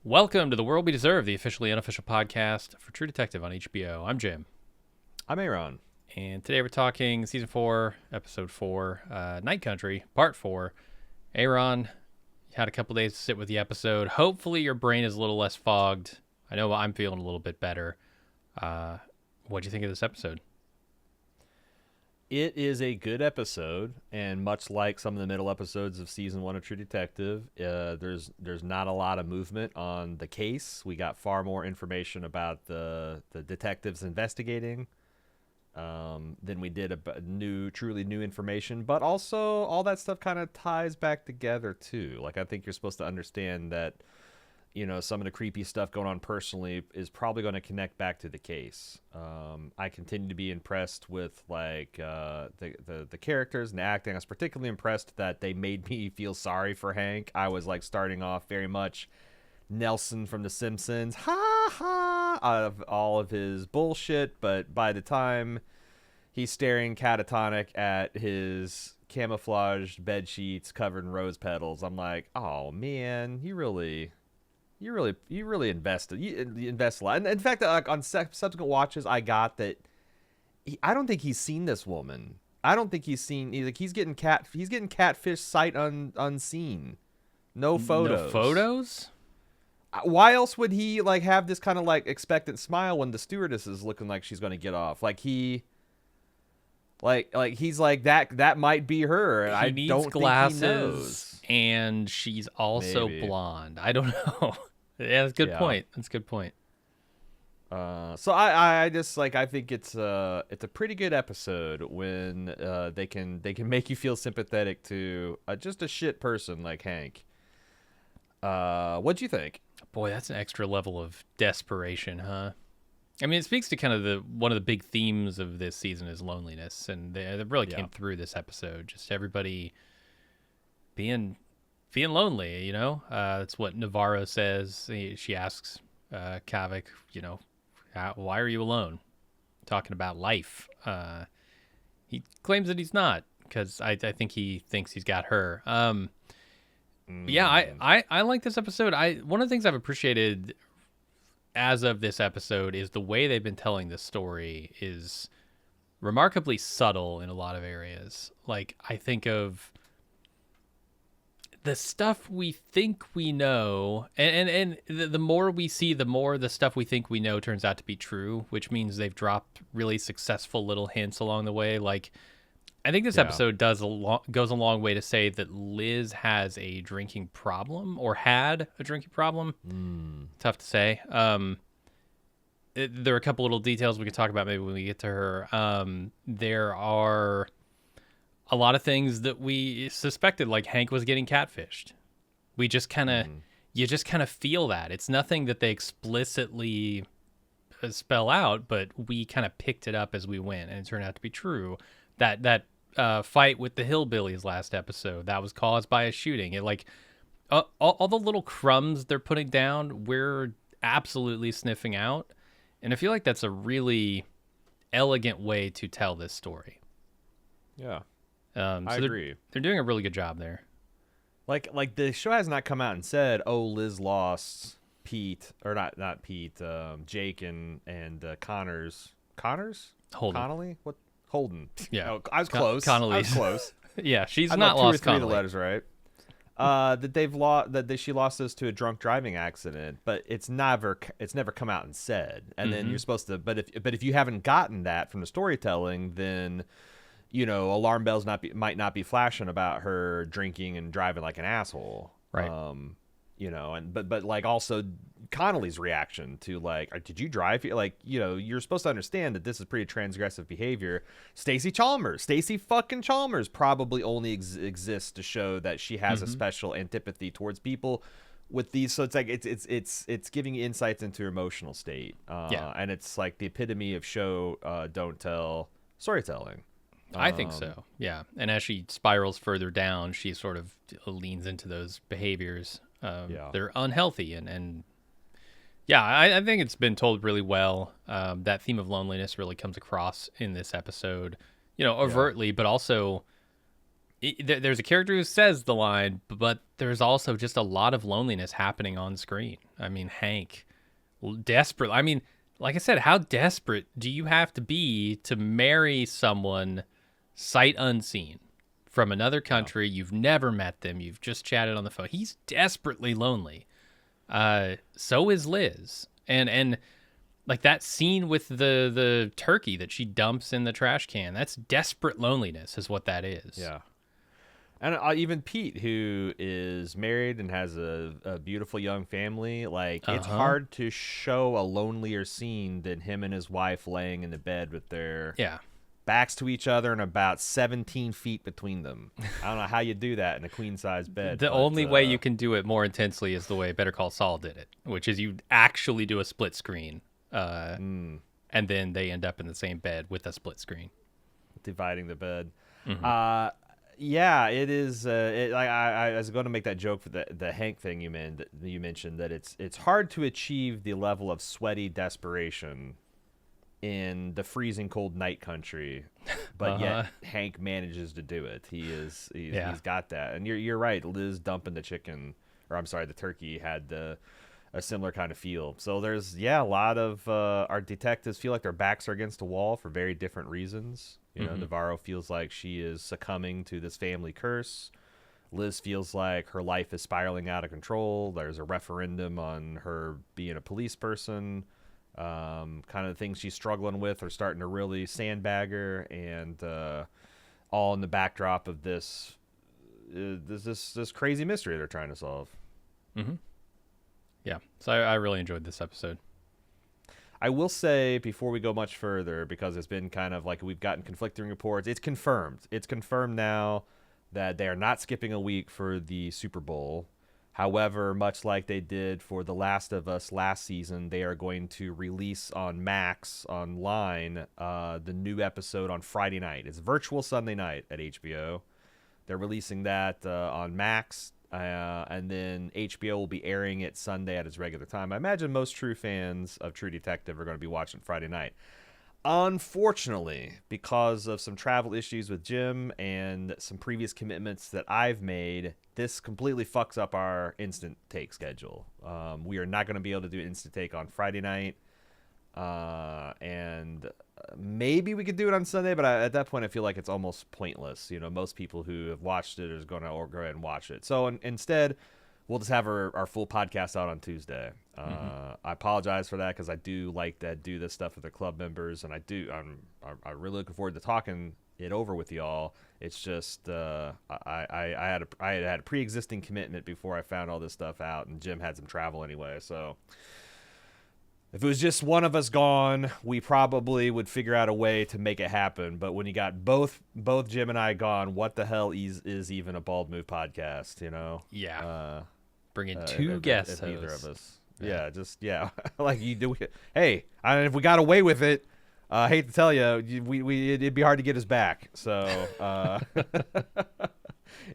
Welcome to The World We Deserve, the officially unofficial podcast for True Detective on HBO. I'm Jim. I'm A.Ron. And today we're talking Season 4, Episode 4, Night Country, Part 4. A.Ron, you had a couple days to sit with the episode. Hopefully your brain is a little less fogged. I know I'm feeling a little bit better. What'd you think of this episode? It is a good episode, and much like some of the middle episodes of Season 1 of True Detective, there's not a lot of movement on the case. We got far more information about the detectives investigating than we did about truly new information, but also all that stuff kind of ties back together too. Like, I think you're supposed to understand that, you know, some of the creepy stuff going on personally is probably going to connect back to the case. I continue to be impressed with the characters and the acting. I was particularly impressed that they made me feel sorry for Hank. I was like starting off very much Nelson from The Simpsons, ha ha, of all of his bullshit. But by the time he's staring catatonic at his camouflaged bed sheets covered in rose petals, I'm like, oh man, you really invested. You invest a lot. And in fact, like on subsequent watches, I got that. I don't think he's seen this woman. I don't think he's seen. Like, he's getting catfish sight unseen. No photos. No photos? Why else would he like have this kind of like expectant smile when the stewardess is looking like she's going to get off? Like he's like that might be her. And He I needs don't glasses, think he knows. and she's also Maybe. blonde. I don't know. Yeah, that's a good point. That's a good point. So I just like, I think it's a pretty good episode when they can make you feel sympathetic to just a shit person like Hank. What'd you think? Boy, that's an extra level of desperation, huh? I mean, it speaks to kind of one of the big themes of this season is loneliness, and they really came through this episode. Just everybody being lonely, you know? That's what Navarro says. She asks Kavik, you know, why are you alone? Talking about life. He claims that he's not, because I think he thinks he's got her. Yeah, I like this episode. One of the things I've appreciated as of this episode is the way they've been telling this story is remarkably subtle in a lot of areas. Like, I think of the stuff we think we know, and the more we see, the more the stuff we think we know turns out to be true, which means they've dropped really successful little hints along the way. Like, I think this episode goes a long way to say that Liz has a drinking problem, or had a drinking problem. Tough to say. There are a couple little details we can talk about maybe when we get to her. There are a lot of things that we suspected, like Hank was getting catfished. We just kind of, you just kind of feel that. It's nothing that they explicitly spell out, but we kind of picked it up as we went, and it turned out to be true. That fight with the hillbillies last episode, that was caused by a shooting. It like all the little crumbs they're putting down, we're absolutely sniffing out, and I feel like that's a really elegant way to tell this story. Yeah. I agree. They're doing a really good job there. Like the show has not come out and said, "Oh, Liz lost Pete," or not Pete, Jake and Connors. Holden. Connelly? What? Holden. Yeah. Oh, I was close. Connelly. I was close. Yeah, she's I not got two or lost three of Connelly. the letters right. That she lost this to a drunk driving accident, but it's never come out and said. And then you're supposed to, but if you haven't gotten that from the storytelling, then, you know, alarm bells might not be flashing about her drinking and driving like an asshole. Right. You know, and but like also Connelly's reaction to like, did you drive? Like, you know, you're supposed to understand that this is pretty transgressive behavior. Stacey fucking Chalmers probably only exists to show that she has a special antipathy towards people with these. So it's like it's giving you insights into her emotional state. And it's like the epitome of show don't tell storytelling. I think so. Yeah. And as she spirals further down, she sort of leans into those behaviors. They're unhealthy. And yeah, I think it's been told really well. That theme of loneliness really comes across in this episode, you know, overtly, but also there's a character who says the line, but there's also just a lot of loneliness happening on screen. I mean, Hank, desperate. I mean, like I said, how desperate do you have to be to marry someone sight unseen from another country? Wow. You've never met them. You've just chatted on the phone. He's desperately lonely. So is Liz. And like that scene with the turkey that she dumps in the trash can, that's desperate loneliness is what that is. Yeah. And even Pete, who is married and has a beautiful young family, like it's hard to show a lonelier scene than him and his wife laying in the bed with their backs to each other and about 17 feet between them. I don't know how you do that in a queen-size bed. The only way you can do it more intensely is the way Better Call Saul did it, which is you actually do a split screen, and then they end up in the same bed with a split screen. Dividing the bed. Mm-hmm. Yeah, it is. I was going to make that joke for the Hank thing you mentioned that it's hard to achieve the level of sweaty desperation in the freezing cold night country, but yet Hank manages to do it. He's got that. And you're right. Liz dumping the turkey had a similar kind of feel. So there's a lot of our detectives feel like their backs are against the wall for very different reasons. You know, Navarro feels like she is succumbing to this family curse. Liz feels like her life is spiraling out of control. There's a referendum on her being a police person. Kind of the things she's struggling with are starting to really sandbag her, and all in the backdrop of this crazy mystery they're trying to solve. Mm-hmm. Yeah, so I really enjoyed this episode. I will say before we go much further, because it's been kind of like we've gotten conflicting reports, it's confirmed. It's confirmed now that they are not skipping a week for the Super Bowl. However, much like they did for The Last of Us last season, they are going to release on Max online the new episode on Friday night. It's virtual Sunday night at HBO. They're releasing that on Max. And then HBO will be airing it Sunday at its regular time. I imagine most true fans of True Detective are going to be watching Friday night. Unfortunately, because of some travel issues with Jim and some previous commitments that I've made, this completely fucks up our instant take schedule. We are not going to be able to do an instant take on Friday night. And maybe we could do it on Sunday, but at that point I feel like it's almost pointless. You know, most people who have watched it are going to go ahead and watch it. So instead, we'll just have our full podcast out on Tuesday. I apologize for that, because I do like to do this stuff with the club members, and I'm really looking forward to talking it over with y'all. It's just I had a pre-existing commitment before I found all this stuff out, and Jim had some travel anyway, so if it was just one of us gone, we probably would figure out a way to make it happen. But when you got both Jim and I gone, what the hell is even a Bald Move podcast, you know? Yeah. Bringing two guests. Neither of us. Yeah. Like you do. Hey, if we got away with it, I hate to tell you, it'd be hard to get us back. So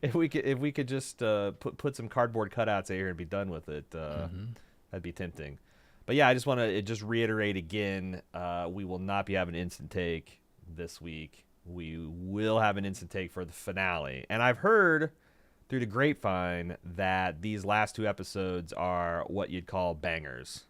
if we could just put some cardboard cutouts here and be done with it, that'd be tempting. But yeah, I just want to just reiterate again, we will not be having an instant take this week. We will have an instant take for the finale. And I've heard through the grapevine that these last two episodes are what you'd call bangers.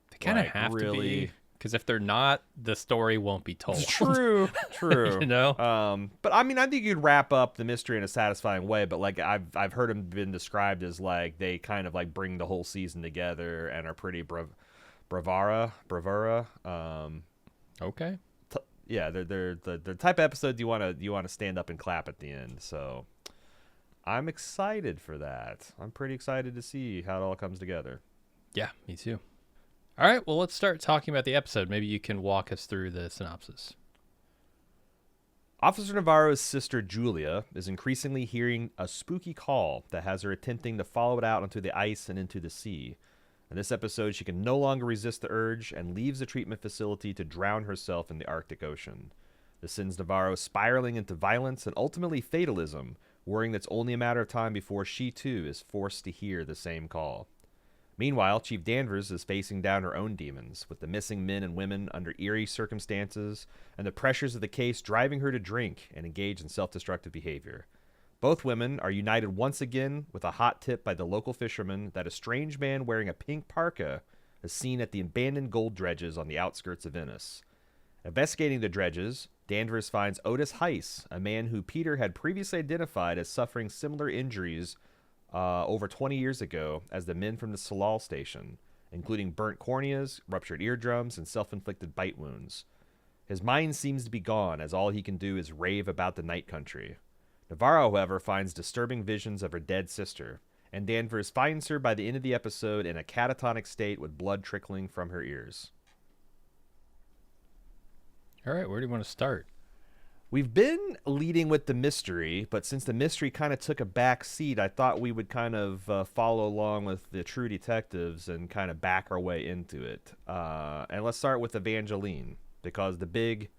They kind of have to be, because if they're not, the story won't be told. True. You know? But I mean, I think you'd wrap up the mystery in a satisfying way, but like I've heard them been described as like they kind of like bring the whole season together and are pretty bravura. Okay. Yeah, they're the type of episode you want to stand up and clap at the end. So I'm excited for that. I'm pretty excited to see how it all comes together. Yeah, me too. All right, well, let's start talking about the episode. Maybe you can walk us through the synopsis. Officer Navarro's sister, Julia, is increasingly hearing a spooky call that has her attempting to follow it out onto the ice and into the sea. In this episode, she can no longer resist the urge and leaves the treatment facility to drown herself in the Arctic Ocean. This sends Navarro spiraling into violence and ultimately fatalism, worrying that it's only a matter of time before she, too, is forced to hear the same call. Meanwhile, Chief Danvers is facing down her own demons, with the missing men and women under eerie circumstances and the pressures of the case driving her to drink and engage in self-destructive behavior. Both women are united once again with a hot tip by the local fisherman that a strange man wearing a pink parka is seen at the abandoned gold dredges on the outskirts of Ennis. Investigating the dredges, Danvers finds Otis Heiss, a man who Peter had previously identified as suffering similar injuries over 20 years ago as the men from the Salal station, including burnt corneas, ruptured eardrums, and self-inflicted bite wounds. His mind seems to be gone, as all he can do is rave about the night country. Navarro, however, finds disturbing visions of her dead sister, and Danvers finds her by the end of the episode in a catatonic state with blood trickling from her ears. All right, where do you want to start? We've been leading with the mystery, but since the mystery kind of took a back seat, I thought we would kind of follow along with the True Detectives and kind of back our way into it. And let's start with Evangeline, because the big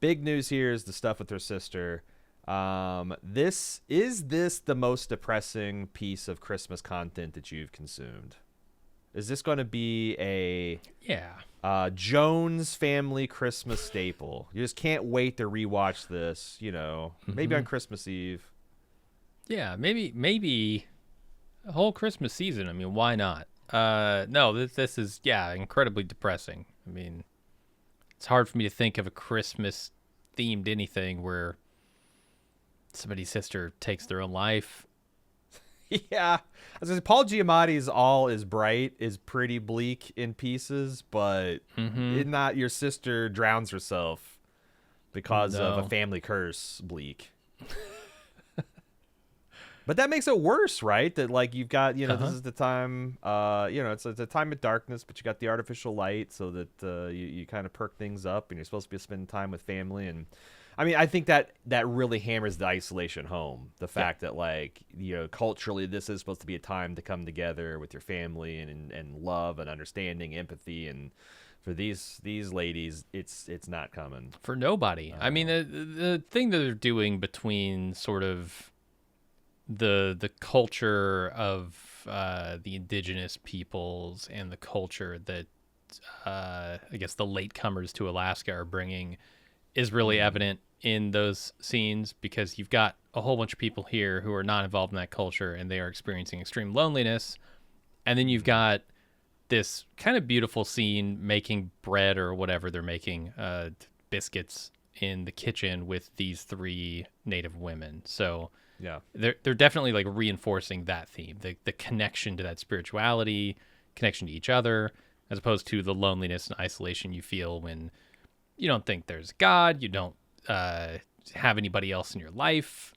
news here is the stuff with her sister. Is this the most depressing piece of Christmas content that you've consumed? Is this going to be a Jones family Christmas staple? You just can't wait to rewatch this, maybe on Christmas Eve. Yeah, maybe a whole Christmas season. I mean, why not? No, this is incredibly depressing. I mean, it's hard for me to think of a Christmas themed anything where somebody's sister takes their own life. Yeah, Paul Giamatti's All Is Bright is pretty bleak in pieces, but not your sister drowns herself because of a family curse bleak. But that makes it worse, right? That like you've got, this is the time, it's a time of darkness, but you got the artificial light so that you kind of perk things up, and you're supposed to be spending time with family. And I mean, I think that really hammers the isolation home. The fact that, like, culturally, this is supposed to be a time to come together with your family and love and understanding, empathy. And for these ladies, it's not coming. For nobody. I mean, the thing that they're doing between sort of the culture of the indigenous peoples and the culture that I guess the latecomers to Alaska are bringing is really evident in those scenes, because you've got a whole bunch of people here who are not involved in that culture and they are experiencing extreme loneliness. And then you've got this kind of beautiful scene making bread or whatever they're making, biscuits in the kitchen with these three Native women. So yeah, they're definitely like reinforcing that theme, the connection to that spirituality, connection to each other, as opposed to the loneliness and isolation you feel when you don't think there's God, you don't have anybody else in your life.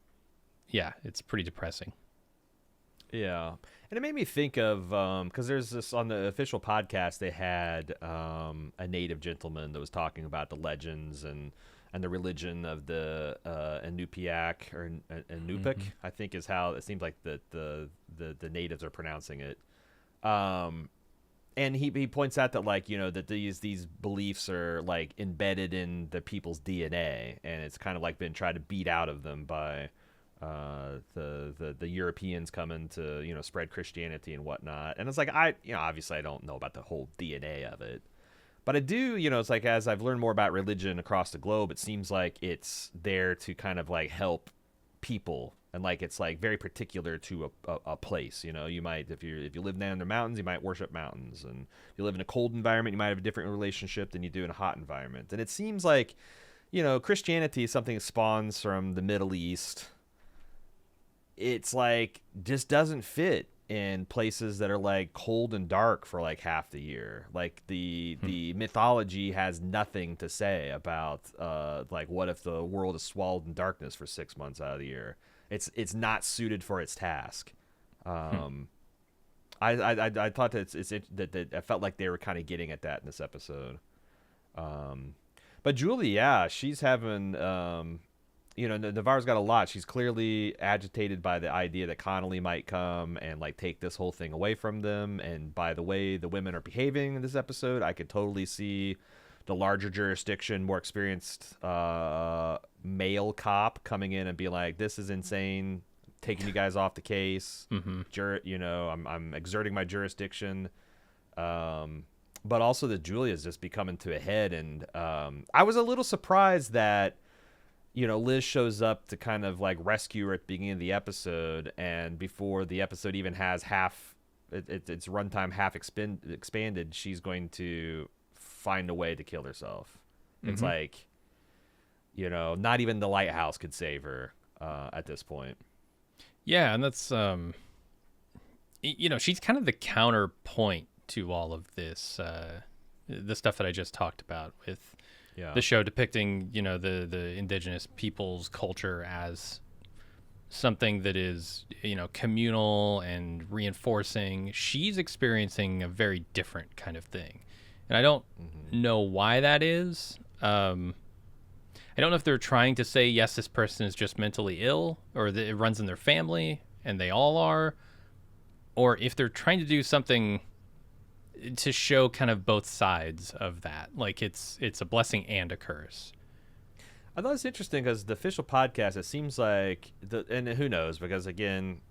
Yeah, it's pretty depressing. Yeah, and it made me think of because there's this on the official podcast, they had a native gentleman that was talking about the legends and the religion of the Inupiaq or Inupik, I think is how it seems like the natives are pronouncing it. And he points out that, like, that these beliefs are like embedded in the people's DNA, and it's kind of like been tried to beat out of them by the Europeans coming to spread Christianity and whatnot. And it's like obviously I don't know about the whole DNA of it, but I do, it's like as I've learned more about religion across the globe, it seems like it's there to kind of like help people. And like it's like very particular to a place. You might if you live down in the mountains, you might worship mountains, and if you live in a cold environment, you might have a different relationship than you do in a hot environment. And it seems like Christianity is something that spawns from the Middle East. It's like just doesn't fit in places that are like cold and dark for like half the year. Like the mythology has nothing to say about like what if the world is swallowed in darkness for 6 months out of the year. It's not suited for its task. I thought that I felt like they were kind of getting at that in this episode. But Julie, she's having Navarro's got a lot. She's clearly agitated by the idea that Connelly might come and like take this whole thing away from them. And by the way the women are behaving in this episode, I could totally see the larger jurisdiction, more experienced male cop coming in and be like, "This is insane, taking you guys off the case. I'm exerting my jurisdiction." But also that Julia's just be coming to a head, and I was a little surprised that Liz shows up to kind of like rescue her at the beginning of the episode, and before the episode even has its runtime half expanded, she's going to find a way to kill herself. It's like, not even the Lighthouse could save her at this point. Yeah, and that's she's kind of the counterpoint to all of this, the stuff that I just talked about with the show depicting, the indigenous people's culture as something that is, communal and reinforcing. She's experiencing a very different kind of thing. And I don't know why that is. I don't know if they're trying to say, yes, this person is just mentally ill, or that it runs in their family and they all are, or if they're trying to do something to show kind of both sides of that. Like it's a blessing and a curse. I thought it's interesting because the official podcast, it seems like, and who knows, because again,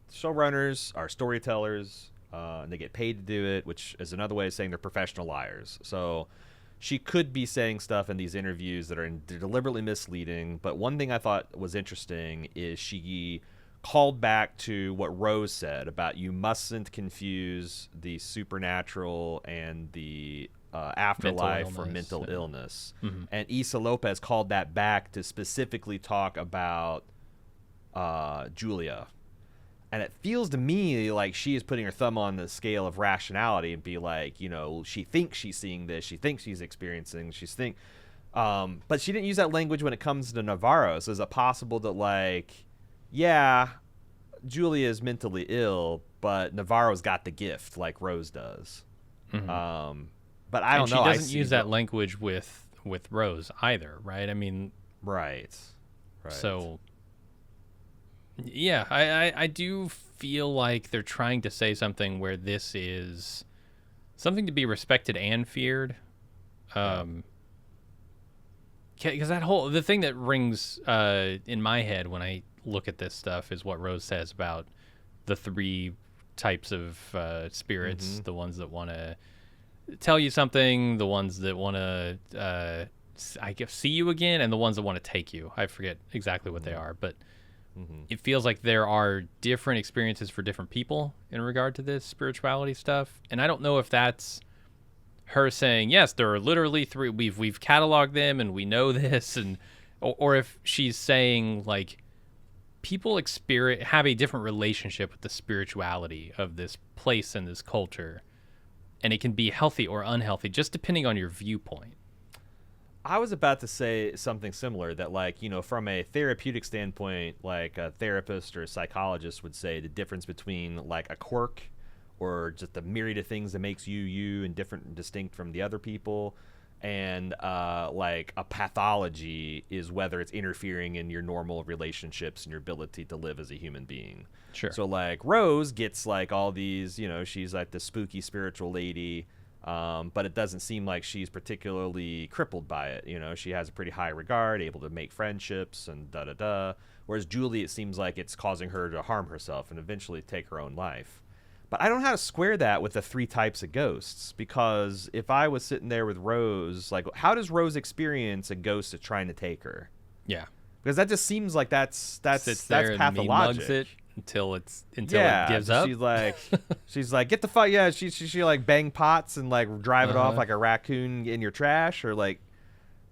showrunners are storytellers, and they get paid to do it, which is another way of saying they're professional liars. So she could be saying stuff in these interviews that are deliberately misleading. But one thing I thought was interesting is she called back to what Rose said about you mustn't confuse the supernatural and the afterlife or mental illness. And Issa Lopez called that back to specifically talk about Julia. And it feels to me like she is putting her thumb on the scale of rationality and be like, she thinks she's seeing this, she thinks she's experiencing, but she didn't use that language when it comes to Navarro. So is it possible that Julia is mentally ill, but Navarro's got the gift like Rose does? But I don't know. She doesn't use that language with Rose either, right? I mean, right. So, yeah, I do feel like they're trying to say something where this is something to be respected and feared. Because the thing that rings in my head when I look at this stuff is what Rose says about the three types of spirits: the ones that want to tell you something, the ones that want to see you again, and the ones that want to take you. I forget exactly what they are, but it feels like there are different experiences for different people in regard to this spirituality stuff. And I don't know if that's her saying, yes, there are literally three, we've cataloged them and we know this, and or if she's saying like people have a different relationship with the spirituality of this place and this culture, and it can be healthy or unhealthy just depending on your viewpoint. I was about to say something similar, that from a therapeutic standpoint, like a therapist or a psychologist would say the difference between like a quirk or just a myriad of things that makes you and different and distinct from the other people, and like a pathology is whether it's interfering in your normal relationships and your ability to live as a human being. Sure. So like Rose gets like all these, she's like the spooky spiritual lady, but it doesn't seem like she's particularly crippled by it. She has a pretty high regard, able to make friendships and da-da-da. Whereas Julie, it seems like it's causing her to harm herself and eventually take her own life. But I don't know how to square that with the three types of ghosts, because if I was sitting there with Rose, like, how does Rose experience a ghost that's trying to take her? Yeah. Because that just seems like that's pathologic. Mugs it until it gives up. She's like, get the fuck, yeah. She like bang pots and like drive it off like a raccoon in your trash, or like,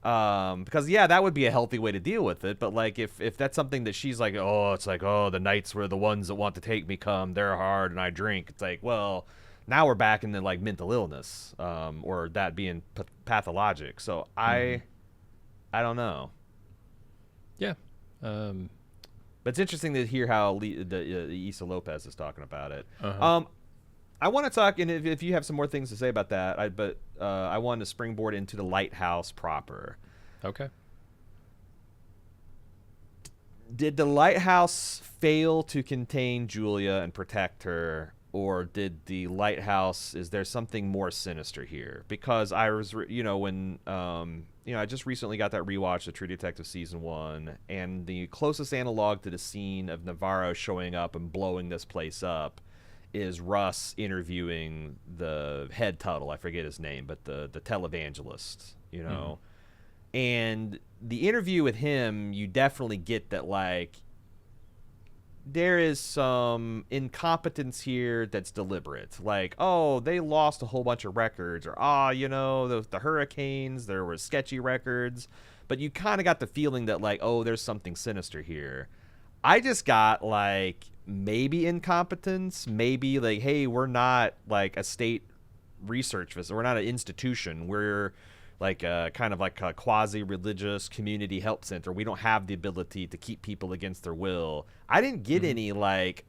because that would be a healthy way to deal with it. But like if that's something that she's like, the nights where the ones that want to take me come, they're hard and I drink. It's like, well, now we're back into like mental illness, or that being pathologic. So I don't know. Yeah. But it's interesting to hear how Issa Lopez is talking about it. I want to talk, and if you have some more things to say about that, I wanted to springboard into the Lighthouse proper. Okay. Did the Lighthouse fail to contain Julia and protect her, or did the Lighthouse, is there something more sinister here? Because I was, I just recently got that rewatch of True Detective Season 1, and the closest analog to the scene of Navarro showing up and blowing this place up is Russ interviewing the head Tuttle. I forget his name, but the televangelist, And the interview with him, you definitely get that, like, there is some incompetence here that's deliberate. Like, oh, they lost a whole bunch of records, or, the hurricanes, there were sketchy records. But you kind of got the feeling that, like, oh, there's something sinister here. I just got, like, maybe incompetence, maybe, like, hey, we're not, like, a state research visit. We're not an institution. We're like kind of like a quasi-religious community help center. We don't have the ability to keep people against their will. I didn't get any like,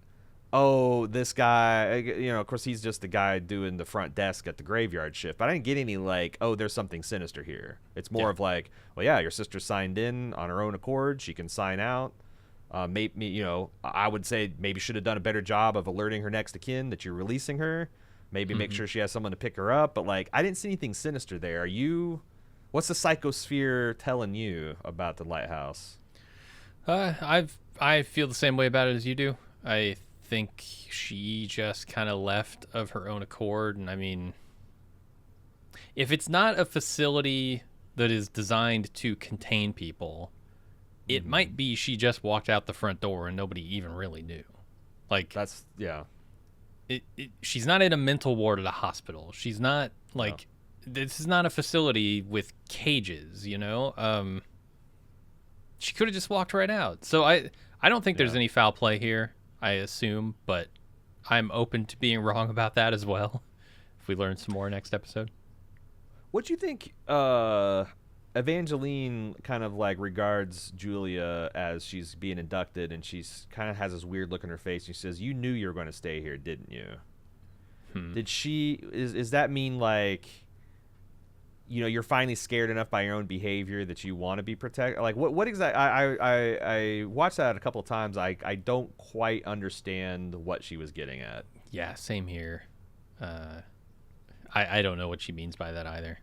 oh, this guy, of course he's just the guy doing the front desk at the graveyard shift. But I didn't get any like, oh, there's something sinister here. It's more of like, well, yeah, your sister signed in on her own accord. She can sign out. Maybe, I would say maybe should have done a better job of alerting her next of kin that you're releasing her. Maybe make sure she has someone to pick her up. But, like, I didn't see anything sinister there. What's the psychosphere telling you about the Lighthouse? I feel the same way about it as you do. I think she just kind of left of her own accord. And, I mean, if it's not a facility that is designed to contain people, it might be she just walked out the front door and nobody even really knew. Like, that's, yeah. She's not in a mental ward at a hospital. She's not like this is not a facility with cages, She could have just walked right out. So I don't think there's any foul play here, I assume, but I'm open to being wrong about that as well if we learn some more next episode. What do you think Evangeline kind of like regards Julia as she's being inducted, and she's kind of has this weird look in her face. She says, "You knew you were going to stay here, didn't you?" Did she? Is that mean like, you're finally scared enough by your own behavior that you want to be protected? Like, what exactly? I watched that a couple of times. I don't quite understand what she was getting at. Yeah, same here. I don't know what she means by that either.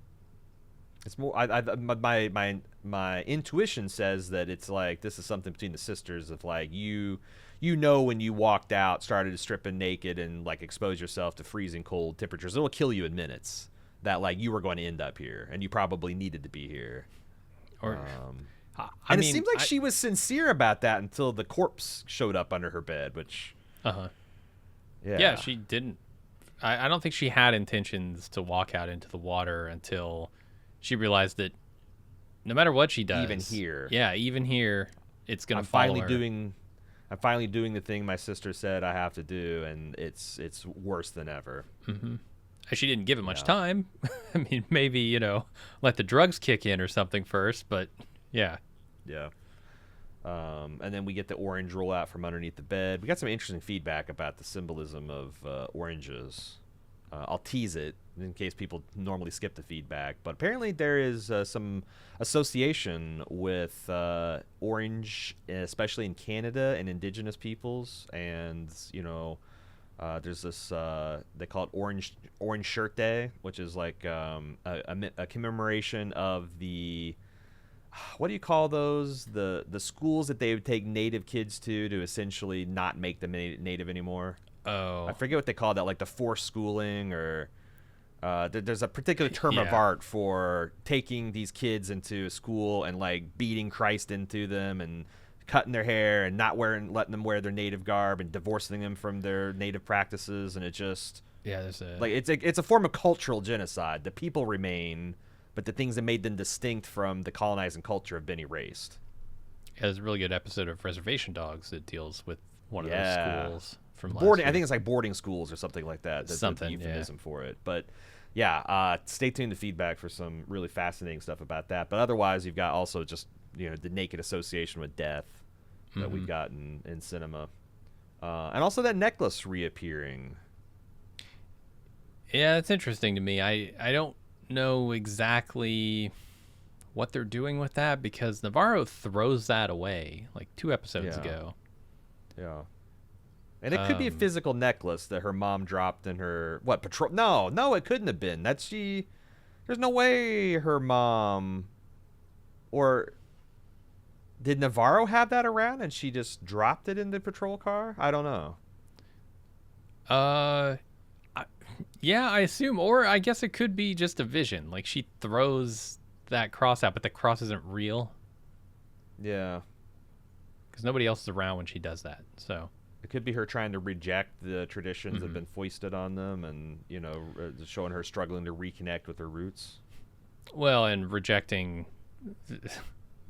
It's more my intuition says that it's like this is something between the sisters of like when you walked out, started stripping naked and like expose yourself to freezing cold temperatures, it'll kill you in minutes. That like you were going to end up here and you probably needed to be here. Or it seems like she was sincere about that until the corpse showed up under her bed, which yeah, she didn't. I don't think she had intentions to walk out into the water until she realized that no matter what she does, even here, it's gonna follow her. I'm finally doing the thing my sister said I have to do, and it's worse than ever. She didn't give it much time. I mean, maybe let the drugs kick in or something first, but yeah. And then we get the orange roll out from underneath the bed. We got some interesting feedback about the symbolism of oranges. I'll tease it in case people normally skip the feedback, but apparently there is some association with orange, especially in Canada and Indigenous peoples. And there's this they call it Orange Shirt Day, which is like a commemoration of the what do you call those? The schools that they would take Native kids to essentially not make them Native anymore. Oh, I forget what they call that, like the forced schooling, or there's a particular term of art for taking these kids into a school and like beating Christ into them and cutting their hair and not letting them wear their native garb and divorcing them from their native practices, and it just there's a like it's a form of cultural genocide. The people remain, but the things that made them distinct from the colonizing culture have been erased. There's a really good episode of Reservation Dogs that deals with one of those schools from boarding. last year. I think it's like boarding schools or something like that. That's something, the euphemism for it. But stay tuned to feedback for some really fascinating stuff about that. But otherwise, you've got also just the naked association with death that we've got in cinema, and also that necklace reappearing. Yeah, it's interesting to me. I don't know exactly what they're doing with that because Navarro throws that away like 2 episodes ago. Yeah. And it could be a physical necklace that her mom dropped in her patrol. No, it couldn't have been. There's no way her mom, or did Navarro have that around and she just dropped it in the patrol car? I don't know. Yeah, I assume, or I guess it could be just a vision. Like she throws that cross out, but the cross isn't real. Yeah. Because nobody else is around when she does that. So it could be her trying to reject the traditions that have been foisted on them, and showing her struggling to reconnect with her roots. Well, and rejecting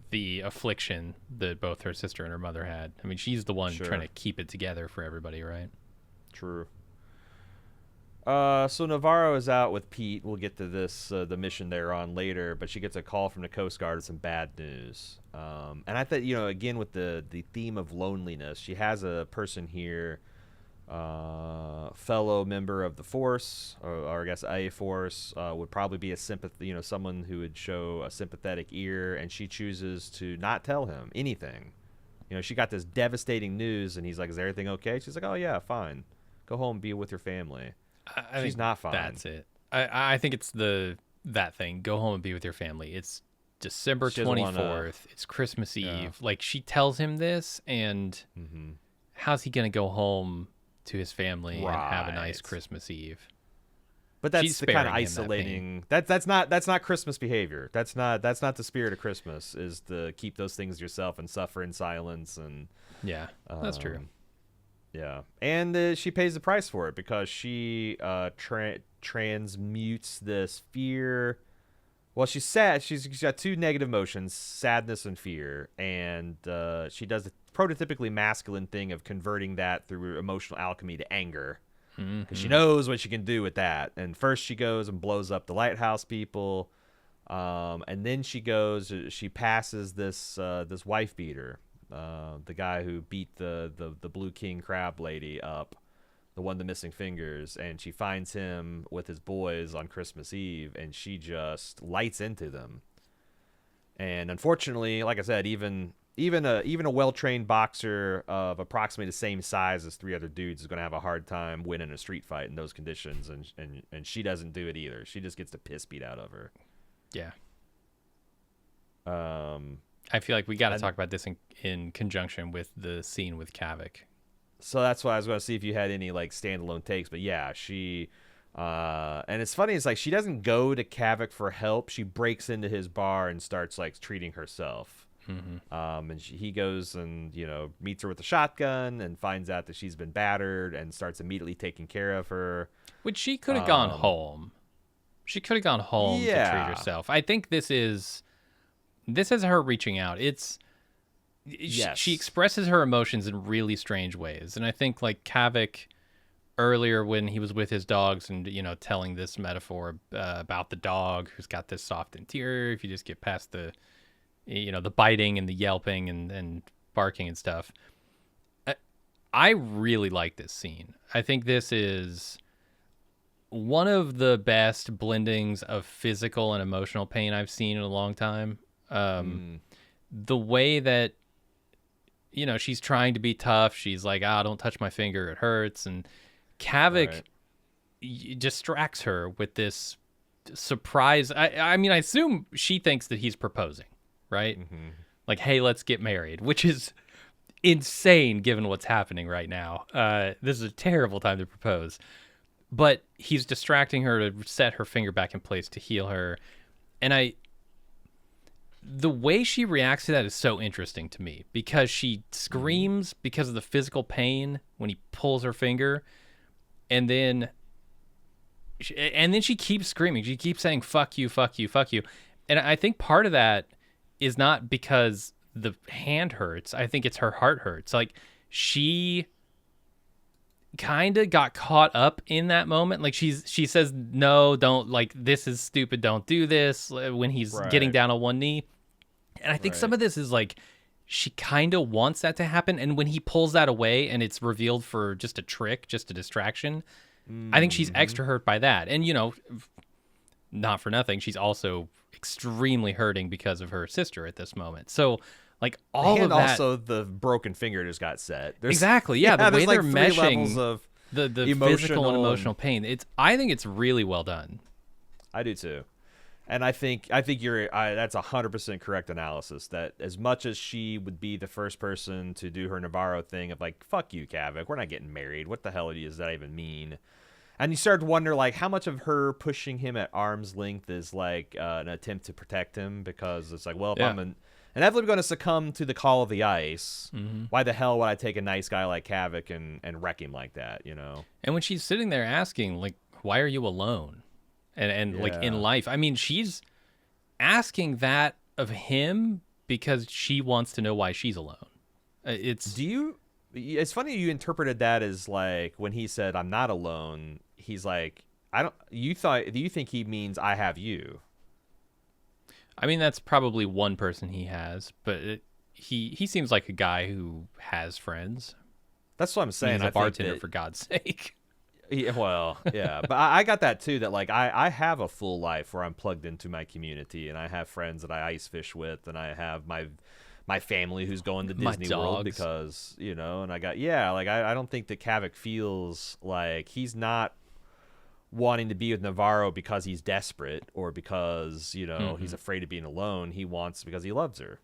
the affliction that both her sister and her mother had. I mean, she's the one trying to keep it together for everybody, right? True. So Navarro is out with Pete. We'll get to this, the mission they're on later, but she gets a call from the Coast Guard with some bad news. And I thought, again, with the theme of loneliness, she has a person here, fellow member of the force, or I guess a force, would probably be a sympathy, someone who would show a sympathetic ear, and she chooses to not tell him anything. She got this devastating news, and he's like, "Is everything okay?" She's like, "Oh yeah, fine. Go home and be with your family." She's not fine. That's it. I think it's that thing. Go home and be with your family. It's December 24th. It's Christmas Eve. Like, she tells him this, and how's he going to go home to his family and have a nice Christmas Eve? But that's the kind of isolating. That's not Christmas behavior. That's not the spirit of Christmas. Is to keep those things to yourself and suffer in silence. And that's true. Yeah, and she pays the price for it, because she transmutes this fear. Well, she's sad. She's got two negative emotions, sadness and fear, and she does the prototypically masculine thing of converting that through emotional alchemy to anger, because she knows what she can do with that. And first she goes and blows up the Lighthouse people, and then she passes this wife beater. The guy who beat the Blue King crab lady up, the one with the missing fingers, and she finds him with his boys on Christmas Eve, and she just lights into them. And unfortunately, like I said, even a well-trained boxer of approximately the same size as three other dudes is going to have a hard time winning a street fight in those conditions, and she doesn't do it either. She just gets the piss beat out of her. Yeah. I feel like we got to talk about this in conjunction with the scene with Kavik. So that's why I was going to see if you had any like standalone takes. But yeah, she and it's funny. It's like she doesn't go to Kavik for help. She breaks into his bar and starts like treating herself. And he goes and meets her with a shotgun and finds out that she's been battered and starts immediately taking care of her. Which she could have gone home. She could have gone home to treat herself. I think this is her reaching out. She expresses her emotions in really strange ways. And I think like Kavik earlier when he was with his dogs and, telling this metaphor about the dog who's got this soft interior, if you just get past the biting and the yelping and barking and stuff. I really like this scene. I think this is one of the best blendings of physical and emotional pain I've seen in a long time. The way that she's trying to be tough, she's like, don't touch my finger, it hurts, and Kavik distracts her with this surprise. I mean, I assume she thinks that he's proposing, right? Like, hey, let's get married, which is insane given what's happening right now. This is a terrible time to propose, but he's distracting her to set her finger back in place to heal her. And the way she reacts to that is so interesting to me, because she screams because of the physical pain when he pulls her finger, and then she keeps screaming. She keeps saying, "Fuck you, fuck you, fuck you." And I think part of that is not because the hand hurts. I think it's her heart hurts. Like, she kind of got caught up in that moment. Like, she says, "No, don't, like, this is stupid. Don't do this," when he's getting down on one knee. And I think some of this is like, she kind of wants that to happen. And when he pulls that away and it's revealed for just a trick, just a distraction, I think she's extra hurt by that. And, not for nothing, she's also extremely hurting because of her sister at this moment. So, like, all of that. And also the broken finger just got set. Exactly. Yeah. The way like they're meshing of the physical and emotional pain. I think it's really well done. I do too. And I think that's 100% correct analysis, that as much as she would be the first person to do her Navarro thing of like, fuck you, Kavik, we're not getting married. What the hell does that even mean? And you start to wonder, like, how much of her pushing him at arm's length is, like, an attempt to protect him, because it's like, well, if I'm inevitably going to succumb to the call of the ice, why the hell would I take a nice guy like Havoc and wreck him like that, you know? And when she's sitting there asking, like, why are you alone? And like, in life, I mean, she's asking that of him because she wants to know why she's alone. It's funny you interpreted that as, like, when he said, I'm not alone, he's like, do you think he means I have you? I mean, that's probably one person he has, but he seems like a guy who has friends. That's what I'm saying. He's a bartender, for God's sake. Yeah, well, yeah. But I got that, too, that, like, I have a full life where I'm plugged into my community, and I have friends that I ice fish with, and I have my family who's going to Disney World because, you know, and I don't think that Havoc feels like he's not wanting to be with Navarro because he's desperate or because, you know, he's afraid of being alone. He wants because he loves her.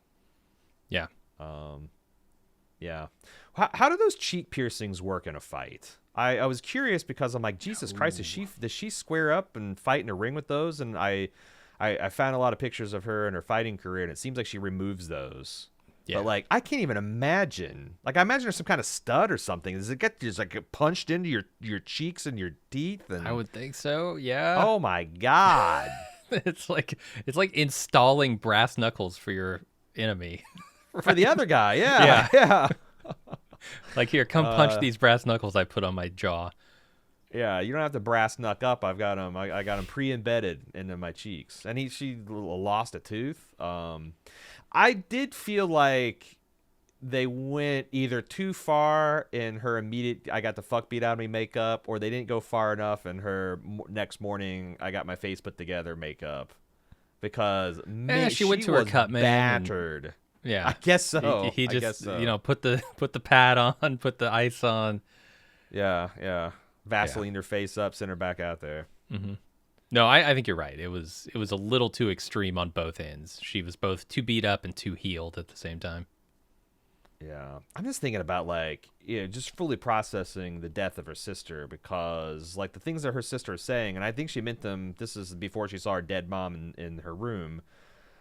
Yeah. Yeah. How do those cheek piercings work in a fight? I was curious because I'm like, Jesus Christ, does she square up and fight in a ring with those? And I found a lot of pictures of her in her fighting career, and it seems like she removes those. Yeah. But, like, I can't even imagine. Like, I imagine there's some kind of stud or something. Does it get just, like, punched into your cheeks and your teeth? And I would think so, yeah. Oh, my God. It's like installing brass knuckles for your enemy. Right? For the other guy, yeah. Like, here, come punch these brass knuckles I put on my jaw. Yeah, you don't have to brass knuck up. I've got them. I got them pre-embedded into my cheeks. And she lost a tooth. I did feel like they went either too far in her immediate I got the fuck beat out of me makeup, or they didn't go far enough in her next morning I got my face put together makeup, because she went to her cut man battered. Yeah, I guess so. He just you know, put the pad on, put the ice on. Yeah. Vaseline her face up, send her back out there. No, I think you're right. It was a little too extreme on both ends. She was both too beat up and too healed at the same time. Yeah. I'm just thinking about, like, just fully processing the death of her sister, because, like, the things that her sister is saying, and I think she meant them, this is before she saw her dead mom in her room,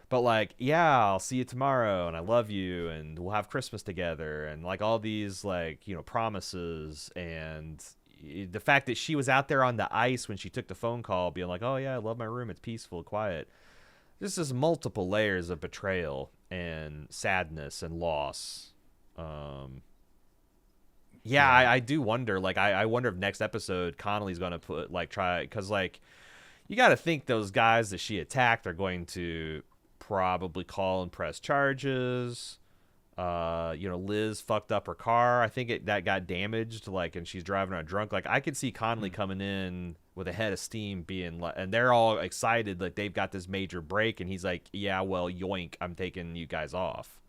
but, like, yeah, I'll see you tomorrow, and I love you, and we'll have Christmas together, and, like, all these, like, you know, promises, and the fact that she was out there on the ice when she took the phone call being like, oh yeah, I love my room, it's peaceful, quiet. This is multiple layers of betrayal and sadness and loss. I do wonder, like, I wonder if next episode Connelly's going to try, because, like, you got to think those guys that she attacked are going to probably call and press charges. Liz fucked up her car. I think that got damaged, like, and she's driving around drunk. Like, I could see Connelly coming in with a head of steam, being like, and they're all excited, like they've got this major break, and he's like, yeah, well, yoink, I'm taking you guys off.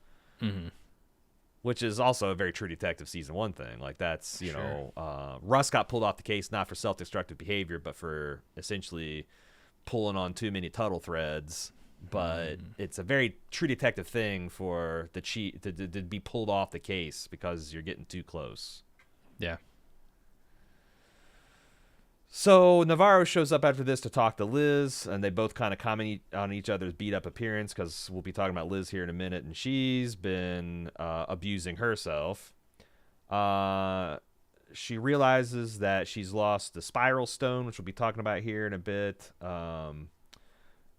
Which is also a very True Detective season 1 thing. Like, that's, you know, Russ got pulled off the case not for self-destructive behavior, but for essentially pulling on too many Tuttle threads. But it's a very True Detective thing for the cheat to be pulled off the case because you're getting too close. Yeah. So Navarro shows up after this to talk to Liz, and they both kind of comment on each other's beat up appearance, because we'll be talking about Liz here in a minute, and she's been abusing herself. She realizes that she's lost the spiral stone, which we'll be talking about here in a bit.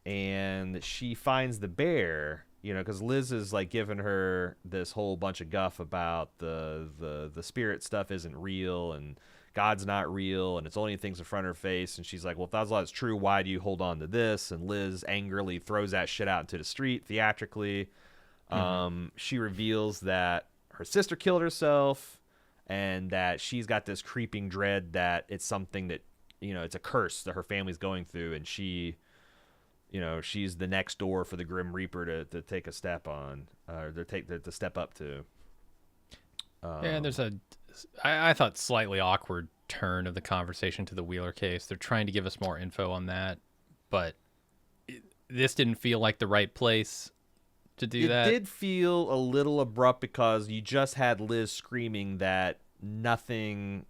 And she finds the bear, you know, because Liz is like giving her this whole bunch of guff about the spirit stuff isn't real and God's not real and it's only things in front of her face. And she's like, well, if that's all that's true, why do you hold on to this? And Liz angrily throws that shit out into the street theatrically. She reveals that her sister killed herself and that she's got this creeping dread that it's something that, you know, it's a curse that her family's going through, and she, you know, she's the next door for the Grim Reaper to take a step on, or to step up to. Yeah, there's I thought slightly awkward turn of the conversation to the Wheeler case. They're trying to give us more info on that, but this didn't feel like the right place to do that. It did feel a little abrupt because you just had Liz screaming that nothing.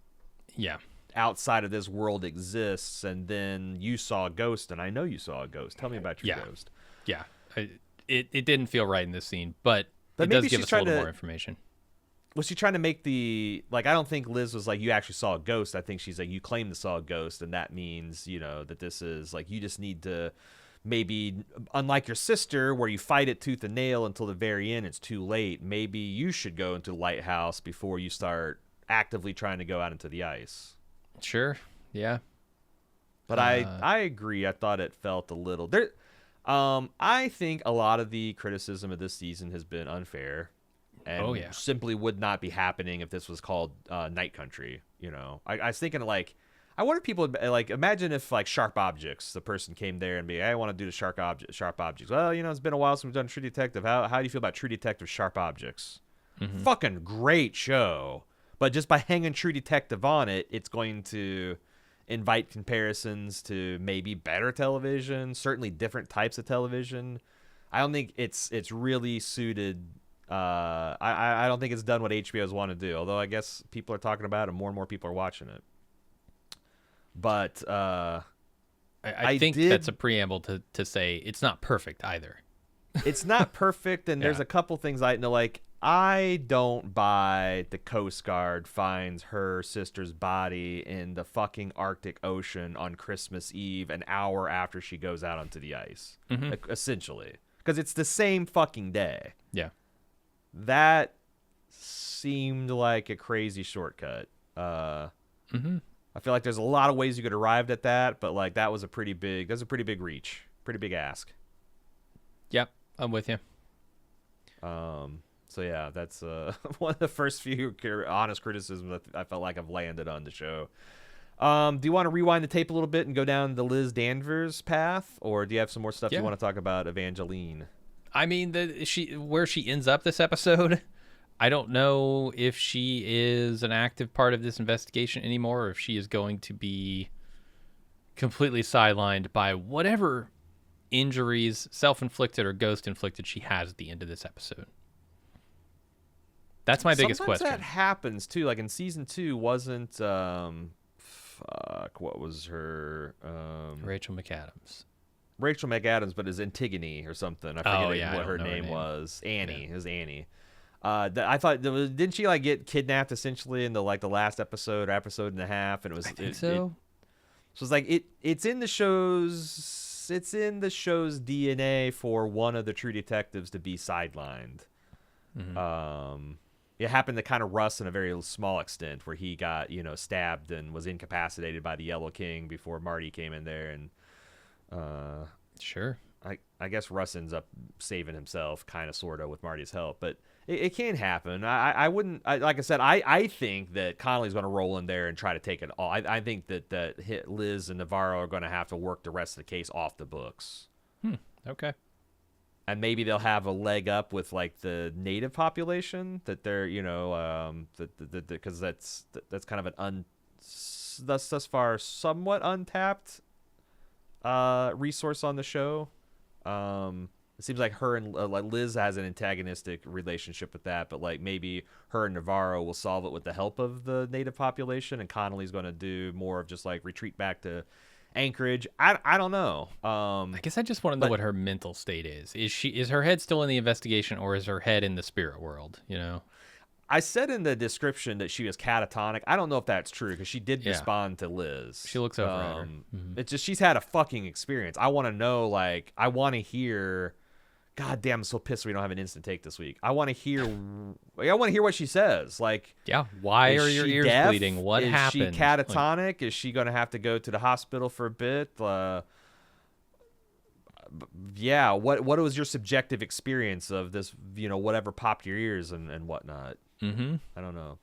Yeah. outside of this world exists, and then you saw a ghost, and I know you saw a ghost. Tell me about your ghost. Yeah. It didn't feel right in this scene, but it maybe does give us a little more information. Was she trying to make the, like, I don't think Liz was like, you actually saw a ghost. I think she's like, you claim to saw a ghost, and that means, you know, that this is like, you just need to maybe, unlike your sister where you fight it tooth and nail until the very end, it's too late. Maybe you should go into the Lighthouse before you start actively trying to go out into the ice. Sure. Yeah. But I agree. I thought it felt a little there. I think a lot of the criticism of this season has been unfair. And simply would not be happening if this was called Night Country. You know, I was thinking, like, I wonder if people would, like, imagine if, like, Sharp Objects, the person came there and be, I want to do the Sharp Objects. Well, you know, it's been a while since we've done True Detective. How do you feel about True Detective Sharp Objects? Mm-hmm. Fucking great show. But just by hanging True Detective on it, it's going to invite comparisons to maybe better television, certainly different types of television. I don't think it's really suited. I don't think it's done what HBO's want to do, although I guess people are talking about it and more people are watching it. But I think that's a preamble to say it's not perfect either. It's not perfect, and there's a couple things I know, like, I don't buy the Coast Guard finds her sister's body in the fucking Arctic Ocean on Christmas Eve an hour after she goes out onto the ice, like, essentially. Because it's the same fucking day. Yeah. That seemed like a crazy shortcut. I feel like there's a lot of ways you could arrive at that, but, like, that was a pretty big reach, pretty big ask. Yep, I'm with you. So yeah, that's one of the first few honest criticisms that I felt like I've landed on the show. Do you want to rewind the tape a little bit and go down the Liz Danvers path, or do you have some more stuff you want to talk about Evangeline? I mean, where she ends up this episode, I don't know if she is an active part of this investigation anymore, or if she is going to be completely sidelined by whatever injuries, self-inflicted or ghost-inflicted, she has at the end of this episode. That's my biggest question. Sometimes that happens too. Like in season 2, wasn't what was her Rachel McAdams. Rachel McAdams, but is Antigone or something. I forget what her name was. Annie. It was Annie. I thought, didn't she like get kidnapped essentially in the last episode or episode and a half? And it was so it's like it's in the show's DNA for one of the True Detectives to be sidelined. It happened to kind of Russ in a very small extent, where he got, you know, stabbed and was incapacitated by the Yellow King before Marty came in there, and sure, I guess Russ ends up saving himself, kind of, sort of, with Marty's help, but it can happen. I wouldn't, like I said, I think that Connelly's going to roll in there and try to take it all. I think that Liz and Navarro are going to have to work the rest of the case off the books. Okay. And maybe they'll have a leg up with, like, the native population, that they're, you know, because that's kind of thus far somewhat untapped resource on the show. It seems like her and like Liz has an antagonistic relationship with that, but, like, maybe her and Navarro will solve it with the help of the native population, and Connelly's going to do more of just, like, retreat back to Anchorage. I don't know. I guess I just want to know what her mental state is. Is her head still in the investigation, or is her head in the spirit world? You know, I said in the description that she was catatonic. I don't know if that's true, because she did respond to Liz. She looks over at her. It's just, she's had a fucking experience. I want to know, like, I want to hear. God damn, I'm so pissed we don't have an instant take this week. I want to hear what she says. Like, why are your ears bleeding? What happened? Is she catatonic? Like, is she going to have to go to the hospital for a bit? What was your subjective experience of this, you know, whatever popped your ears and whatnot? I don't know.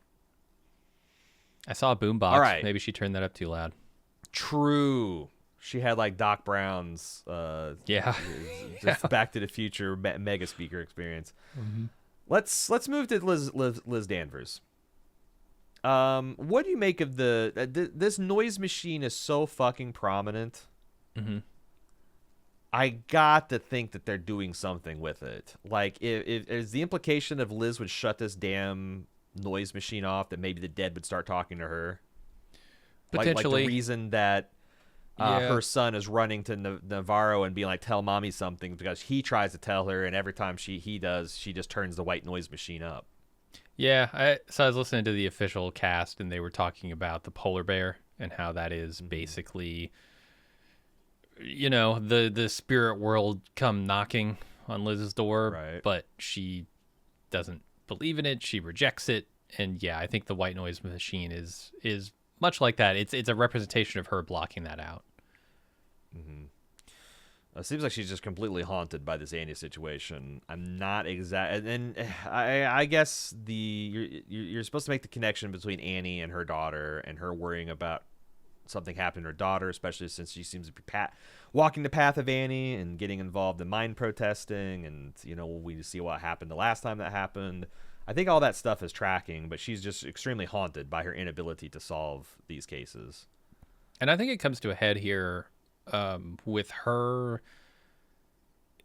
I saw a boombox. All right. Maybe she turned that up too loud. True. She had, like, Doc Brown's Back to the Future mega speaker experience. Let's move to Liz Danvers. What do you make of this noise machine is so fucking prominent? I got to think that they're doing something with it. Like, if is the implication of Liz would shut this damn noise machine off, that maybe the dead would start talking to her? Potentially. Like the reason that her son is running to Navarro and being like, tell mommy something, because he tries to tell her, and every time he does, she just turns the white noise machine up. Yeah, so I was listening to the official cast, and they were talking about the polar bear and how that is basically, the spirit world come knocking on Liz's door, right. But she doesn't believe in it. She rejects it. And yeah, I think the white noise machine is much like that. It's a representation of her blocking that out. Mm-hmm. It seems like she's just completely haunted by this Annie situation. I'm not exact, and I guess you're supposed to make the connection between Annie and her daughter, and her worrying about something happening to her daughter, especially since she seems to be walking the path of Annie and getting involved in mind protesting, and we see what happened the last time that happened. I think all that stuff is tracking, but she's just extremely haunted by her inability to solve these cases. And I think it comes to a head here with her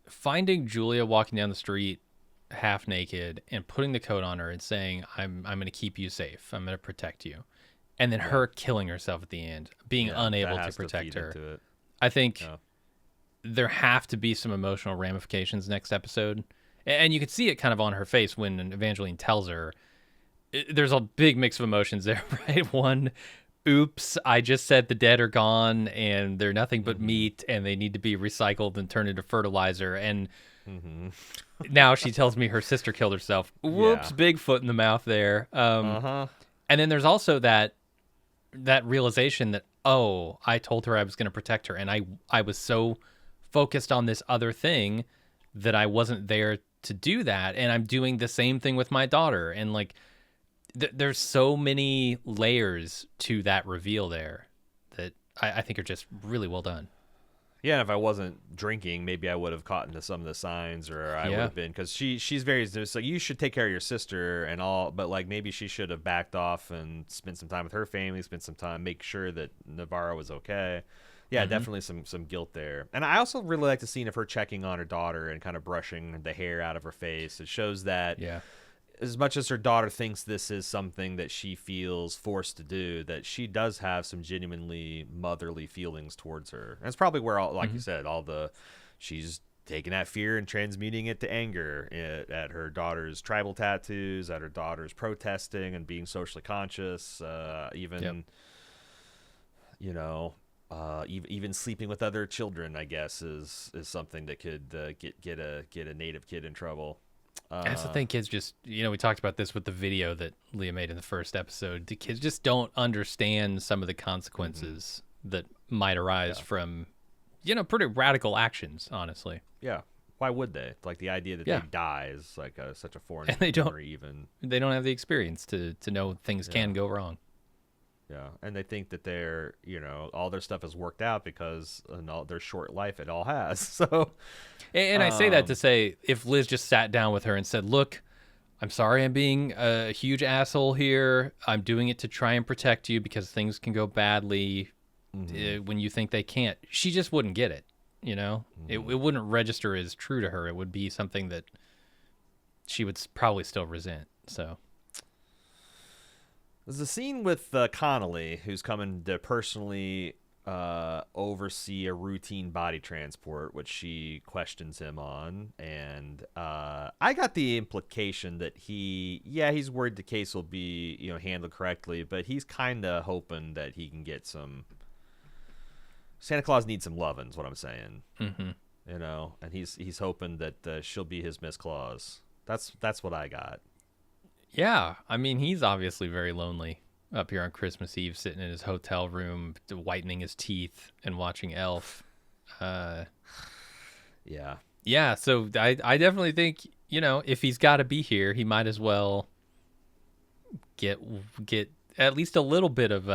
finding Julia walking down the street half naked and putting the coat on her and saying, I'm going to keep you safe. I'm going to protect you. And then her killing herself at the end, being unable to protect her. I think there have to be some emotional ramifications next episode. And you can see it kind of on her face when Evangeline tells her. There's a big mix of emotions there, right? One, oops, I just said the dead are gone and they're nothing but meat and they need to be recycled and turned into fertilizer. And now she tells me her sister killed herself. Whoops, big foot in the mouth there. And then there's also that realization that, I told her I was going to protect her. And I was so focused on this other thing that I wasn't there to do that. And I'm doing the same thing with my daughter. And like, there's so many layers to that reveal there that I think are just really well done. Yeah, and if I wasn't drinking, maybe I would have caught into some of the signs, or I would have been, because she's very, it's like, you should take care of your sister and all, but like maybe she should have backed off and spent some time with her family, spent some time, make sure that Navarro was okay. Yeah, definitely some guilt there. And I also really like the scene of her checking on her daughter and kind of brushing the hair out of her face. It shows that as much as her daughter thinks this is something that she feels forced to do, that she does have some genuinely motherly feelings towards her. And it's probably where, like you said, she's taking that fear and transmuting it to anger at her daughter's tribal tattoos, at her daughter's protesting and being socially conscious, even sleeping with other children, I guess, is something that could get a native kid in trouble. That's the thing, kids just, we talked about this with the video that Leah made in the first episode. The kids just don't understand some of the consequences that might arise from, pretty radical actions, honestly. Yeah. Why would they? Like, the idea that they die is like such a foreign and they don't have the experience to know things can go wrong. Yeah, and they think that they're, all their stuff is worked out because in all their short life it all has. So, and I say that to say, if Liz just sat down with her and said, "Look, I'm sorry I'm being a huge asshole here. I'm doing it to try and protect you because things can go badly when you think they can't," she just wouldn't get it. It wouldn't register as true to her. It would be something that she would probably still resent. So. There's a scene with Connelly, who's coming to personally oversee a routine body transport, which she questions him on. And I got the implication that he's worried the case will be handled correctly, but he's kind of hoping that he can get some. Santa Claus needs some lovin', is what I'm saying. And he's hoping that she'll be his Miss Claus. That's what I got. Yeah, I mean, he's obviously very lonely up here on Christmas Eve, sitting in his hotel room, whitening his teeth and watching Elf. Yeah, so I definitely think, if he's got to be here, he might as well get at least a little bit of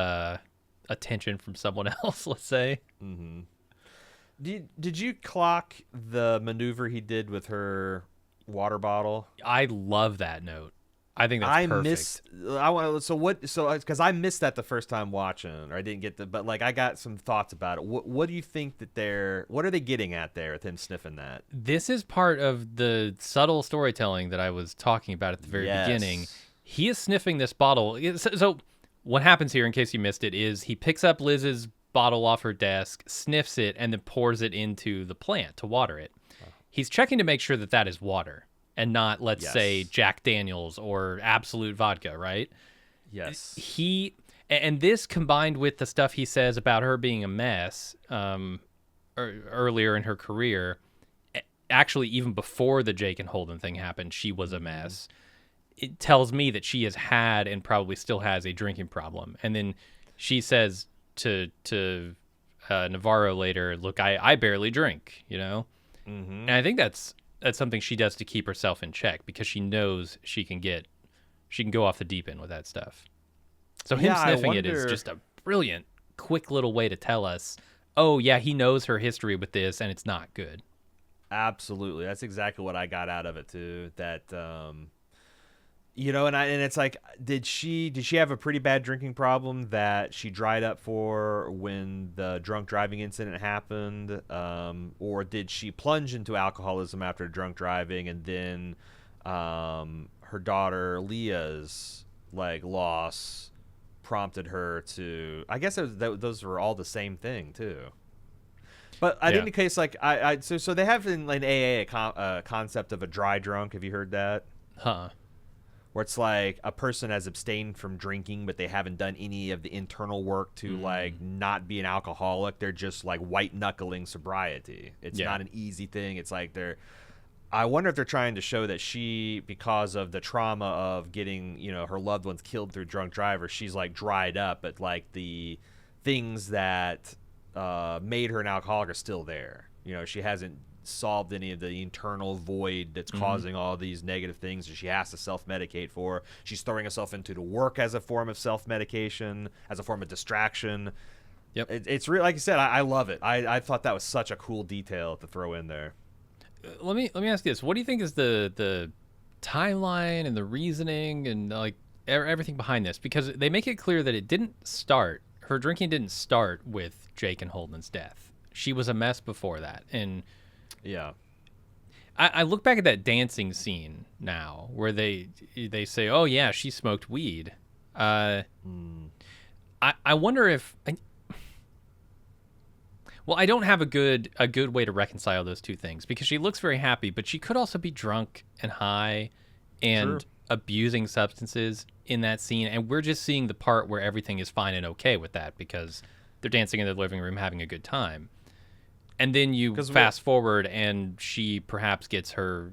attention from someone else, let's say. Did you clock the maneuver he did with her water bottle? I love that note. I think that's perfect. Because I missed that the first time watching, or I didn't get but like I got some thoughts about it. What do you think what are they getting at there with him sniffing that? This is part of the subtle storytelling that I was talking about at the very beginning. He is sniffing this bottle. So what happens here, in case you missed it, is he picks up Liz's bottle off her desk, sniffs it, and then pours it into the plant to water it. He's checking to make sure that that is water and not, let's say, Jack Daniels or Absolute Vodka, right? Yes. And this combined with the stuff he says about her being a mess earlier in her career, actually even before the Jake and Holden thing happened, she was a mess. It tells me that she has had and probably still has a drinking problem. And then she says to Navarro later, look, I barely drink, you know? Mm-hmm. And I think that's something she does to keep herself in check, because she knows she can go off the deep end with that stuff. So him sniffing it is just a brilliant, quick little way to tell us, oh yeah, he knows her history with this and it's not good. Absolutely. That's exactly what I got out of it too. That, you know, and it's like, did she have a pretty bad drinking problem that she dried up for when the drunk driving incident happened? Or did she plunge into alcoholism after drunk driving, and then her daughter Leah's loss prompted her to? I guess those were all the same thing too. But I think the case, so they have in AA a concept of a dry drunk. Have you heard that? Huh. Where it's like a person has abstained from drinking, but they haven't done any of the internal work to not be an alcoholic. They're just white knuckling sobriety. It's not an easy thing. It's like I wonder if they're trying to show that she, because of the trauma of getting, her loved ones killed through drunk drivers, she's dried up, but the things that made her an alcoholic are still there. She hasn't solved any of the internal void that's causing all these negative things that she has to self-medicate for. She's throwing herself into the work as a form of self-medication, as a form of distraction. Yep. It's really, like you said, I love it. I thought that was such a cool detail to throw in there. Let me ask you this. What do you think is the timeline and the reasoning and everything behind this? Because they make it clear that her drinking didn't start with Jake and Holden's death. She was a mess before that. And yeah, I look back at that dancing scene now where they say, oh yeah, she smoked weed. I wonder if, well, I don't have a good way to reconcile those two things, because she looks very happy, but she could also be drunk and high and abusing substances in that scene. And we're just seeing the part where everything is fine and okay with that because they're dancing in the living room having a good time. And then you fast forward and she perhaps gets her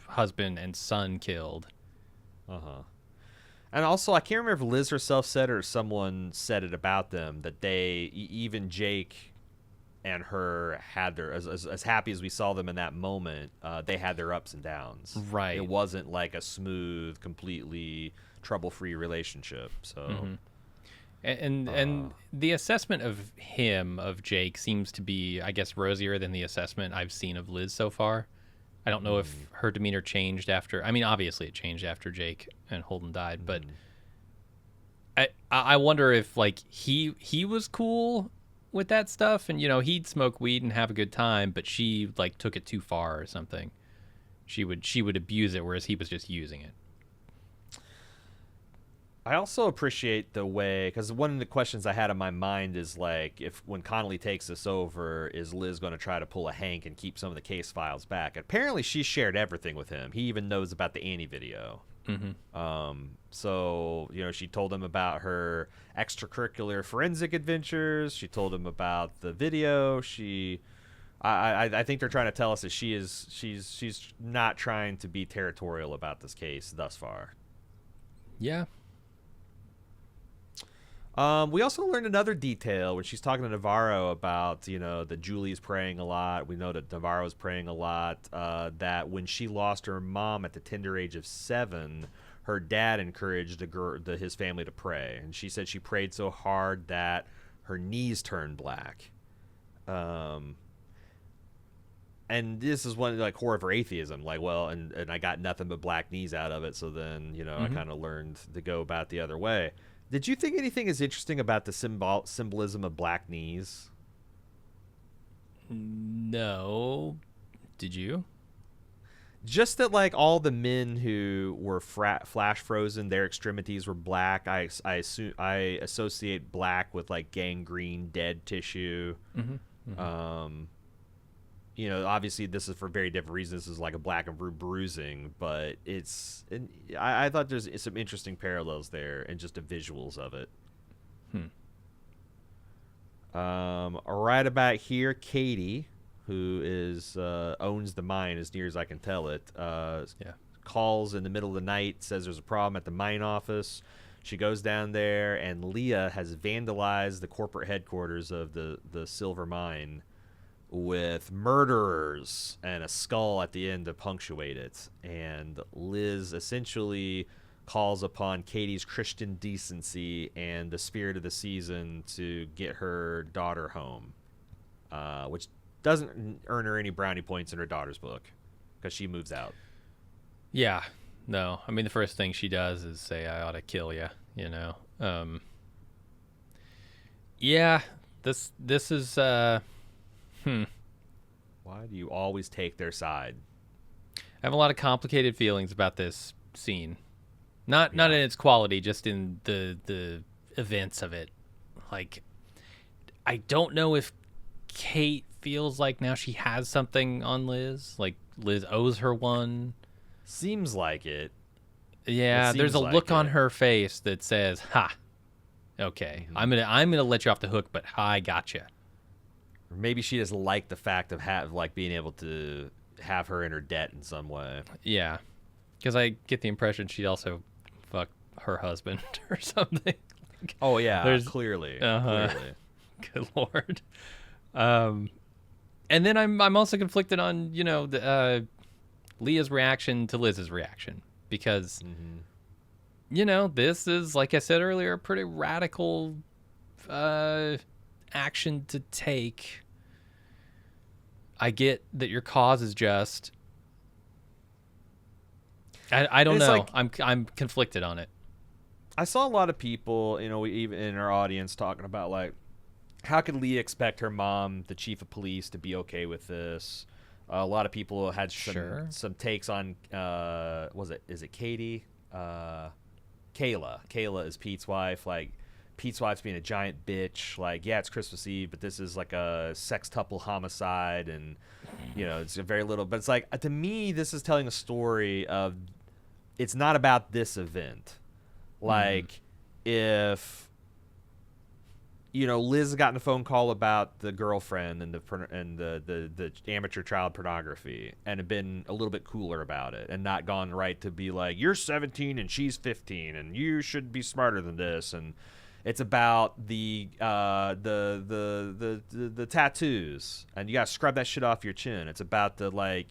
husband and son killed. Uh-huh. And also, I can't remember if Liz herself said it or someone said it about them, that even Jake and her had their, as happy as we saw them in that moment, they had their ups and downs. Right. It wasn't like a smooth, completely trouble-free relationship. So... Mm-hmm. And the assessment of Jake seems to be, I guess, rosier than the assessment I've seen of Liz so far. I don't know if her demeanor changed after. I mean, obviously it changed after Jake and Holden died, but I wonder if he was cool with that stuff, and he'd smoke weed and have a good time, but she took it too far or something. She would abuse it, whereas he was just using it. I also appreciate the way, because one of the questions I had in my mind is when Connelly takes this over, is Liz going to try to pull a Hank and keep some of the case files back? Apparently she shared everything with him. He even knows about the Annie video. Mm-hmm. So she told him about her extracurricular forensic adventures. She told him about the video. I think they're trying to tell us that she's not trying to be territorial about this case thus far. Yeah. We also learned another detail when she's talking to Navarro about, that Julie's praying a lot. We know that Navarro's praying a lot. That when she lost her mom at the tender age of 7, her dad encouraged his family to pray. And she said she prayed so hard that her knees turned black. And this is one horror for atheism. And I got nothing but black knees out of it. So then, I kind of learned to go about the other way. Did you think anything is interesting about the symbolism of black knees? No. Did you? Just that, like, all the men who were flash frozen, their extremities were black. I associate black with, like, gangrene, dead tissue. You know, obviously this is for very different reasons. This is like a black and blue bruising, but I thought there's some interesting parallels there and just the visuals of it. Right about here, Katie, who is owns the mine as near as I can tell it, calls in the middle of the night, says there's a problem at the mine office. She goes down there, and Leah has vandalized the corporate headquarters of the silver mine with murderers and a skull at the end to punctuate it. And Liz essentially calls upon Katie's Christian decency and the spirit of the season to get her daughter home, which doesn't earn her any brownie points in her daughter's book because she moves out. Yeah, no. I mean, the first thing she does is say, "I ought to kill you," you know. Yeah, this is Why do you always take their side? I have a lot of complicated feelings about this scene. Not in its quality, just in the events of it. Like, I don't know if Kate feels like now she has something on Liz. Like, Liz owes her one. Seems like it. Yeah, there's a look on her face that says, "Ha, okay, I'm gonna let you off the hook, but I gotcha." Or maybe she doesn't like the fact of being able to have her in her debt in some way. Yeah, because I get the impression she'd also fuck her husband or something. Oh yeah, clearly. Clearly. Good Lord. And then I'm also conflicted on Leah's reaction to Liz's reaction, because this is, like I said earlier, a pretty radical action to take. I get that your cause is just. I don't know. I'm conflicted on it. I saw a lot of people, even in our audience, talking about, like, how could Leah expect her mom, the chief of police, to be okay with this? A lot of people had some takes on, is it Katie? Kayla. Kayla is Pete's wife. Like, Pete's wife's being a giant bitch. Like, yeah, it's Christmas Eve, but this is like a sextuple homicide, and, it's a very little. But it's like, to me, this is telling a story of, it's not about this event. Like, if Liz had gotten a phone call about the girlfriend and the amateur child pornography, and had been a little bit cooler about it, and not gone right to be like, you're 17 and she's 15 and you should be smarter than this. And it's about the tattoos, and you gotta scrub that shit off your chin. It's about the, like,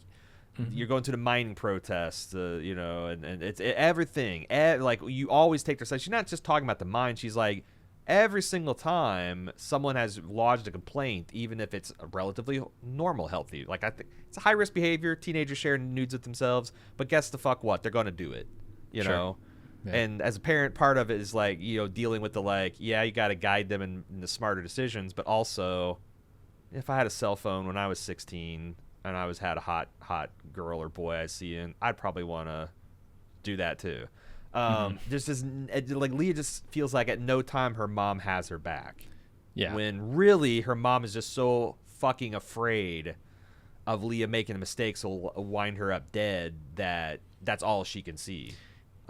you're going to the mining protests, and it's everything. Like, you always take their side. She's not just talking about the mine. She's like, every single time someone has lodged a complaint, even if it's a relatively normal, healthy, like, I think it's a high risk behavior. Teenagers sharing nudes with themselves, but guess the fuck what? They're going to do it, know? Yeah. And as a parent, part of it is, like, dealing with the, like, yeah, you got to guide them in the smarter decisions, but also, if I had a cell phone when I was 16 and I had a hot girl or boy I see in, I'd probably want to do that too. Just as, like, Leah just feels like at no time her mom has her back. Yeah. When really her mom is just so fucking afraid of Leah making a mistake, so wind her up dead, that's all she can see.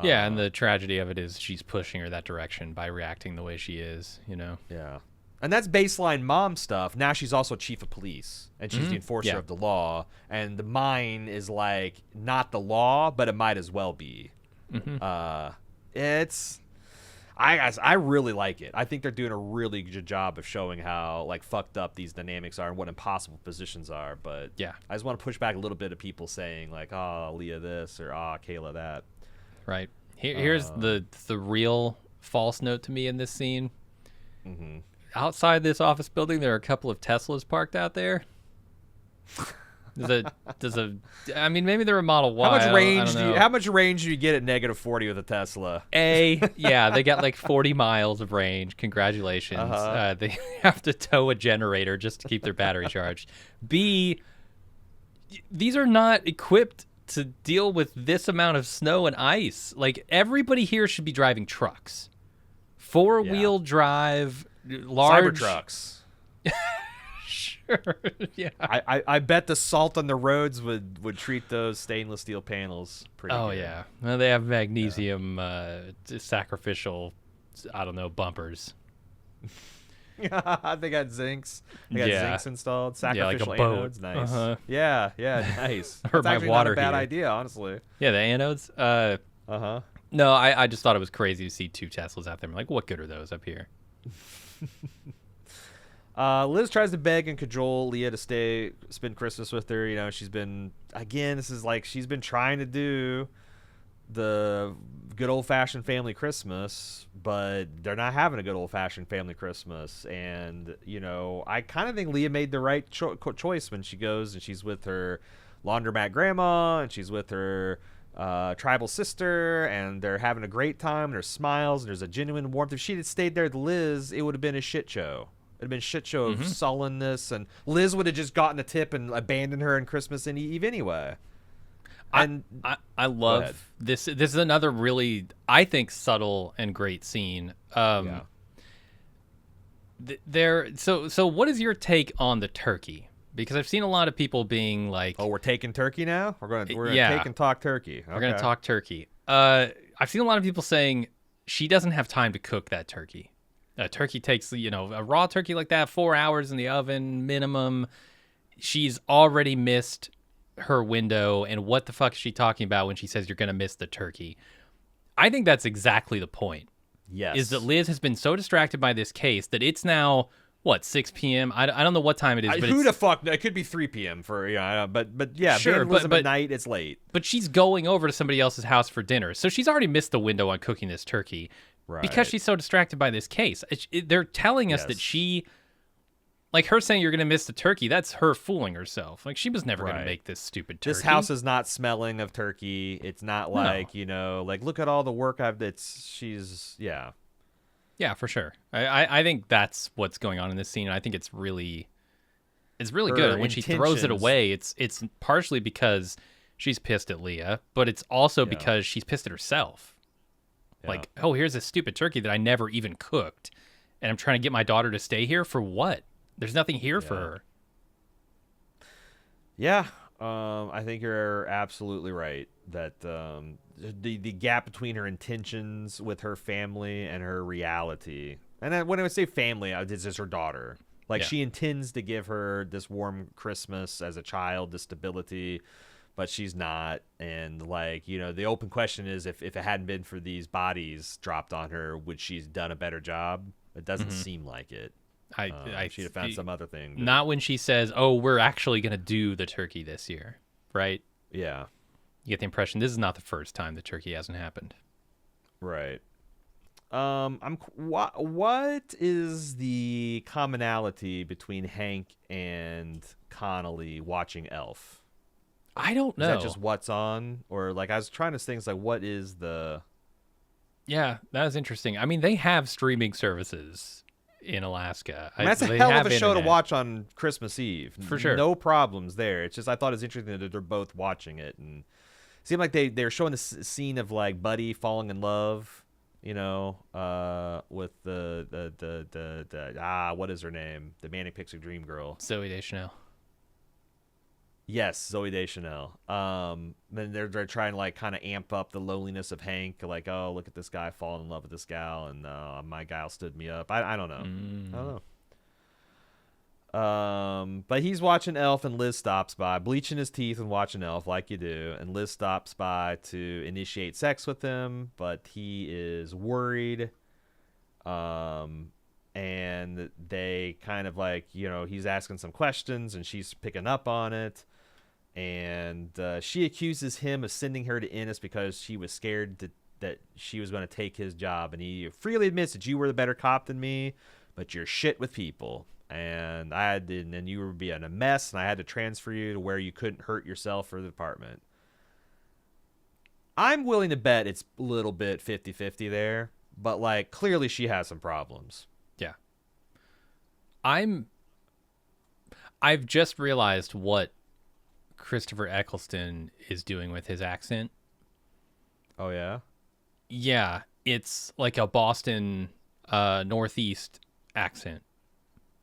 Yeah, and the tragedy of it is she's pushing her that direction by reacting the way she is, Yeah. And that's baseline mom stuff. Now she's also chief of police, and she's the enforcer of the law, and the mine is, like, not the law, but it might as well be. I really like it. I think they're doing a really good job of showing how, like, fucked up these dynamics are and what impossible positions are. But yeah, I just want to push back a little bit of people saying, like, oh, Leah this, or Kayla that. Right. Here's the real false note to me in this scene. Outside this office building, there are a couple of Teslas parked out there. I mean, maybe they're a Model Y. How much range do you get at -40 with a Tesla? Yeah, they got like 40 miles of range. Congratulations. They have to tow a generator just to keep their battery charged. B, these are not equipped to deal with this amount of snow and ice. Like, everybody here should be driving trucks. 4-wheel drive, large... Cybertrucks. Sure, yeah. I bet the salt on the roads would treat those stainless steel panels pretty good. Yeah. Well, they have magnesium sacrificial, I don't know, bumpers. They got zincs. They got zincs installed. Sacrificial like a boat. anodes. Nice. Uh-huh. Yeah, nice. Or That's my actually water not a bad heater. idea, honestly. Yeah, the anodes. No, I just thought it was crazy to see 2 Teslas out there. I'm like, what good are those up here? Liz tries to beg and cajole Leah to spend Christmas with her. You know, she's been trying to do the good old-fashioned family Christmas, but they're not having a good old-fashioned family Christmas. And, you know, I kind of think Leah made the right choice when she goes and she's with her laundromat grandma and she's with her tribal sister, and they're having a great time, and there's smiles, and there's a genuine warmth. If she had stayed there with Liz, it would have been a shit show. It would have been a shit show of sullenness, and Liz would have just gotten a tip and abandoned her in Christmas Eve anyway. And I love this. This is another really, I think, subtle and great scene. So what is your take on the turkey? Because I've seen a lot of people being like, "Oh, we're taking turkey now. We're gonna take and talk turkey. Okay. We're gonna talk turkey." I've seen a lot of people saying she doesn't have time to cook that turkey. A turkey takes, you know, a raw turkey like that, 4 hours in the oven minimum. She's already missed her window, and what the fuck is she talking about when she says you're gonna miss the turkey? I think that's exactly the point. Yes, is that Liz has been so distracted by this case that it's now. What, 6 p.m.? I don't know what time it is. But who the fuck? It could be 3 p.m. for but yeah, sure, but at night it's late. But she's going over to somebody else's house for dinner, so she's already missed the window on cooking this turkey, right? Because she's so distracted by this case. They're telling us that she, like her saying you're gonna miss the turkey. That's her fooling herself. Like she was never gonna make this stupid turkey. This house is not smelling of turkey. It's not like you know, like look at all the work I've. Yeah, for sure. I think that's what's going on in this scene. I think it's really good. And when she throws it away, it's partially because she's pissed at Leah, but it's also because she's pissed at herself. Yeah. Like, oh, here's this stupid turkey that I never even cooked, and I'm trying to get my daughter to stay here for what? There's nothing here for her. Yeah, I think you're absolutely right that the gap between her intentions with her family and her reality, and when I would say family, it's just her daughter. Like she intends to give her this warm Christmas as a child, this stability, but she's not. And like, you know, the open question is if it hadn't been for these bodies dropped on her, would she's done a better job? It doesn't seem like it. She'd have found some other thing. Not when she says, "Oh, we're actually going to do the turkey this year," right? Yeah. You get the impression this is not the first time the turkey hasn't happened. Right. What is the commonality between Hank and Connelly watching Elf? I don't know. Is that just what's on, or like I was trying to think like what is the? Yeah, that was interesting. I mean, they have streaming services in Alaska. That's a hell of a show to watch on Christmas Eve. For sure. No problems there. It's just I thought it was interesting that they're both watching it, and it seemed like they're showing the scene of like Buddy falling in love, you know, with the what is her name? The Manic Pixie Dream Girl. Zoe De Chanel. Yes, Zoe De Chanel. Then they're trying to like kind of amp up the loneliness of Hank, like, oh, look at this guy falling in love with this gal, and my gal stood me up. I don't know. I don't know. But he's watching Elf, and Liz stops by, bleaching his teeth and watching Elf like you do. And Liz stops by to initiate sex with him, but he is worried. And they kind of like, you know, he's asking some questions, and she's picking up on it. And she accuses him of sending her to Ennis because she was scared that she was going to take his job. And he freely admits that you were the better cop than me, but you're shit with people. And and you were being a mess, and I had to transfer you to where you couldn't hurt yourself or the department. I'm willing to bet it's a little bit 50-50 there, but like clearly she has some problems. Yeah. I've just realized what Christopher Eccleston is doing with his accent. Oh yeah. Yeah, it's like a Boston Northeast accent.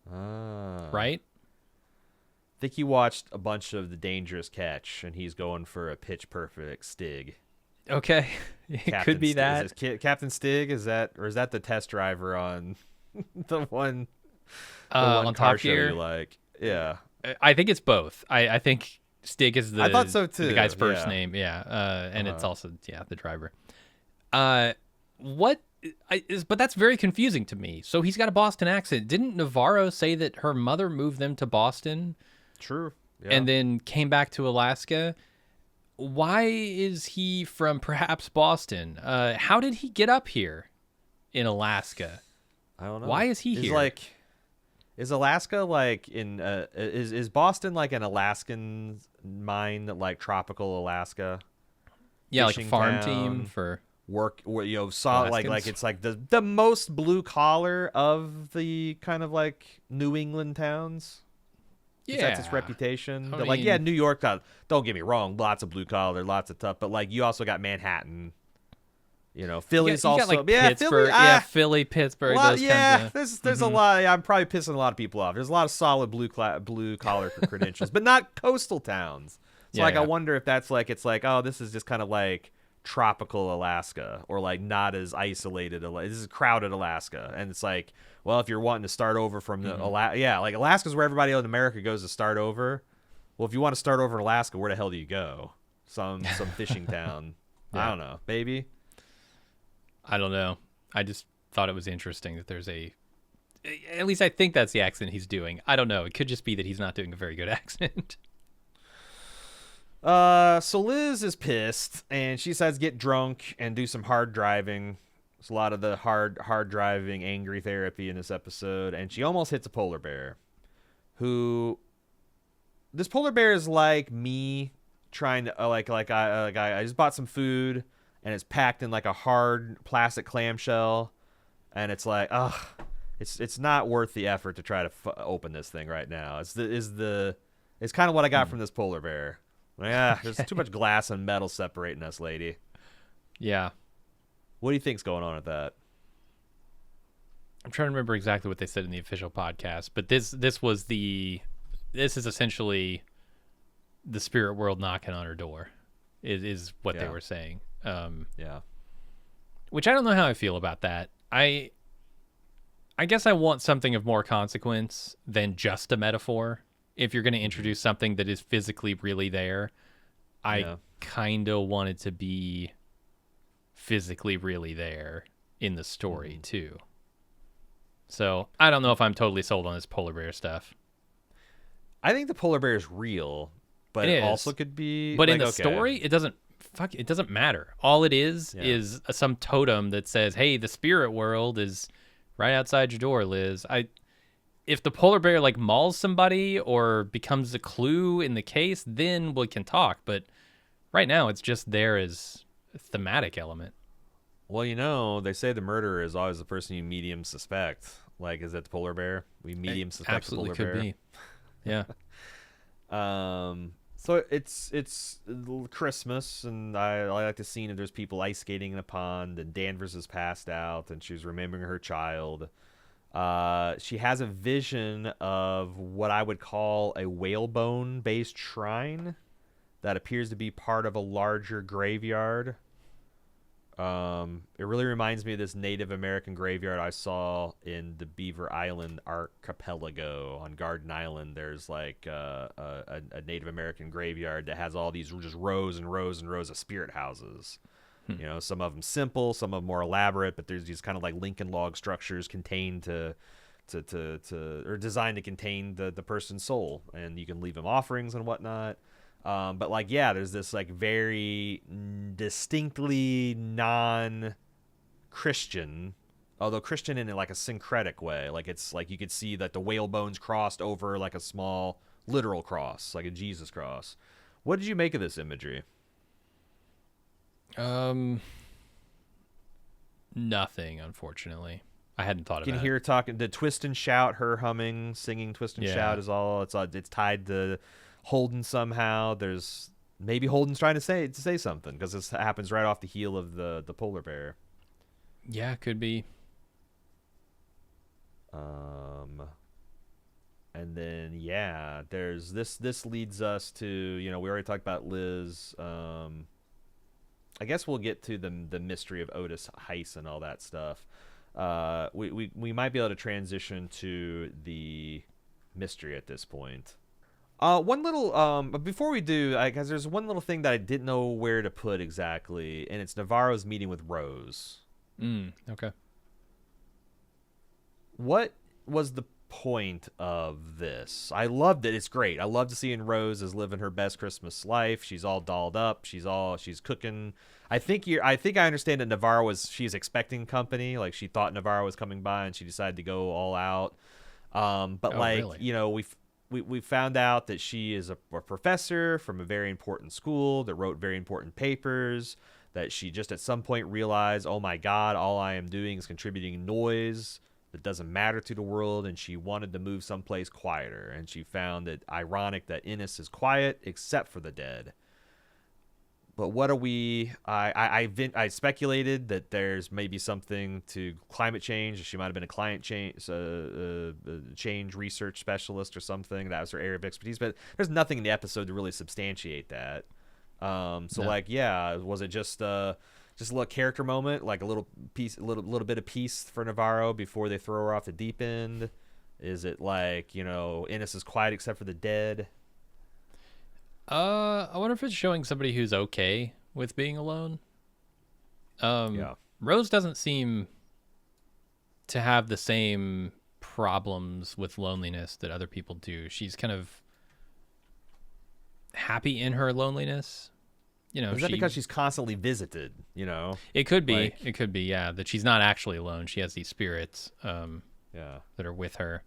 Right? I think he watched a bunch of The Dangerous Catch, and he's going for a pitch perfect Stig. Okay, it could be that. Captain Stig, is that the test driver on the one on car Top show Gear? you like? Yeah, I think it's both. I think Stig is I thought so too. The guy's first name, yeah, and it's also the driver. But that's very confusing to me. So he's got a Boston accent. Didn't Navarro say that her mother moved them to Boston? True. Yeah. And then came back to Alaska? Why is he from perhaps Boston? How did he get up here in Alaska? I don't know. Why is he here? Is Alaska like in is Boston like an Alaskan mine, like tropical Alaska? Yeah, like a Fishing farm town, team for work. Saw like Alaskans? it's like the most blue collar of the kind of like New England towns. Yeah, That's its reputation. I mean, New York got, don't get me wrong, lots of blue collar, lots of tough, but like you also got Manhattan. Philly's you got, also like, Pittsburgh, Philly, Pittsburgh. There's a lot. I'm probably pissing a lot of people off. There's a lot of solid blue collar credentials, but not coastal towns. So I wonder if that's like oh, this is just kind of like tropical Alaska, or like not as isolated. This is crowded Alaska, and it's like, well, if you're wanting to start over from the like Alaska's where everybody in America goes to start over. Well, if you want to start over in Alaska, where the hell do you go? Some fishing town. I don't know, maybe. I don't know. I just thought it was interesting that there's at least I think that's the accent he's doing. I don't know. It could just be that he's not doing a very good accent. So Liz is pissed, and she decides to get drunk and do some hard driving. There's a lot of the hard driving, angry therapy in this episode, and she almost hits a polar bear. This polar bear is like me trying to I just bought some food, and it's packed in like a hard plastic clamshell, and it's like, it's not worth the effort to try to open this thing right now. It's kind of what I got from this polar bear. Yeah, there's too much glass and metal separating us, lady. Yeah. What do you think's going on with that? I'm trying to remember exactly what they said in the official podcast, but this is essentially the spirit world knocking on her door, is what they were saying. Which I don't know how I feel about that. I guess I want something of more consequence than just a metaphor. If you're going to introduce something that is physically really there, I kind of want it to be physically really there in the story too. So I don't know if I'm totally sold on this polar bear stuff. I think the polar bear is real, but it also could be. But in the story, it doesn't matter. All it is some totem that says, "Hey, the spirit world is right outside your door, Liz." If the polar bear like mauls somebody or becomes a clue in the case, then we can talk. But right now, it's just there as a thematic element. Well, they say the murderer is always the person you medium suspect. Like, is that the polar bear? We medium suspect the polar bear. Absolutely could be. Yeah. So it's Christmas, and I like the scene of there's people ice skating in a pond, and Danvers is passed out, and she's remembering her child. She has a vision of what I would call a whalebone-based shrine that appears to be part of a larger graveyard. It really reminds me of this Native American graveyard I saw in the Beaver Island archipelago on Garden Island. There's like a Native American graveyard that has all these just rows and rows and rows of spirit houses. Some of them simple, some of them more elaborate, but there's these kind of like Lincoln log structures contained or designed to contain the person's soul, and you can leave them offerings and whatnot. But like, there's this like very distinctly non-Christian, although Christian in like a syncretic way. Like it's like you could see that the whalebones crossed over like a small literal cross, like a Jesus cross. What did you make of this imagery? Nothing, unfortunately. I hadn't thought of that. You can hear her talking. The twist and shout, her humming, singing twist and shout is all. It's tied to Holden somehow. There's maybe Holden's trying to say something because this happens right off the heel of the polar bear. Yeah, could be. And then there's this leads us to, we already talked about Liz. I guess we'll get to the mystery of Otis Heiss and all that stuff. We might be able to transition to the mystery at this point. One little but before we do, because there's one little thing that I didn't know where to put exactly, and it's Navarro's meeting with Rose. Okay. What was the point of this? I loved it. It's great. I loved seeing Rose is living her best Christmas life. She's all dolled up. She's cooking. I think I understand that she's expecting company. Like she thought Navarro was coming by and she decided to go all out. Really? We found out that she is a professor from a very important school that wrote very important papers, that she just at some point realized, oh my God, all I am doing is contributing noise that doesn't matter to the world, and she wanted to move someplace quieter. And she found it ironic that Ennis is quiet except for the dead. But what are we? I speculated that there's maybe something to climate change. She might have been a climate change research specialist or something. That was her area of expertise. But there's nothing in the episode to really substantiate that. No. Was it just a little character moment, like a little bit of peace for Navarro before they throw her off the deep end? Is it like, Ennis is quiet except for the dead? I wonder if it's showing somebody who's okay with being alone. Rose doesn't seem to have the same problems with loneliness that other people do. She's kind of happy in her loneliness. Is that because she's constantly visited? It could be. It could be. Yeah, that she's not actually alone. She has these spirits. That are with her.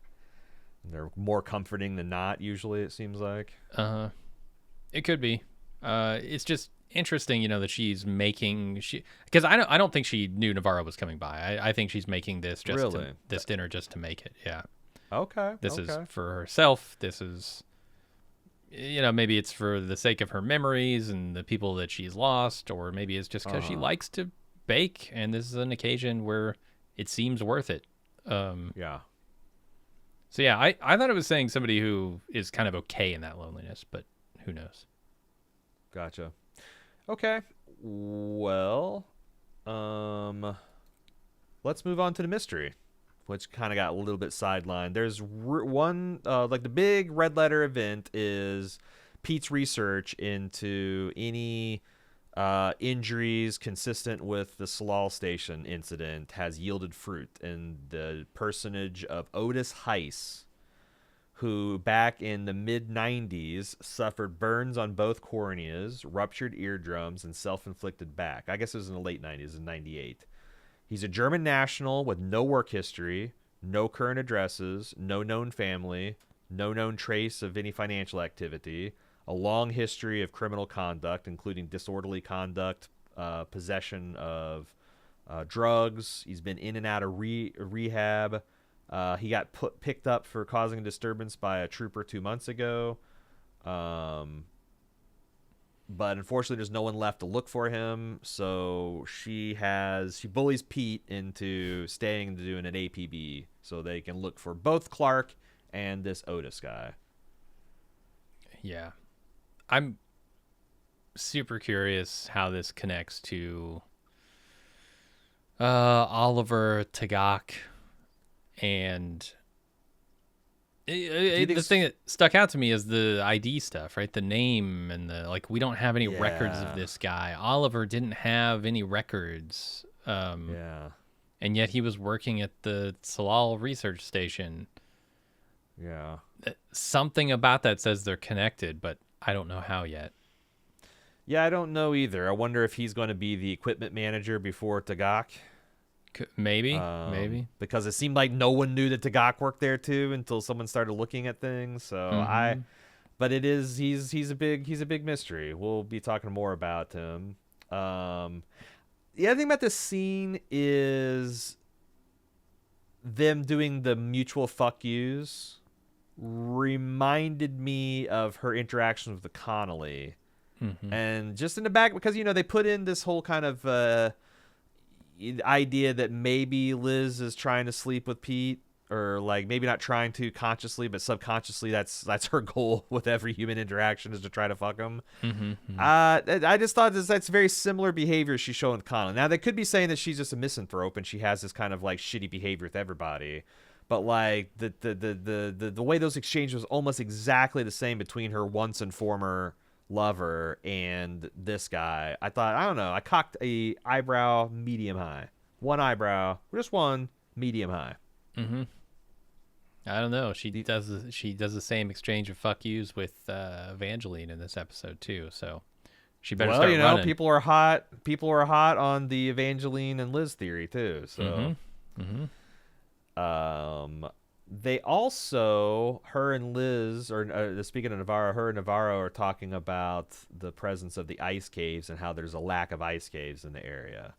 They're more comforting than not. Usually, it seems like. It could be. It's just interesting, that she's making because I don't think she knew Navarro was coming by. I think she's making this dinner just to make it. Yeah. Okay. This is for herself. This is. Maybe it's for the sake of her memories and the people that she's lost, or maybe it's just because she likes to bake, and this is an occasion where it seems worth it. Yeah. So yeah, I thought it was saying somebody who is kind of okay in that loneliness, but who knows? Gotcha. Okay. Well, let's move on to the mystery, which kind of got a little bit sidelined. There's one, like the big red letter event is Pete's research into any injuries consistent with the Salal Station incident has yielded fruit, and the personage of Otis Heiss, who back in the mid-90s suffered burns on both corneas, ruptured eardrums, and self-inflicted back. I guess it was in the late 90s, in 98. He's a German national with no work history, no current addresses, no known family, no known trace of any financial activity, a long history of criminal conduct, including disorderly conduct, possession of drugs. He's been in and out of rehab. He got picked up for causing a disturbance by a trooper 2 months ago. But unfortunately, there's no one left to look for him. So she bullies Pete into staying to doing an APB so they can look for both Clark and this Otis guy. Yeah. I'm super curious how this connects to Oliver Tagak. And the thing that stuck out to me is the ID stuff, right? The name and we don't have any records of this guy. Oliver didn't have any records. And yet he was working at the Salal research station. Yeah. Something about that says they're connected, but I don't know how yet. Yeah, I don't know either. I wonder if he's going to be the equipment manager before Tagak. Maybe because it seemed like no one knew that Tagak worked there too until someone started looking at things. So but it is he's a big mystery. We'll be talking more about him. The other thing about this scene is them doing the mutual fuck yous reminded me of her interaction with the Connelly. Mm-hmm. And just in the back, because, they put in this whole kind of idea that maybe Liz is trying to sleep with Pete, or like maybe not trying to consciously, but subconsciously that's her goal with every human interaction, is to try to fuck him. Mm-hmm. I just thought that's very similar behavior she's showing with Connelly. Now, they could be saying that she's just a misanthrope and she has this kind of like shitty behavior with everybody. But like the way those exchanges was almost exactly the same between her once and former lover and this guy. I thought, I don't know, I cocked a eyebrow medium high. One eyebrow, just one, medium high. Mm-hmm. I don't know. She does the same exchange of fuck yous with Evangeline in this episode too. So she better start running. People are hot. People are hot on the Evangeline and Liz theory too. So. Mm-hmm. They also, her and Liz, or speaking of Navarro, her and Navarro are talking about the presence of the ice caves and how there's a lack of ice caves in the area,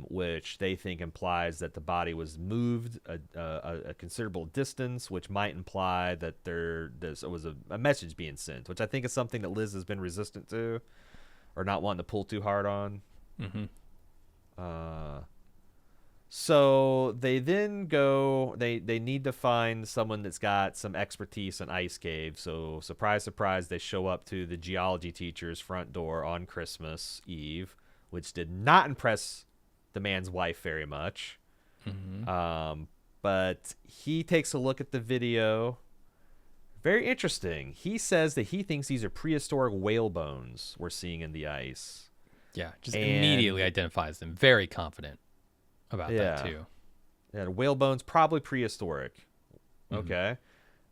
which they think implies that the body was moved a considerable distance, which might imply that there was a message being sent, which I think is something that Liz has been resistant to, or not wanting to pull too hard on. Mm-hmm. So they then go, they need to find someone that's got some expertise in ice caves. So surprise, surprise, they show up to the geology teacher's front door on Christmas Eve, which did not impress the man's wife very much. Mm-hmm. But he takes a look at the video. Very interesting. He says that he thinks these are prehistoric whale bones we're seeing in the ice. Yeah, just immediately identifies them. Very confident about that too. Yeah, the whale bones, probably prehistoric. Mm-hmm. Okay.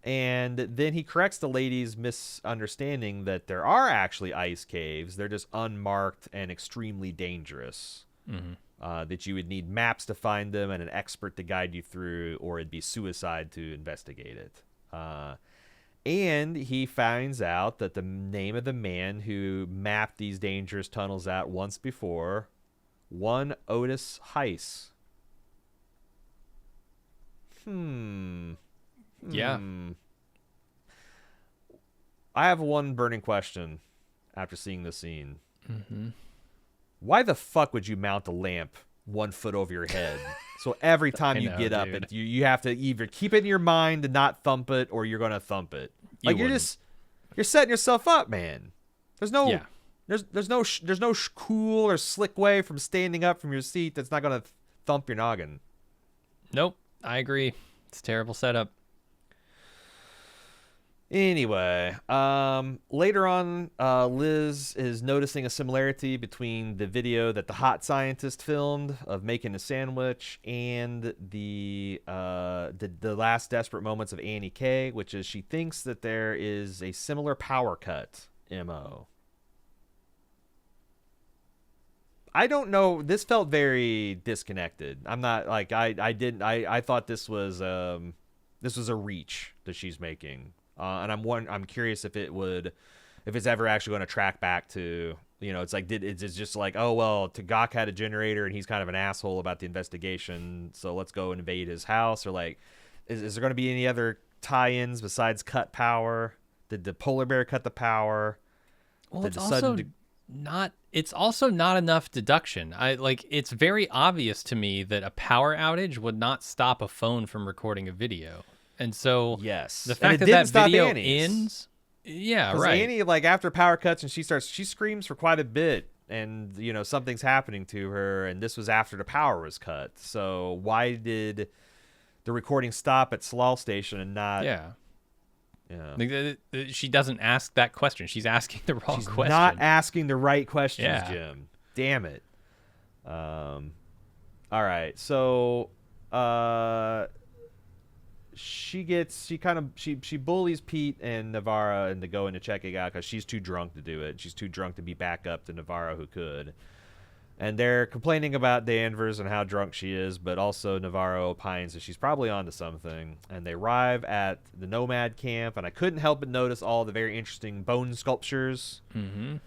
And then he corrects the lady's misunderstanding that there are actually ice caves. They're just unmarked and extremely dangerous. Mm-hmm. That you would need maps to find them and an expert to guide you through, or it'd be suicide to investigate it. And he finds out that the name of the man who mapped these dangerous tunnels out once before, one Otis Heiss. Yeah. I have one burning question after seeing this scene. Mm-hmm. Why the fuck would you mount a lamp 1 foot over your head? So every time you get up, you have to either keep it in your mind to not thump it, or you're gonna thump it. Like you're setting yourself up, man. There's no cool or slick way from standing up from your seat that's not gonna thump your noggin. Nope, I agree. It's a terrible setup. Anyway, later on, Liz is noticing a similarity between the video that the hot scientist filmed of making a sandwich and the last desperate moments of Annie K, which is she thinks that there is a similar power cut MO. I don't know. This felt very disconnected. I'm not like I thought this was a reach that she's making. And I'm curious if it's ever actually going to track back to, it's like, it's just like, oh, well, Tagak had a generator and he's kind of an asshole about the investigation, so let's go invade his house, or like, is there going to be any other tie-ins besides cut power? Did the polar bear cut the power? Well, it's also not enough deduction. It's very obvious to me that a power outage would not stop a phone from recording a video. And so yes, the fact that video ends, right. Annie, like after power cuts and she screams for quite a bit, and something's happening to her, and this was after the power was cut. So why did the recording stop at Salal Station and not? Yeah. She doesn't ask that question. She's asking the wrong question. She's not asking the right questions, yeah. Jim. Damn it. All right, so she bullies Pete and Navarro into going to check it out because she's too drunk to do it. She's too drunk to be back up to Navarro, who could. And they're complaining about Danvers and how drunk she is, but also Navarro opines that she's probably onto something. And they arrive at the Nomad camp, and I couldn't help but notice all the very interesting bone sculptures mm-hmm.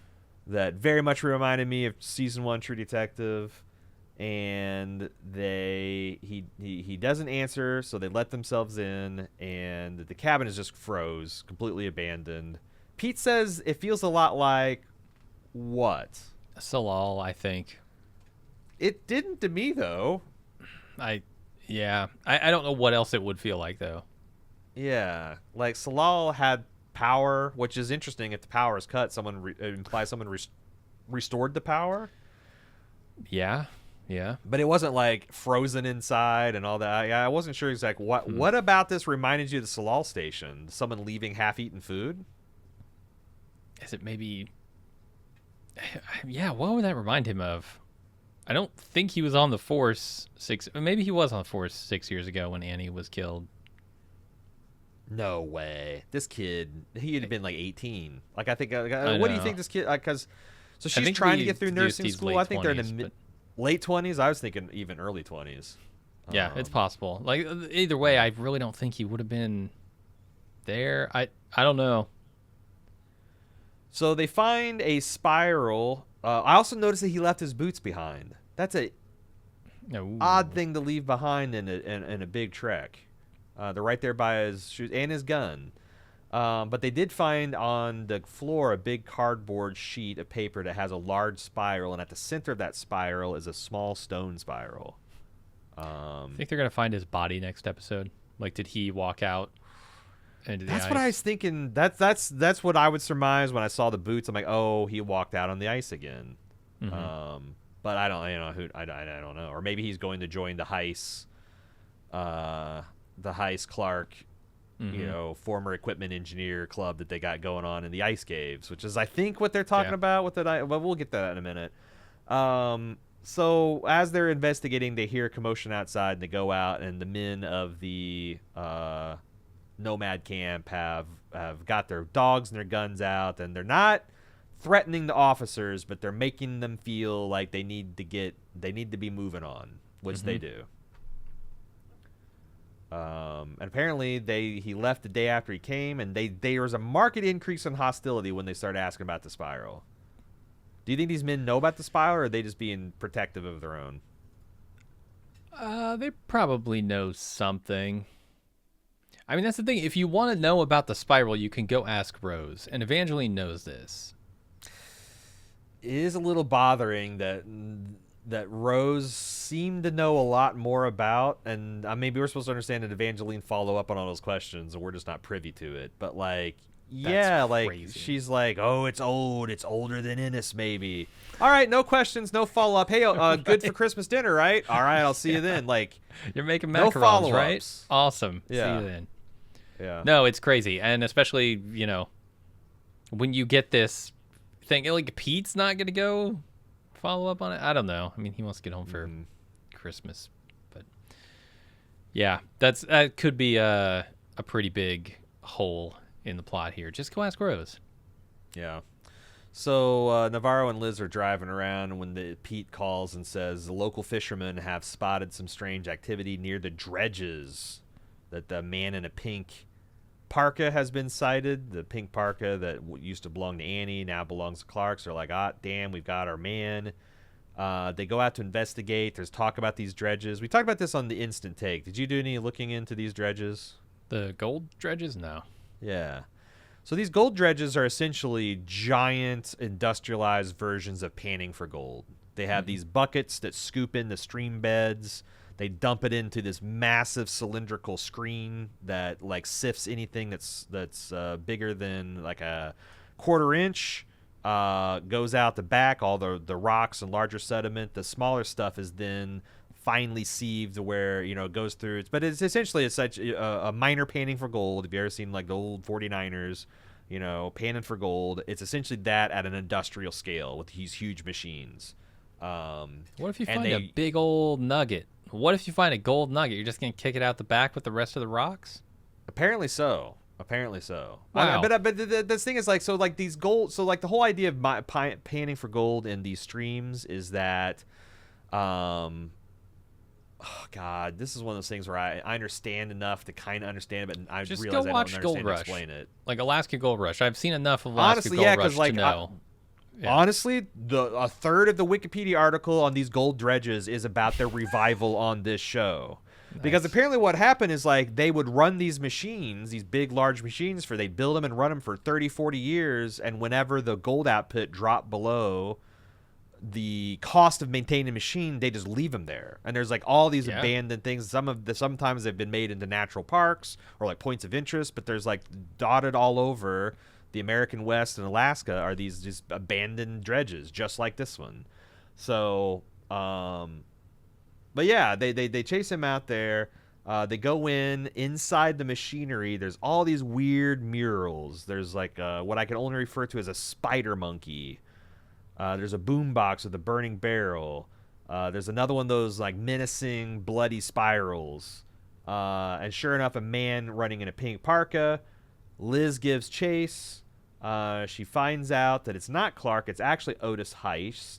that very much reminded me of Season 1 True Detective. and he doesn't answer, so they let themselves in, and the cabin is just froze, completely abandoned. Pete says it feels a lot like what? Salal, I think. It didn't to me though. I don't know what else it would feel like though. Yeah, like Salal had power, which is interesting. If the power is cut, it implies someone restored the power. Yeah. But it wasn't like frozen inside and all that. Yeah, I wasn't sure exactly what about this reminded you of the Salal station? Someone leaving half-eaten food? Is it maybe? Yeah, what would that remind him of? I don't think he was on the Force maybe he was on the Force 6 years ago when Annie was killed. No way. This kid, he'd have been like 18. Like, I think, what do you think this kid, because, so she's trying to get through nursing school. I think they're in the late 20s. I was thinking even early 20s. Yeah, it's possible. Like, either way, I really don't think he would have been there. I don't know. So they find a spiral. I also noticed that he left his boots behind. That's a odd thing to leave behind in a big trek. They're right there by his shoes and his gun. But they did find on the floor a big cardboard sheet of paper that has a large spiral, and at the center of that spiral is a small stone spiral. I think they're gonna find his body next episode. Like, did he walk out into the ice? That's what I was thinking. That's what I would surmise when I saw the boots. I'm like, oh, he walked out on the ice again. Mm-hmm. But I don't, I don't know. Or maybe he's going to join the Heiss Clark, former equipment engineer club that they got going on in the ice caves, which is, I think, what they're talking about with that. But we'll get to that in a minute. So as they're investigating, they hear a commotion outside, and they go out, and the men of the nomad camp have got their dogs and their guns out, and they're not threatening the officers, but they're making them feel like they need to be moving on, which they do. And apparently he left the day after he came, and there was a marked increase in hostility when they started asking about the spiral. Do you think these men know about the spiral, or are they just being protective of their own? They probably know something. I mean, that's the thing. If you want to know about the spiral, you can go ask Rose, and Evangeline knows this. It is a little bothering that Rose seemed to know a lot more about, and maybe we're supposed to understand that Evangeline follow up on all those questions, and we're just not privy to it. But she's like, oh, it's old, it's older than Ennis, maybe. All right, no questions, no follow up. Hey, good for Christmas dinner, right? All right, I'll see you then. Like, you're making macarons, right? Awesome. Yeah. See you then. Yeah. No, it's crazy, and especially when you get this thing, like Pete's not gonna go follow up on it. I don't know. I mean, he wants to get home for Christmas, but yeah, that could be a pretty big hole in the plot here. Just go ask Rose. Yeah. So Navarro and Liz are driving around when Pete calls and says the local fishermen have spotted some strange activity near the dredges. That the man in a pink parka has been sighted. The pink parka that used to belong to Annie now belongs to Clark's. They're like, damn, we've got our man. They go out to investigate. There's talk about these dredges. We talked about this on the Instant Take. Did you do any looking into these dredges? The gold dredges? No. Yeah. So these gold dredges are essentially giant industrialized versions of panning for gold. They have these buckets that scoop in the stream beds. They dump it into this massive cylindrical screen that like sifts anything that's bigger than like a quarter inch. Goes out the back, all the rocks and larger sediment. The smaller stuff is then finely sieved where it goes through. But it's essentially such a miner panning for gold. If you ever seen like the old 49ers, panning for gold, it's essentially that at an industrial scale with these huge machines. What if you find a big old nugget? What if you find a gold nugget? You're just gonna kick it out the back with the rest of the rocks? Apparently so. Wow. But the thing is these gold. So like the whole idea of panning for gold in these streams is that, oh God, this is one of those things where I understand enough to kind of understand it, but I just realize go I watch don't Gold understand Rush. Explain it. Like Alaska Gold Rush. I've seen enough of Alaska Honestly, Gold yeah, Rush to know. Honestly, a third of the Wikipedia article on these gold dredges is about their revival on this show. Nice. Because apparently what happened is like they would run these machines, these big, large machines they'd build them and run them for 30, 40 years. And whenever the gold output dropped below the cost of maintaining a machine, they just leave them there. And there's like all these abandoned things. Sometimes they've been made into natural parks or like points of interest, but there's like dotted all over the American West and Alaska are these just abandoned dredges, just like this one. So, but yeah, they chase him out there. They go inside the machinery. There's all these weird murals. There's like what I can only refer to as a spider monkey. There's a boombox with a burning barrel. There's another one of those like menacing bloody spirals. And sure enough, a man running in a pink parka. Liz gives chase. She finds out that it's not Clark. It's actually Otis Heiss.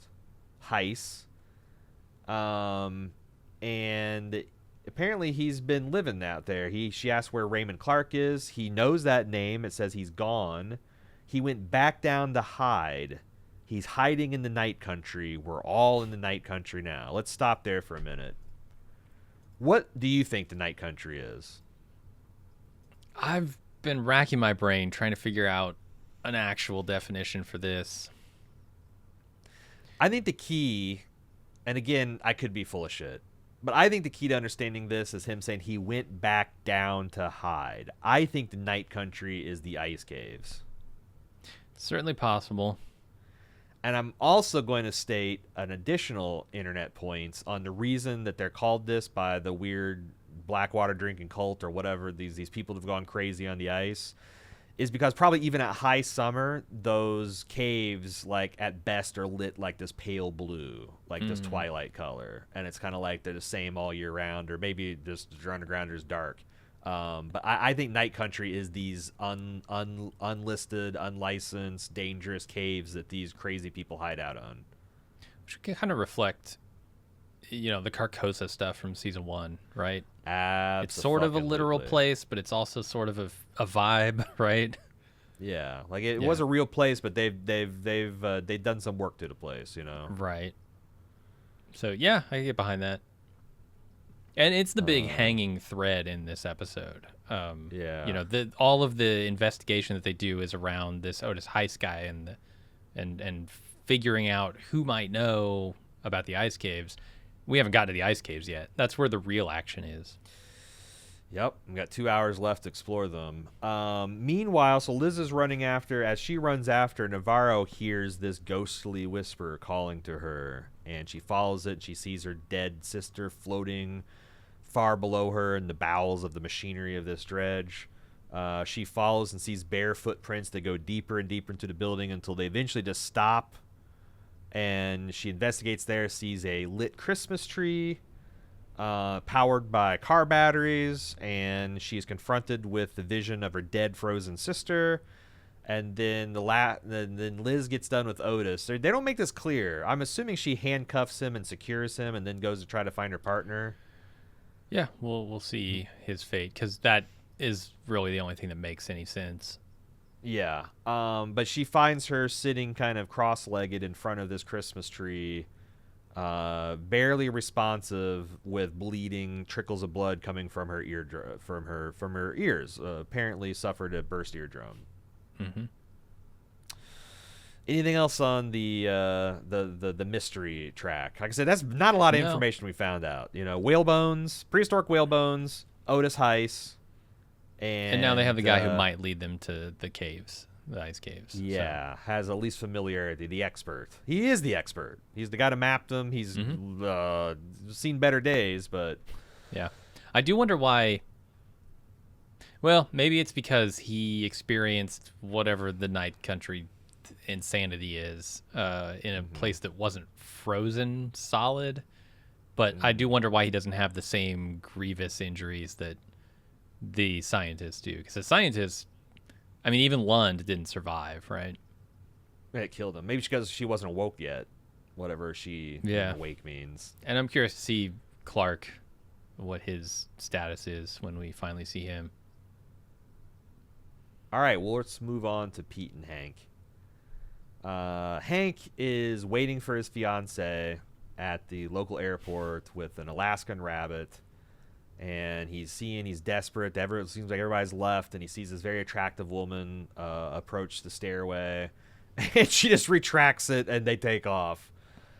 And apparently he's been living out there. She asks where Raymond Clark is. He knows that name. It says he's gone. He went back down to hide. He's hiding in the night country. We're all in the night country now. Let's stop there for a minute. What do you think the night country is? I've been racking my brain trying to figure out an actual definition for this. I think the key, and again, I could be full of shit, but I think the key to understanding this is him saying he went back down to hide. I think the night country is the ice caves. Certainly possible. And I'm also going to state an additional internet points on the reason that they're called this by the weird Blackwater drinking cult or whatever, these people have gone crazy on the ice, is because probably even at high summer, those caves, like, at best are lit like this pale blue, like this twilight color. And it's kind of like they're the same all year round, or maybe just underground is dark. But I think night country is these unlisted, unlicensed, dangerous caves that these crazy people hide out on. Which can kind of reflect, the Carcosa stuff from season 1, right? It's sort of a literal place, but it's also sort of a vibe, right? Yeah, like it was a real place, but they've done some work to the place, Right. So yeah, I can get behind that. And it's the big hanging thread in this episode. All of the investigation that they do is around this Otis Heiss guy and figuring out who might know about the ice caves. We haven't gotten to the ice caves yet. That's where the real action is. Yep, we've got 2 hours left to explore them. Meanwhile, so Liz is running after. As she runs after, Navarro hears this ghostly whisper calling to her, and she follows it. She sees her dead sister floating far below her in the bowels of the machinery of this dredge. She follows and sees bare footprints that go deeper and deeper into the building until they eventually just stop. And she investigates there, sees a lit Christmas tree powered by car batteries, and she's confronted with the vision of her dead frozen sister. And then then Liz gets done with Otis. They don't make this clear. I'm assuming she handcuffs him and secures him and then goes to try to find her partner. Yeah, we'll see his fate, because that is really the only thing that makes any sense. Yeah, but she finds her sitting kind of cross-legged in front of this Christmas tree, barely responsive, with bleeding trickles of blood coming from her from her ears. Apparently suffered a burst eardrum. Mm-hmm. Anything else on the mystery track? Like I said, that's not a lot of information we found out. Whale bones, prehistoric whale bones, Otis Heiss. And now they have the guy who might lead them to the caves, the ice caves. Yeah, has at least familiarity. The expert. He is the expert. He's the guy to map them. He's seen better days, but... Yeah. I do wonder why... Well, maybe it's because he experienced whatever the night country insanity is in a place that wasn't frozen solid. But I do wonder why he doesn't have the same grievous injuries that the scientists do, because the scientists, even Lund didn't survive, right? It killed him. Maybe because she wasn't awoke yet, whatever awake means. And I'm curious to see Clark, what his status is when we finally see him. All right, well, let's move on to Pete and Hank. Hank is waiting for his fiance at the local airport with an Alaskan rabbit, and he's desperate. It seems like everybody's left, and he sees this very attractive woman approach the stairway, and she just retracts it, and they take off.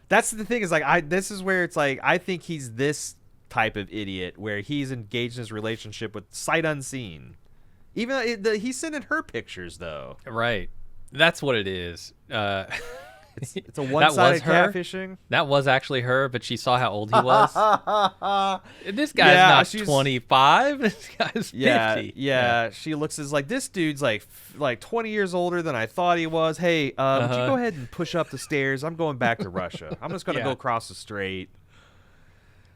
That's the thing, is like, this is where it's like, I think he's this type of idiot where he's engaged in his relationship with sight unseen. Even he's sending her pictures, though. Right. That's what it is. It's a one-sided catfishing. That was actually her, but she saw how old he was. This guy's not 25. This guy's 50. Yeah. She looks as like, this dude's like 20 years older than I thought he was. Hey, would you go ahead and push up the stairs? I'm going back to Russia. I'm just going to go across the strait.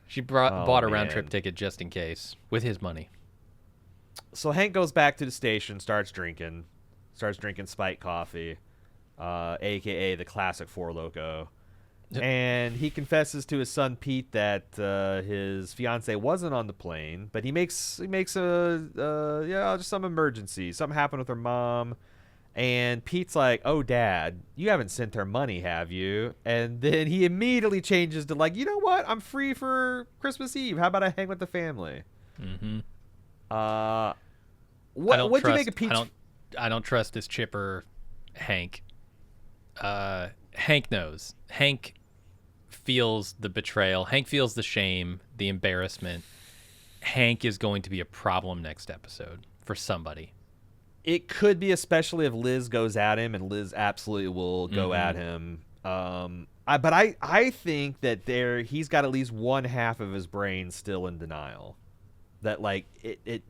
She bought a round-trip ticket just in case with his money. So Hank goes back to the station, starts drinking spiked coffee, a.k.a. the classic Four Loko. And he confesses to his son Pete that his fiance wasn't on the plane, but he makes just some emergency. Something happened with her mom. And Pete's like, "Oh, Dad, you haven't sent her money, have you?" And then he immediately changes to like, "You know what? I'm free for Christmas Eve. How about I hang with the family?" Mm-hmm. What do you make of Pete? I don't trust this chipper, Hank. Hank knows. Hank feels the betrayal. Hank feels the shame, the embarrassment. Hank is going to be a problem next episode for somebody. It could be, especially if Liz goes at him, and Liz absolutely will go at him. But I think that he's got at least one half of his brain still in denial. That like it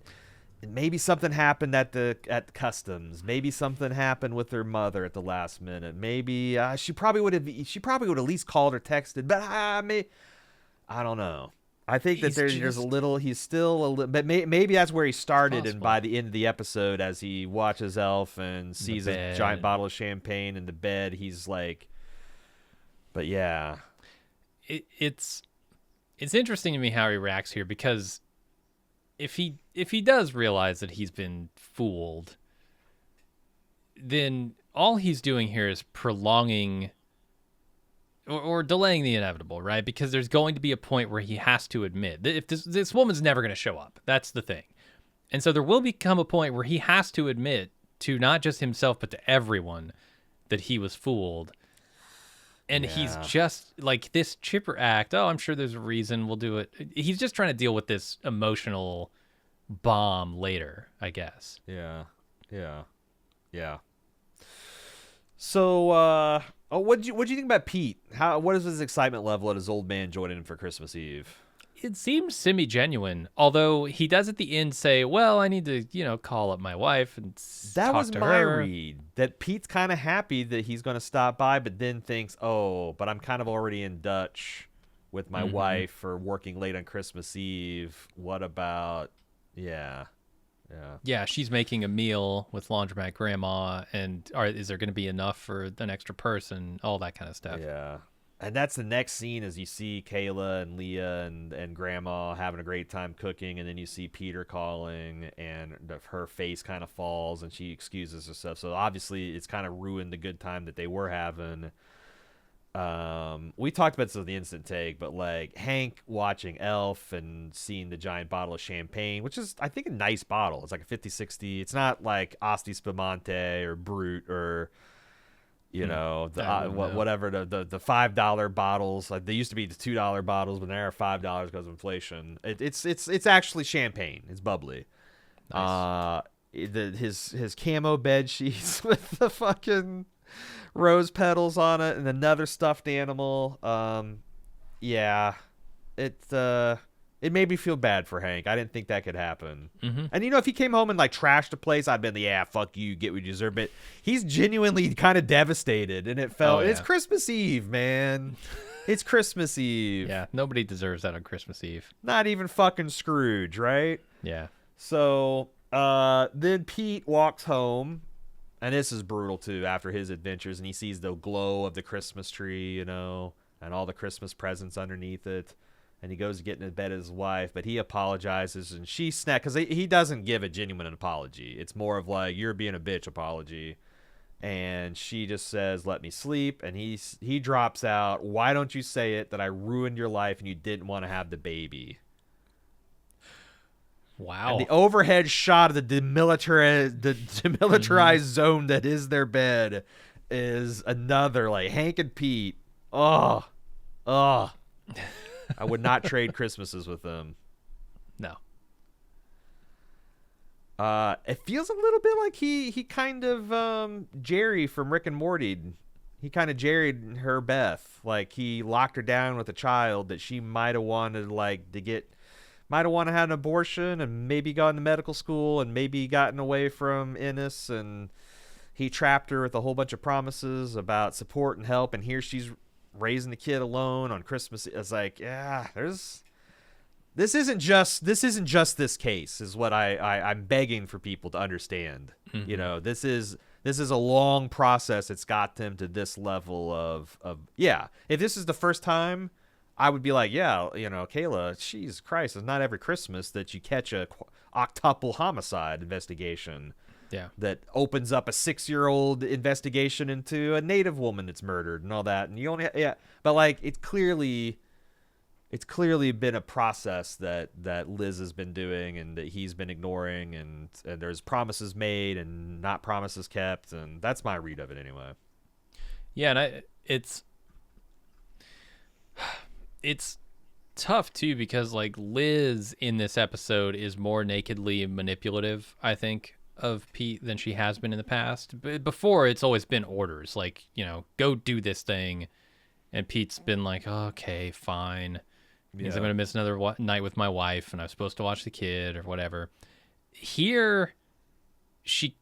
maybe something happened at customs. Maybe something happened with her mother at the last minute. Maybe she probably would at least called or texted. But I don't know. I think that there's a little. He's still a little, but maybe that's where he started. And by the end of the episode, as he watches Elf and sees a giant bottle of champagne in the bed, he's like, but yeah, it's interesting to me how he reacts here, because if he does realize that he's been fooled, then all he's doing here is prolonging or delaying the inevitable, right? Because there's going to be a point where he has to admit that if this woman's never going to show up. That's the thing. And so there will become a point where he has to admit to not just himself, but to everyone that he was fooled. And he's just like, this chipper act, oh, I'm sure there's a reason, we'll do it. He's just trying to deal with this emotional bomb later, I guess. Yeah. So, what'd you think about Pete? What is his excitement level at his old man joining him for Christmas Eve? It seems semi-genuine, although he does at the end say, well, I need to, call up my wife and that talk was to my her. read. That Pete's kind of happy that he's going to stop by, but then thinks, oh, but I'm kind of already in Dutch with my wife or working late on Christmas Eve. What about, Yeah, she's making a meal with laundromat grandma, and is there going to be enough for an extra person? All that kind of stuff. Yeah. And that's the next scene, as you see Kayla and Leah and grandma having a great time cooking, and then you see Peter calling, and her face kind of falls, and she excuses herself. So obviously it's kind of ruined the good time that they were having. We talked about this in the instant take, but like Hank watching Elf and seeing the giant bottle of champagne, which is, I think, a nice bottle. It's like a 50-60. It's not like Asti Spumante or Brut or, whatever, the $5 bottles. Like, they used to be the $2 bottles, but now they're $5 because of inflation. It's actually champagne. It's bubbly. Nice. His camo bed sheets with the fucking rose petals on it, and another stuffed animal. It made me feel bad for Hank. I didn't think that could happen. Mm-hmm. And if he came home and like trashed the place, I'd been fuck you, get what you deserve. But he's genuinely kind of devastated, and it felt it's Christmas Eve, man. It's Christmas Eve. Yeah, nobody deserves that on Christmas Eve. Not even fucking Scrooge, right? Yeah. So then Pete walks home. And this is brutal, too, after his adventures. And he sees the glow of the Christmas tree, and all the Christmas presents underneath it. And he goes to get in bed with his wife, but he apologizes, and she snaps, because he doesn't give a genuine apology. It's more of like, you're being a bitch apology. And she just says, "Let me sleep." And he drops out, "Why don't you say it that I ruined your life and you didn't want to have the baby?" Wow. And the overhead shot of the demilitarized zone that is their bed is another, like, Hank and Pete. Oh. I would not trade Christmases with them. No. It feels a little bit like he kind of Jerry from Rick and Morty. He kind of Jerry'd her Beth. Like, he locked her down with a child that she might have wanted, like, might have wanted to have an abortion and maybe gone to medical school and maybe gotten away from Ennis, and he trapped her with a whole bunch of promises about support and help, and here she's raising the kid alone on Christmas. It's like, yeah, this isn't just this case, is what I'm begging for people to understand. Mm-hmm. You know, this is a long process. It's got them to this level of yeah. If this is the first time, I would be like, yeah, you know, Kayla, Jesus Christ, it's not every Christmas that you catch a octuple homicide investigation. Yeah. That opens up a 6-year-old investigation into a Native woman that's murdered and all that. And you only, but like, it's clearly been a process that Liz has been doing and that he's been ignoring, and there's promises made and not promises kept. And that's my read of it anyway. Yeah. And it's tough too, because like Liz in this episode is more nakedly manipulative, I think, of Pete than she has been in the past. But before, it's always been orders, like, you know, go do this thing, and Pete's been like, okay, fine, because I'm gonna miss another night with my wife and I'm supposed to watch the kid or whatever. Here, she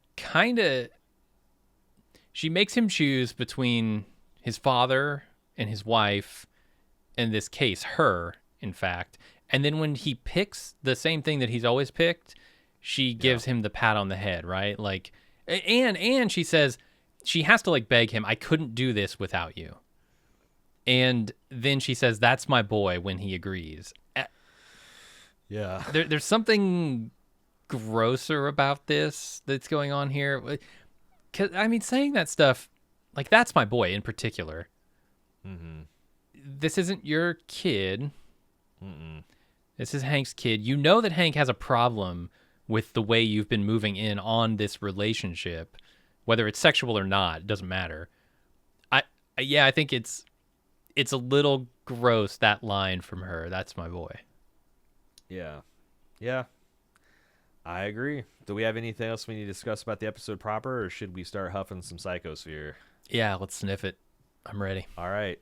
makes him choose between his father and his wife, in this case, her, in fact. And then when he picks the same thing that he's always picked, she gives him the pat on the head, right? Like, and she says she has to like beg him, I couldn't do this without you. And then she says, that's my boy, when he agrees. Yeah. There's something grosser about this that's going on here. 'Cause, I mean, saying that stuff, like, that's my boy in particular. Mm-hmm. This isn't your kid. Mm-mm. This is Hank's kid. You know that Hank has a problem with the way you've been moving in on this relationship, whether it's sexual or not, it doesn't matter. I think it's a little gross, that line from her. That's my boy. Yeah. I agree. Do we have anything else we need to discuss about the episode proper, or should we start huffing some psychosphere? Yeah, let's sniff it. I'm ready. All right.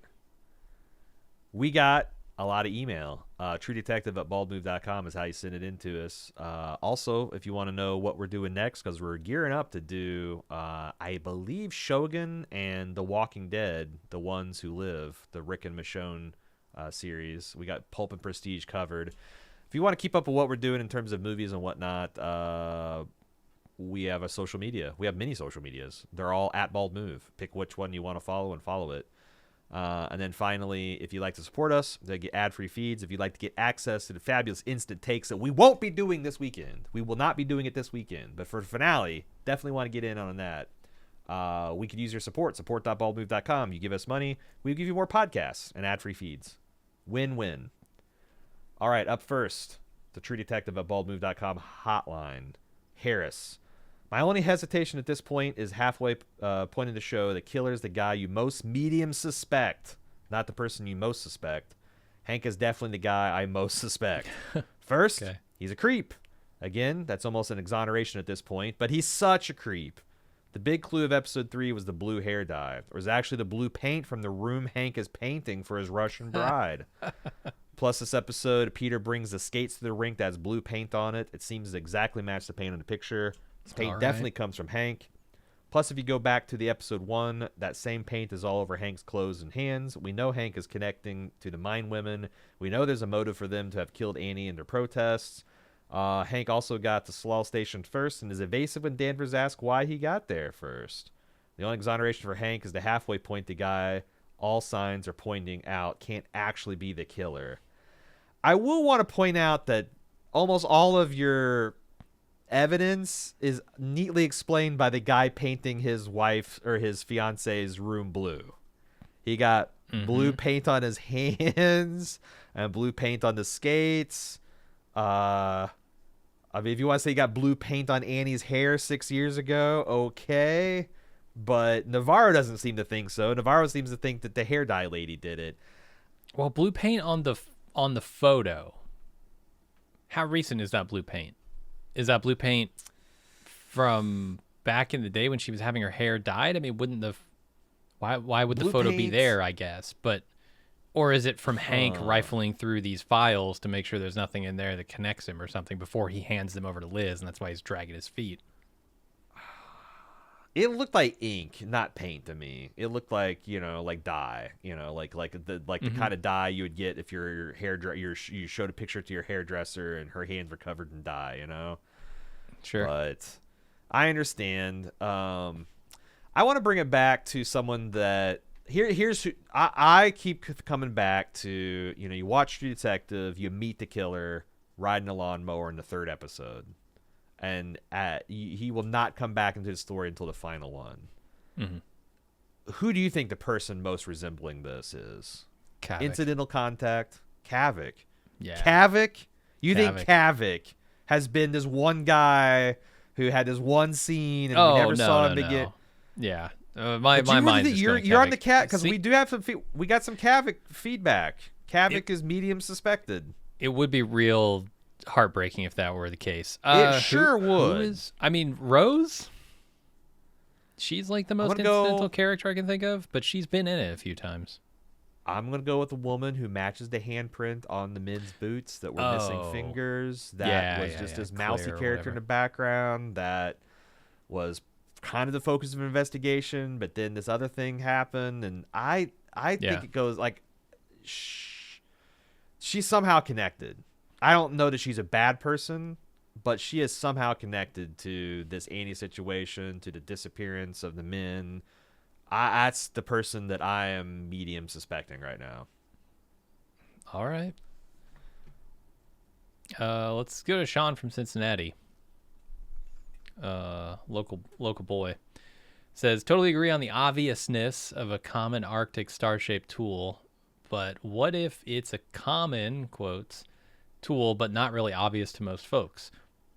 We got a lot of email. truedetective@baldmove.com is how you send it in to us. Also, if you want to know what we're doing next, because we're gearing up to do, I believe, Shogun and The Walking Dead, The Ones Who Live, the Rick and Michonne series. We got Pulp and Prestige covered. If you want to keep up with what we're doing in terms of movies and whatnot, we have a social media. We have many social medias. They're all @baldmove. Pick which one you want to follow and follow it. And then finally, if you'd like to support us, they get ad-free feeds. If you'd like to get access to the fabulous instant takes that we won't be doing this weekend. We will not be doing it this weekend. But for the finale, definitely want to get in on that. We could use your support. Support.baldmove.com. You give us money, we give you more podcasts and ad-free feeds. Win-win. All right, up first, the truedetective@baldmove.com hotline. Harris. My only hesitation at this point is halfway point in the show. The killer is the guy you most medium suspect, not the person you most suspect. Hank is definitely the guy I most suspect. First, He's a creep. Again, that's almost an exoneration at this point, but he's such a creep. The big clue of episode 3 was the blue hair dye. It was actually the blue paint from the room Hank is painting for his Russian bride. Plus, this episode, Peter brings the skates to the rink that has blue paint on it. It seems to exactly match the paint on the picture. This paint definitely comes from Hank. Plus, if you go back to the episode 1, that same paint is all over Hank's clothes and hands. We know Hank is connecting to the mine women. We know there's a motive for them to have killed Annie in their protests. Hank also got to Salal Station first and is evasive when Danvers asks why he got there first. The only exoneration for Hank is the halfway point the guy all signs are pointing out can't actually be the killer. I will want to point out that almost all of your evidence is neatly explained by the guy painting his wife or his fiance's room blue. He got blue paint on his hands and blue paint on the skates. I mean, if you want to say he got blue paint on Annie's hair 6 years ago, okay. But Navarro doesn't seem to think so. Navarro seems to think that the hair dye lady did it. Well, blue paint on the photo. How recent is that blue paint? Is that blue paint from back in the day when she was having her hair dyed? I mean, why would the photo be there, I guess? But or is it from Hank rifling through these files to make sure there's nothing in there that connects him or something before he hands them over to Liz, and that's why he's dragging his feet? It looked like ink, not paint to me. It looked like, like dye, like the kind of dye you would get if you showed a picture to your hairdresser and her hands were covered in dye, Sure. But I understand. I want to bring it back to someone that here's who I keep coming back to. You watch True Detective, you meet the killer riding a lawnmower in the 3rd episode. And he will not come back into the story until the final one. Mm-hmm. Who do you think the person most resembling this is? Kavik. Incidental contact? Kavik. Yeah. Kavik? You think Kavik has been this one guy who had this one scene and we never saw him again? Yeah. My mind is you're on the cat because we do have some we got some Kavik feedback. Kavik is medium suspected. It would be real heartbreaking if that were the case. It sure would. I mean, Rose, she's like the most incidental character I can think of, but she's been in it a few times. I'm going to go with the woman who matches the handprint on the men's boots that were missing fingers. That was just this mousy character in the background that was kind of the focus of an investigation, but then this other thing happened, and I think it goes like she's somehow connected. I don't know that she's a bad person, but she is somehow connected to this Annie situation, to the disappearance of the men. That's the person that I am medium suspecting right now. All right. Let's go to Sean from Cincinnati. Local boy. Says, totally agree on the obviousness of a common Arctic star-shaped tool, but what if it's a common, quotes, tool, but not really obvious to most folks?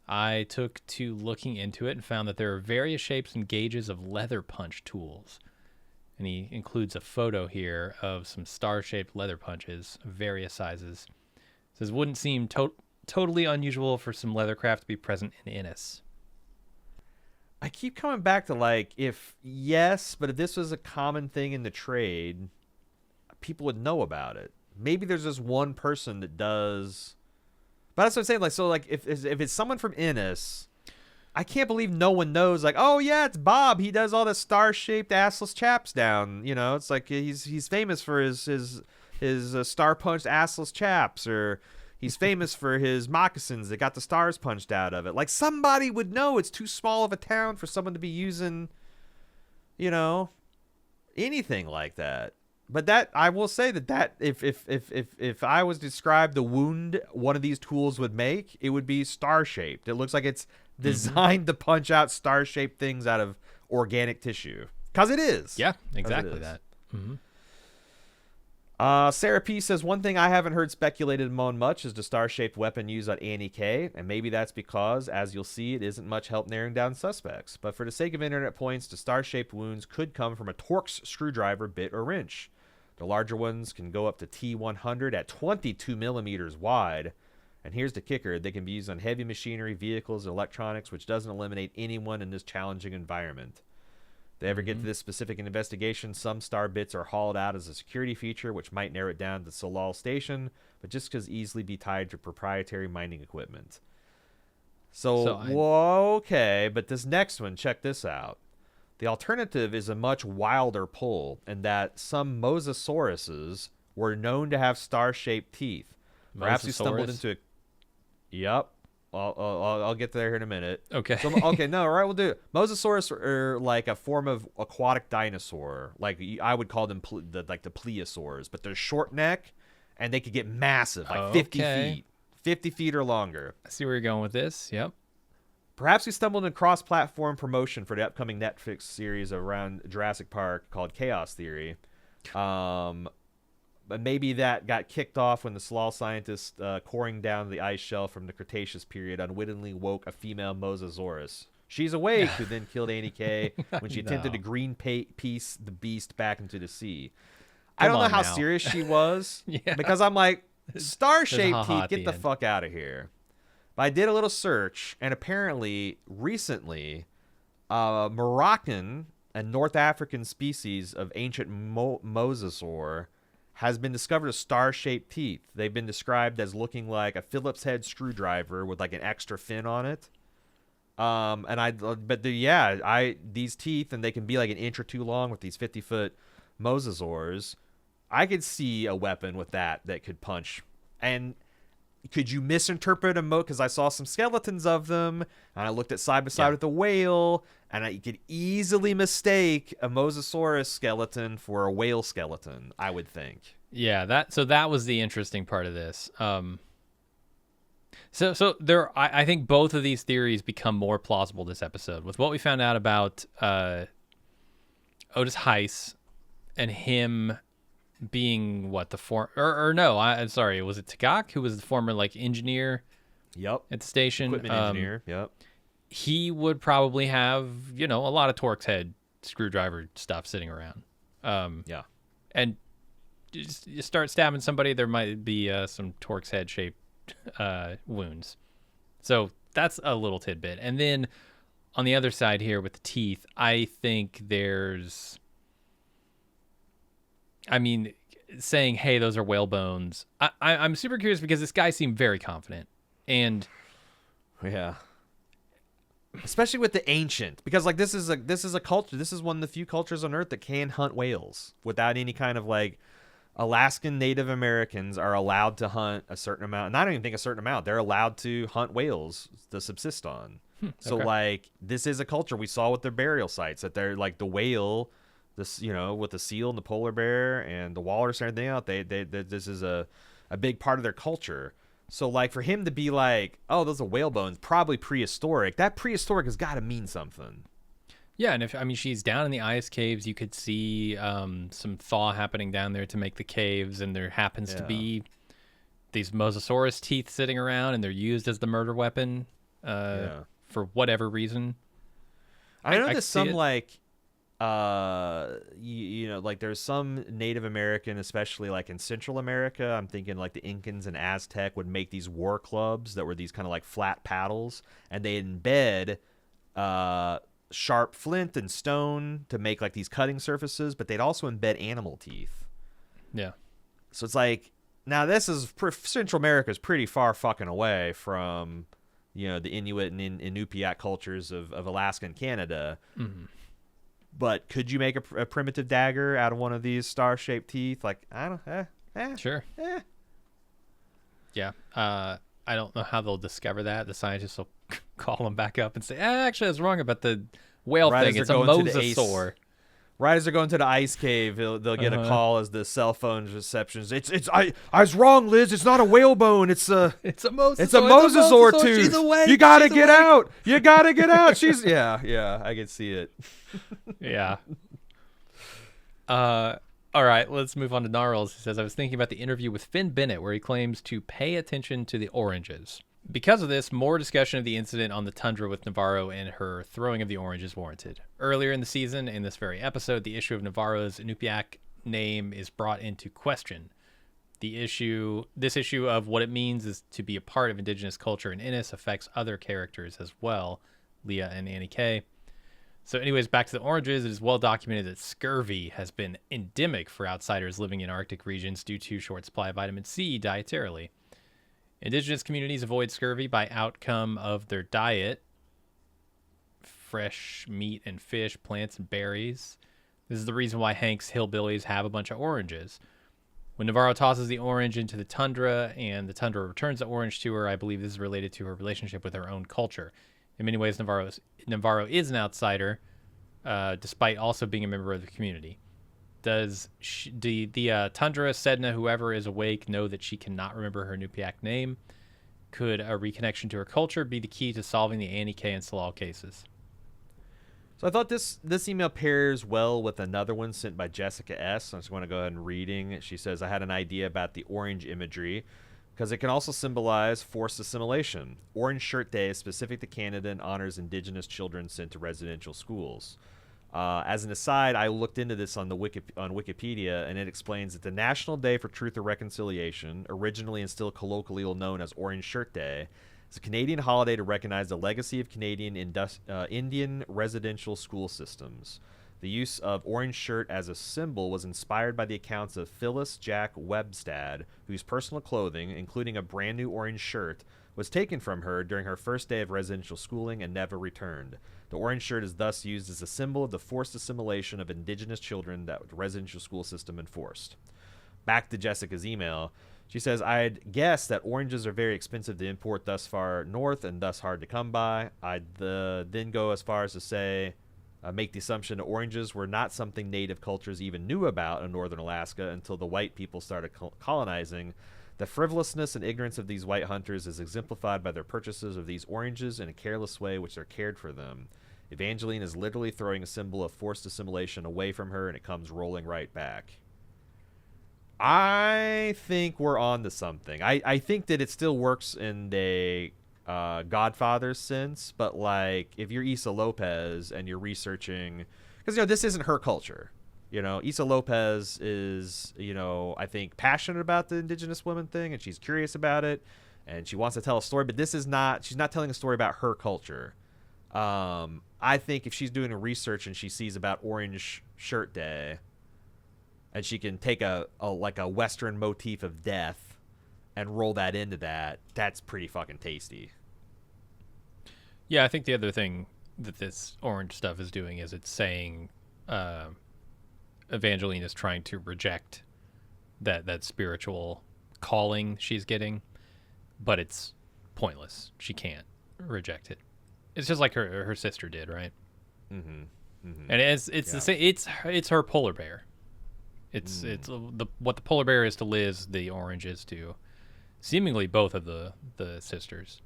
I took to looking into it and found that there are various shapes and gauges of leather punch tools. And he includes a photo here of some star-shaped leather punches of various sizes. Says, wouldn't seem totally unusual for some leathercraft to be present in Ennis. I keep coming back to but if this was a common thing in the trade, people would know about it. Maybe there's just one person that does. But that's what I'm saying. If it's someone from Ennis, I can't believe no one knows. Oh yeah, it's Bob. He does all the star-shaped assless chaps down. It's like he's famous for his star-punched assless chaps, or he's famous for his moccasins that got the stars punched out of it. Somebody would know. It's too small of a town for someone to be using, anything like that. But that I will say that if I was to describe the wound one of these tools would make, it would be star-shaped. It looks like it's designed to punch out star-shaped things out of organic tissue. Because it is. Yeah, exactly that. Mm-hmm. Sarah P. says, one thing I haven't heard speculated among much is the star-shaped weapon used on Annie K, and maybe that's because, as you'll see, it isn't much help narrowing down suspects. But for the sake of internet points, the star-shaped wounds could come from a Torx screwdriver, bit, or wrench. The larger ones can go up to T100 at 22 millimeters wide. And here's the kicker. They can be used on heavy machinery, vehicles, and electronics, which doesn't eliminate anyone in this challenging environment. If they ever get to this specific investigation, some star bits are hauled out as a security feature, which might narrow it down to Solal Station, but just could easily be tied to proprietary mining equipment. Okay, but this next one, check this out. The alternative is a much wilder pull, in that some mosasauruses were known to have star-shaped teeth. Perhaps you stumbled into it. Yep. I'll get there here in a minute. Okay. We'll do it. Mosasaurus are like a form of aquatic dinosaur. I would call them the plesiosaurs, but they're short neck, and they could get massive, 50 feet. 50 feet or longer. I see where you're going with this. Yep. Perhaps we stumbled in cross-platform promotion for the upcoming Netflix series around Jurassic Park called Chaos Theory. But maybe that got kicked off when the sloth scientist coring down the ice shelf from the Cretaceous period unwittingly woke a female Mosasaurus. She's awake, who then killed Annie K when she attempted to green piece the beast back into the sea. I don't know how serious she was, because I'm like, star-shaped teeth, get the fuck out of here. But I did a little search, and apparently, recently, Moroccan and North African species of ancient mosasaur has been discovered as star-shaped teeth. They've been described as looking like a Phillips head screwdriver with like an extra fin on it. These teeth, and they can be like an inch or two long with these 50-foot mosasaurs. I could see a weapon with that could punch. And could you misinterpret a because I saw some skeletons of them, and I looked at side by side with a whale, and you could easily mistake a Mosasaurus skeleton for a whale skeleton, I would think. Yeah, that was the interesting part of this. I think both of these theories become more plausible this episode with what we found out about Otis Heiss and him being what the I'm sorry, was it Tagak who was the former like engineer? Yep. At the station, equipment engineer. Yep. He would probably have a lot of Torx head screwdriver stuff sitting around. Yeah. And you start stabbing somebody, there might be some Torx head shaped wounds. So that's a little tidbit. And then on the other side here with the teeth, I think there's. I mean, saying, hey, those are whale bones. I'm super curious because this guy seemed very confident. And yeah. Especially with the ancient. Because like this is a culture. This is one of the few cultures on Earth that can hunt whales without any kind of like Alaskan Native Americans are allowed to hunt a certain amount. And I don't even think a certain amount. They're allowed to hunt whales to subsist on. So like this is a culture we saw with their burial sites that they're like the whale. This, with the seal and the polar bear and the walrus and everything else, this is a big part of their culture. So, like, for him to be like, oh, those are whale bones, probably prehistoric. That prehistoric has got to mean something. Yeah, and she's down in the ice caves. You could see some thaw happening down there to make the caves, and there happens to be these Mosasaurus teeth sitting around, and they're used as the murder weapon for whatever reason. I know there's some, like... like there's some Native American, especially like in Central America, I'm thinking like the Incans and Aztec would make these war clubs that were these kind of like flat paddles, and they embed sharp flint and stone to make like these cutting surfaces, but they'd also embed animal teeth. Yeah. So it's like, now this is Central America is pretty far fucking away from the Inuit and Inupiat cultures of Alaska and Canada. Mm-hmm. But could you make a primitive dagger out of one of these star-shaped teeth? Like, I don't Sure. Yeah. I don't know how they'll discover that. The scientists will call them back up and say, actually, I was wrong about the whale thing. It's a mosasaur. Right as they're going to the ice cave, they'll get a call as the cell phone receptions. I was wrong, Liz. It's not a whalebone. It's a mosasaur. It's a mosasaur tooth. She's awake. You gotta get out. You gotta get out. She's yeah. I can see it. Yeah. All right, let's move on to Gnarls. He says, I was thinking about the interview with Finn Bennett where he claims to pay attention to the oranges. Because of this, more discussion of the incident on the tundra with Navarro and her throwing of the orange is warranted. Earlier in the season, in this very episode, the issue of Navarro's Inupiaq name is brought into question. This issue of what it means is to be a part of indigenous culture in Ennis affects other characters as well, Leah and Annie K. So anyways, back to the oranges, it is well documented that scurvy has been endemic for outsiders living in Arctic regions due to short supply of vitamin C dietarily. Indigenous communities avoid scurvy by outcome of their diet, fresh meat and fish, plants and berries. This is the reason why Hank's hillbillies have a bunch of oranges. When Navarro tosses the orange into the tundra and the tundra returns the orange to her, I believe this is related to her relationship with her own culture. In many ways, Navarro is an outsider, despite also being a member of the community. Does the Tundra, Sedna, whoever is awake, know that she cannot remember her Inupiaq name? Could a reconnection to her culture be the key to solving the Annie K and Salal cases? So I thought this email pairs well with another one sent by Jessica S. I just want to go ahead and reading. She says, I had an idea about the orange imagery because it can also symbolize forced assimilation. Orange Shirt Day is specific to Canada and honors Indigenous children sent to residential schools. As an aside, I looked into this on Wikipedia, and it explains that the National Day for Truth or Reconciliation, originally and still colloquially known as Orange Shirt Day, is a Canadian holiday to recognize the legacy of Canadian Indian residential school systems. The use of orange shirt as a symbol was inspired by the accounts of Phyllis Jack Webstad, whose personal clothing, including a brand new orange shirt, was taken from her during her first day of residential schooling and never returned. The orange shirt is thus used as a symbol of the forced assimilation of Indigenous children that the residential school system enforced. Back to Jessica's email. She says, I'd guess that oranges are very expensive to import thus far north and thus hard to come by. I'd then go as far as to say, make the assumption that oranges were not something native cultures even knew about in northern Alaska until the white people started colonizing. The frivolousness and ignorance of these white hunters is exemplified by their purchases of these oranges in a careless way which are cared for them. Evangeline is literally throwing a symbol of forced assimilation away from her, and it comes rolling right back. I think we're on to something. I think that it still works in the Godfather sense, but like if you're Issa Lopez and you're researching, because this isn't her culture. Issa Lopez is, I think passionate about the Indigenous women thing, and she's curious about it, and she wants to tell a story, but she's not telling a story about her culture. I think if she's doing a research and she sees about Orange Shirt Day, and she can take a Western motif of death and roll that into that, that's pretty fucking tasty. Yeah, I think the other thing that this orange stuff is doing is it's saying Evangeline is trying to reject that spiritual calling she's getting, but it's pointless. She can't reject it. It's just like her sister did, right? Mm-hmm. Mm-hmm. And it's the same. It's her polar bear. It's what the polar bear is to Liz, the orange is to seemingly both of the sisters.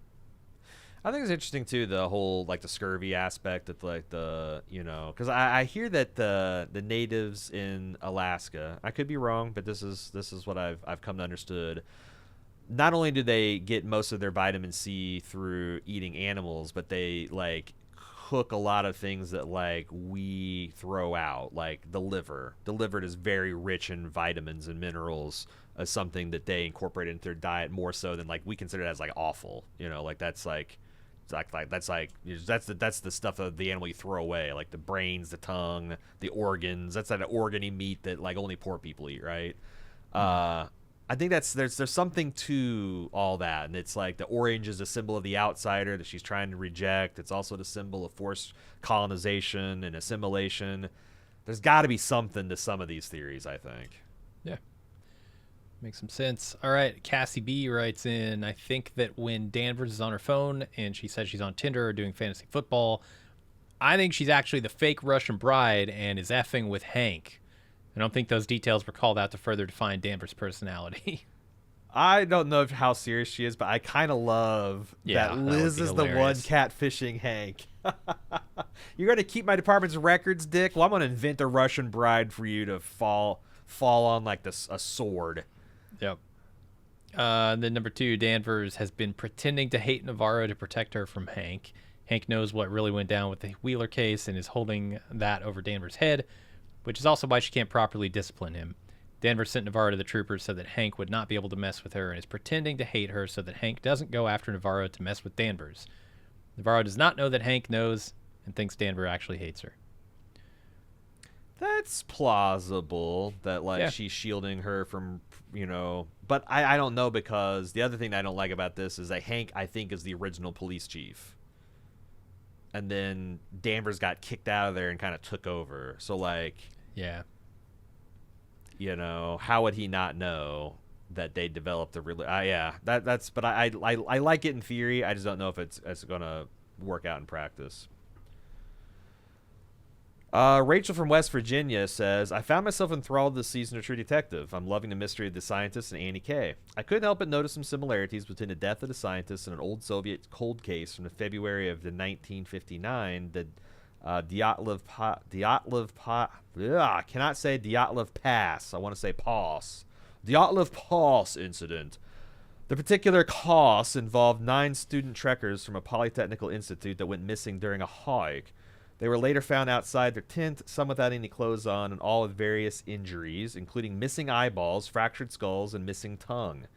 I think it's interesting too, the whole like the scurvy aspect of like the because I hear that the natives in Alaska, I could be wrong, but this is what I've come to understood. Not only do they get most of their vitamin C through eating animals, but they like cook a lot of things that like we throw out, like the liver. The liver is very rich in vitamins and minerals, as something that they incorporate into their diet more so than like we consider it as like awful. Like that's the stuff of the animal you throw away, like the brains, the tongue, the organs. That's that organy meat that like only poor people eat, right? I think there's something to all that, and it's like the orange is a symbol of the outsider that she's trying to reject. It's also the symbol of forced colonization and assimilation. There's got to be something to some of these theories, I think. Yeah, makes some sense. All right, Cassie B writes in, I think that when Danvers is on her phone and she says she's on Tinder or doing fantasy football, I think she's actually the fake Russian bride and is effing with Hank. I don't think those details were called out to further define Danvers' personality. I don't know how serious she is, but I kind of love that Liz is hilarious. The one catfishing Hank. You're going to keep my department's records, Dick? Well, I'm going to invent a Russian bride for you to fall on like a sword. Yep. Then number 2, Danvers has been pretending to hate Navarro to protect her from Hank. Hank knows what really went down with the Wheeler case and is holding that over Danvers' head, which is also why she can't properly discipline him. Danvers sent Navarro to the troopers so that Hank would not be able to mess with her and is pretending to hate her so that Hank doesn't go after Navarro to mess with Danvers. Navarro does not know that Hank knows and thinks Danvers actually hates her. That's plausible that like she's shielding her from, but I don't know, because the other thing I don't like about this is that Hank, I think, is the original police chief. And then Danvers got kicked out of there and kind of took over. So like, how would he not know that they developed a really? That's. But I like it in theory. I just don't know if it's going to work out in practice. Rachel from West Virginia says, I found myself enthralled this season of True Detective. I'm loving the mystery of the scientist and Annie K. I couldn't help but notice some similarities between the death of the scientist and an old Soviet cold case from the February of the 1959, the Dyatlov Pass. I want to say Pass. Dyatlov Pass incident. The particular cause involved 9 student trekkers from a polytechnical institute that went missing during a hike. They were later found outside their tent, some without any clothes on, and all with various injuries, including missing eyeballs, fractured skulls, and missing tongue.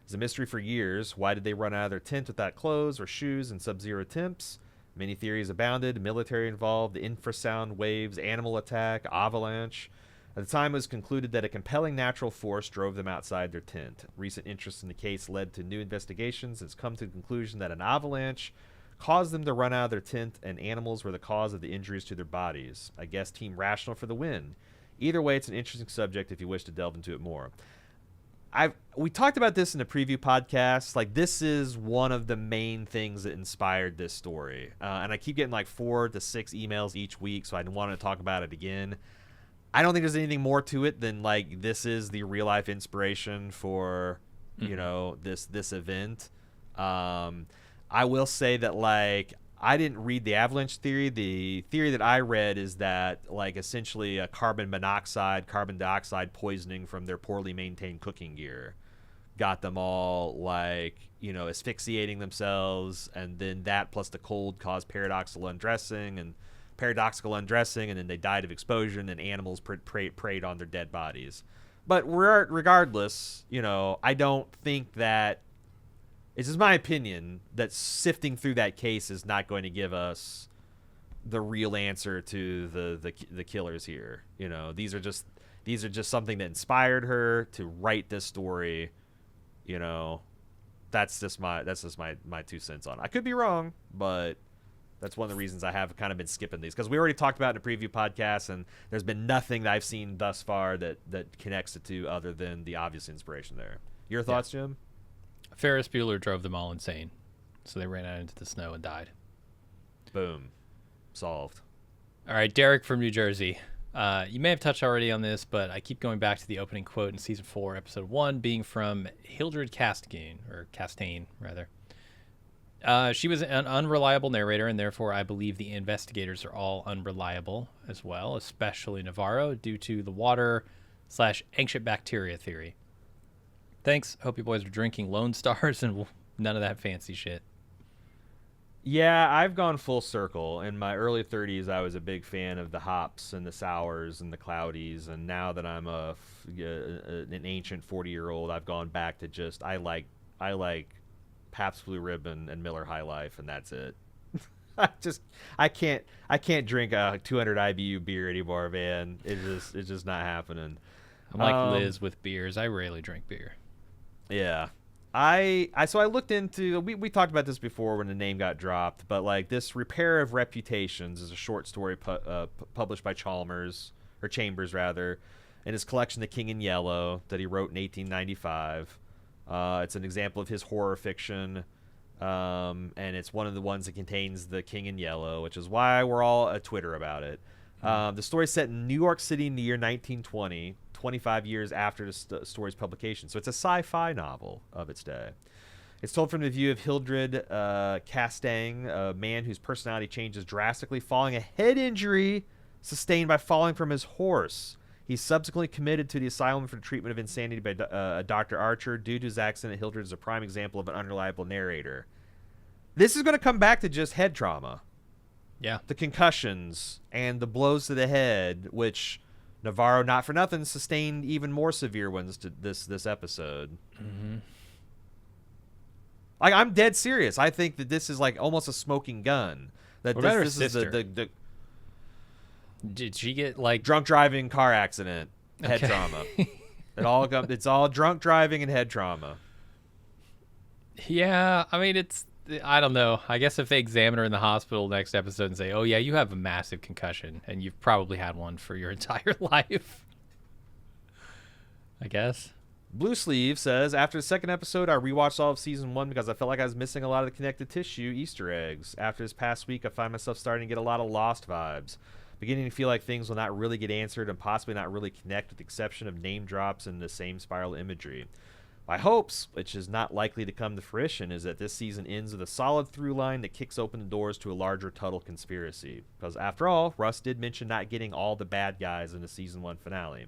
It's a mystery for years. Why did they run out of their tent without clothes or shoes in sub-zero temps? Many theories abounded, military involved, the infrasound waves, animal attack, avalanche. At the time, it was concluded that a compelling natural force drove them outside their tent. Recent interest in the case led to new investigations and has come to the conclusion that an avalanche caused them to run out of their tent, and animals were the cause of the injuries to their bodies. I guess Team Rational for the win. Either way, it's an interesting subject if you wish to delve into it more. We talked about this in the preview podcast. Like, this is one of the main things that inspired this story. And I keep getting like 4 to 6 emails each week, so I want to talk about it again. I don't think there's anything more to it than like this is the real life inspiration for, you know, this event. I will say that, like, I didn't read the avalanche theory. The theory that I read is that, like, essentially a carbon dioxide poisoning from their poorly maintained cooking gear got them all, like, you know, asphyxiating themselves, and then that plus the cold caused paradoxical undressing, and then they died of exposure, and then animals preyed on their dead bodies. But regardless, you know, I don't think that, it's just my opinion that sifting through that case is not going to give us the real answer to the killers here. You know, these are just something that inspired her to write this story. You know, that's just my 2 cents on it. I could be wrong, but that's one of the reasons I have kind of been skipping these, because we already talked about it in a preview podcast, and there's been nothing that I've seen thus far that connects the two other than the obvious inspiration there. Your thoughts, Jim? Ferris Bueller drove them all insane, so they ran out into the snow and died. Boom. Solved. All right, Derek from New Jersey. You may have touched already on this, but I keep going back to the opening quote in Season 4, Episode 1, being from Hildred Castaigne. She was an unreliable narrator, and therefore I believe the investigators are all unreliable as well, especially Navarro, due to the water/ancient bacteria theory. Thanks. Hope you boys are drinking Lone Stars and none of that fancy shit. Yeah, I've gone full circle. In my early 30s, I was a big fan of the hops and the sours and the cloudies, and now that I'm an ancient 40-year-old, I've gone back to just I like Pabst Blue Ribbon and Miller High Life, and that's it. I can't drink a 200 IBU beer anymore, man. It's just not happening. I'm like Liz with beers. I rarely drink beer. Yeah. So I looked into, we talked about this before when the name got dropped, but like this Repair of Reputations is a short story published by Chambers in his collection The King in Yellow that he wrote in 1895. It's an example of his horror fiction, and it's one of the ones that contains The King in Yellow, which is why we're all at Twitter about it. The story's set in New York City in the year 1920, 25 years after the story's publication. So it's a sci-fi novel of its day. It's told from the view of Hildred Castaigne, a man whose personality changes drastically following a head injury sustained by falling from his horse. He's subsequently committed to the asylum for the treatment of insanity by Dr. Archer. Due to his accident, Hildred is a prime example of an unreliable narrator. This is going to come back to just head trauma. Yeah. The concussions and the blows to the head, which Navarro, not for nothing, sustained even more severe ones to this episode. Mm-hmm. Like, I'm dead serious. I think that this is like almost a smoking gun. That this is the Did she get like drunk driving, car accident, head trauma? It's all drunk driving and head trauma. Yeah, I mean, I don't know. I guess if they examine her in the hospital next episode and say, "Oh yeah, you have a massive concussion, and you've probably had one for your entire life," I guess. Blue Sleeve says, after the second episode, I rewatched all of season 1 because I felt like I was missing a lot of the connective tissue Easter eggs. After this past week, I find myself starting to get a lot of Lost vibes. Beginning to feel like things will not really get answered and possibly not really connect with the exception of name drops and the same spiral imagery. My hopes, which is not likely to come to fruition, is that this season ends with a solid through line that kicks open the doors to a larger Tuttle conspiracy. Because after all, Russ did mention not getting all the bad guys in the season 1 finale.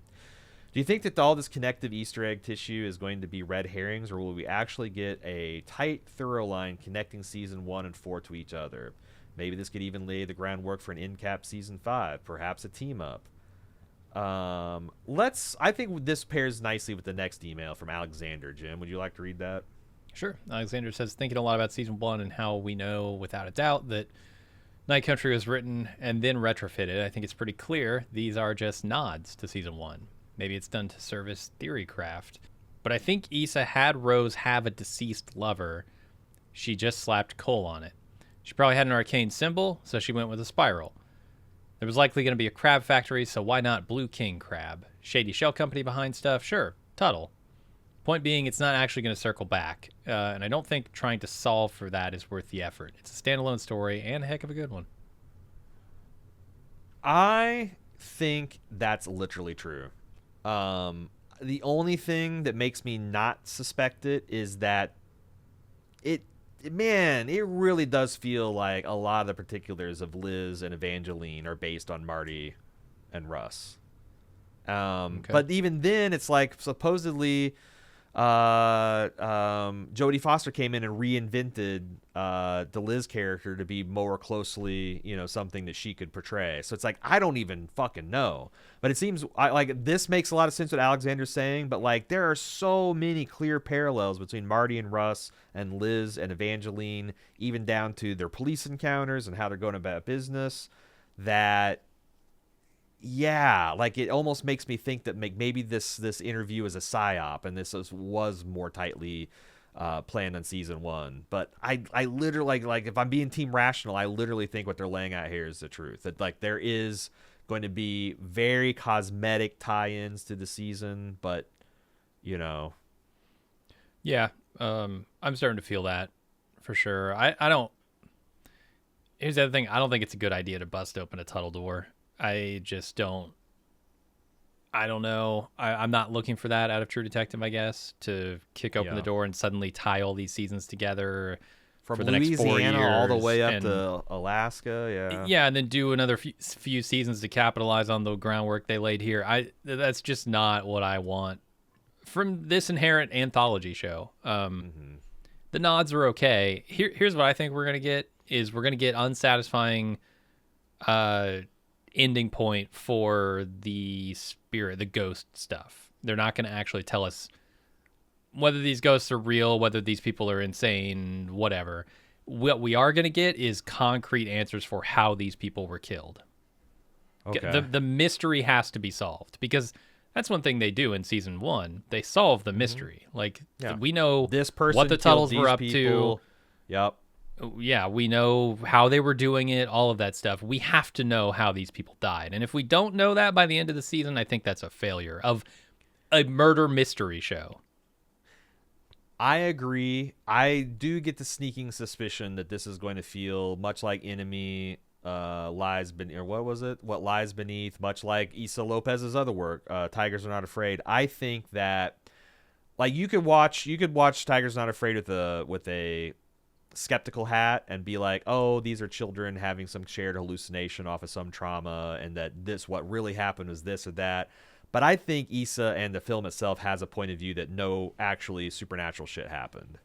Do you think that all this connective Easter egg tissue is going to be red herrings, or will we actually get a tight, thorough line connecting season 1 and 4 to each other? Maybe this could even lay the groundwork for an end cap season 5, perhaps a team up. I think this pairs nicely with the next email from Alexander. Jim, would you like to read that? Sure. Alexander says, thinking a lot about season 1 and how we know without a doubt that Night Country was written and then retrofitted. I think it's pretty clear these are just nods to season 1. Maybe it's done to service theorycraft. But I think Issa had Rose have a deceased lover. She just slapped Cole on it. She probably had an arcane symbol, so she went with a spiral. There was likely going to be a crab factory, so why not Blue King Crab? Shady shell company behind stuff? Sure, Tuttle. Point being, it's not actually going to circle back, and I don't think trying to solve for that is worth the effort. It's a standalone story, and a heck of a good one. I think that's literally true. The only thing that makes me not suspect it is that it really does feel like a lot of the particulars of Liz and Evangeline are based on Marty and Russ. Okay. But even then, it's like supposedly Jodie Foster came in and reinvented the Liz character to be more closely, something that she could portray. So it's like, I don't even fucking know. But it seems like this makes a lot of sense what Alexander's saying, but like there are so many clear parallels between Marty and Russ and Liz and Evangeline, even down to their police encounters and how they're going about business, that like it almost makes me think that maybe this interview is a psyop and this was more tightly planned on season 1. But I literally like if I'm being team rational, I literally think what they're laying out here is the truth. That like there is going to be very cosmetic tie-ins to the season, but yeah, I'm starting to feel that for sure. I don't. Here's the other thing. I don't think it's a good idea to bust open a Tuttle door. I just don't. I don't know. I'm not looking for that out of True Detective, I guess, to kick open the door and suddenly tie all these seasons together from for the next 4 years. all the way up to Alaska. Yeah, and then do another few seasons to capitalize on the groundwork they laid here. That's just not what I want from this inherent anthology show. The nods are okay. Here's what I think we're gonna get is we're gonna get unsatisfying ending point for the spirit, the ghost stuff. They're not going to actually tell us whether these ghosts are real, whether these people are insane, whatever. What we are going to get is concrete answers for how these people were killed. Okay. The mystery has to be solved because that's one thing they do in season 1. They solve the mystery. Like we know this person what the Tuttles were up to. Yep. Yeah, we know how they were doing it, all of that stuff. We have to know how these people died. And if we don't know that by the end of the season, I think that's a failure of a murder mystery show. I agree. I do get the sneaking suspicion that this is going to feel much like Enemy, Lies Beneath, or what was it? What Lies Beneath, much like Issa Lopez's other work, Tigers Are Not Afraid. I think that like you could watch Tigers Not Afraid with a skeptical hat and be like, oh, these are children having some shared hallucination off of some trauma, and that what really happened was this or that. But I think Issa and the film itself has a point of view that no actually supernatural shit happened.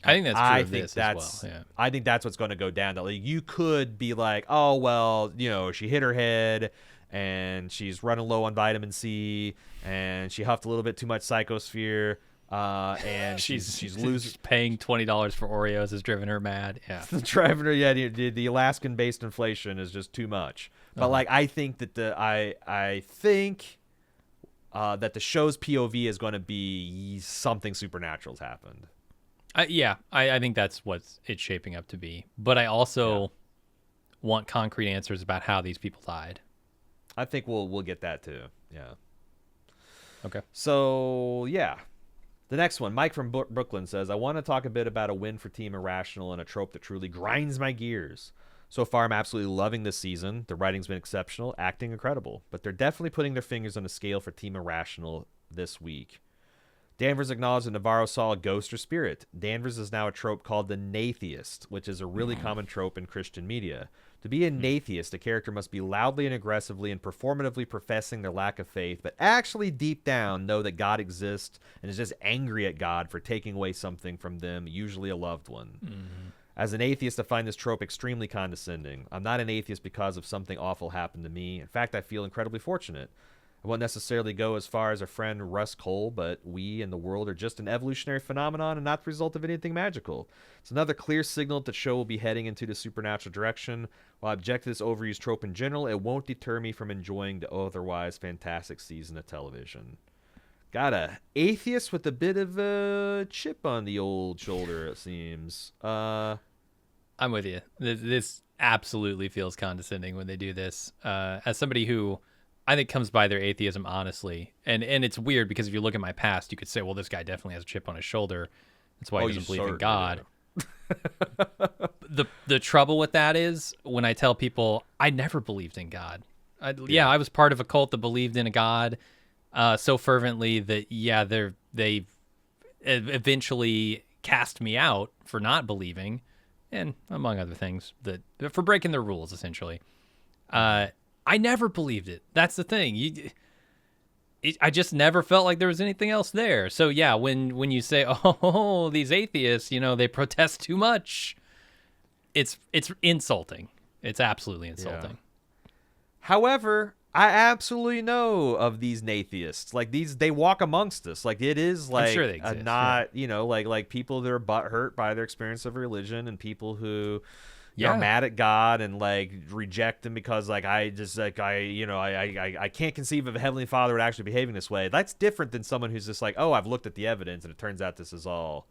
I think that's true of this as well. Yeah. I think that's what's going to go down. That like you could be like, oh well, she hit her head and she's running low on vitamin C and she huffed a little bit too much psychosphere. And she's losing. Paying $20 for Oreos has driven her mad. Yeah, driving her. Yeah, the Alaskan-based inflation is just too much. But like, I think that I think that the show's POV is going to be something supernatural's happened. I think that's what it's shaping up to be. But I also want concrete answers about how these people died. I think we'll get that too. Yeah. Okay. So yeah. The next one, Mike from Brooklyn says, I want to talk a bit about a win for Team Irrational and a trope that truly grinds my gears. So far, I'm absolutely loving this season. The writing's been exceptional, acting incredible, but they're definitely putting their fingers on a scale for Team Irrational this week. Danvers acknowledged that Navarro saw a ghost or spirit. Danvers is now a trope called the Natheist, which is a really common trope in Christian media. To be a Natheist, a character must be loudly and aggressively and performatively professing their lack of faith, but actually deep down know that God exists and is just angry at God for taking away something from them, usually a loved one. Mm-hmm. As an atheist, I find this trope extremely condescending. I'm not an atheist because of something awful happened to me. In fact, I feel incredibly fortunate. I won't necessarily go as far as our friend Russ Cole, but we and the world are just an evolutionary phenomenon and not the result of anything magical. It's another clear signal that the show will be heading into the supernatural direction. While I object to this overused trope in general, it won't deter me from enjoying the otherwise fantastic season of television. Got a atheist with a bit of a chip on the old shoulder, it seems. I'm with you. This absolutely feels condescending when they do this. As somebody who I think comes by their atheism honestly, and it's weird because if you look at my past, you could say, well, this guy definitely has a chip on his shoulder. That's why he doesn't believe in God. The trouble with that is when I tell people I never believed in God. I was part of a cult that believed in a God so fervently that they eventually cast me out for not believing, and among other things, that for breaking their rules essentially. I never believed it. That's the thing. I just never felt like there was anything else there. So yeah, when you say, oh, these atheists, they protest too much, it's insulting. It's absolutely insulting. Yeah. However, I absolutely know of these natheists. Like they walk amongst us. Like it is like I'm sure they exist, like people that are butthurt by their experience of religion and people who are mad at God and like reject him because like I can't conceive of a heavenly Father actually behaving this way. That's different than someone who's just like, oh, I've looked at the evidence and it turns out this is all,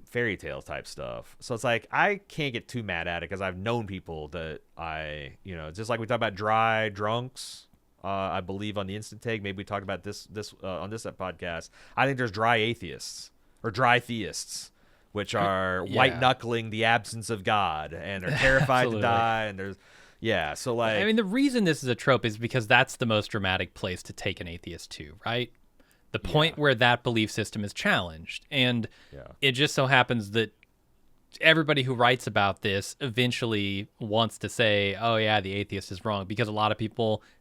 fairy tale type stuff. So it's like I can't get too mad at it because I've known people that just like we talked about dry drunks. I believe on the Instant Take, maybe we talked about this on this podcast. I think there's dry atheists or dry theists, which are white-knuckling the absence of God and are terrified to die. And so like... I mean, the reason this is a trope is because that's the most dramatic place to take an atheist to, right? The point where that belief system is challenged. And it just so happens that everybody who writes about this eventually wants to say, oh, yeah, the atheist is wrong. Because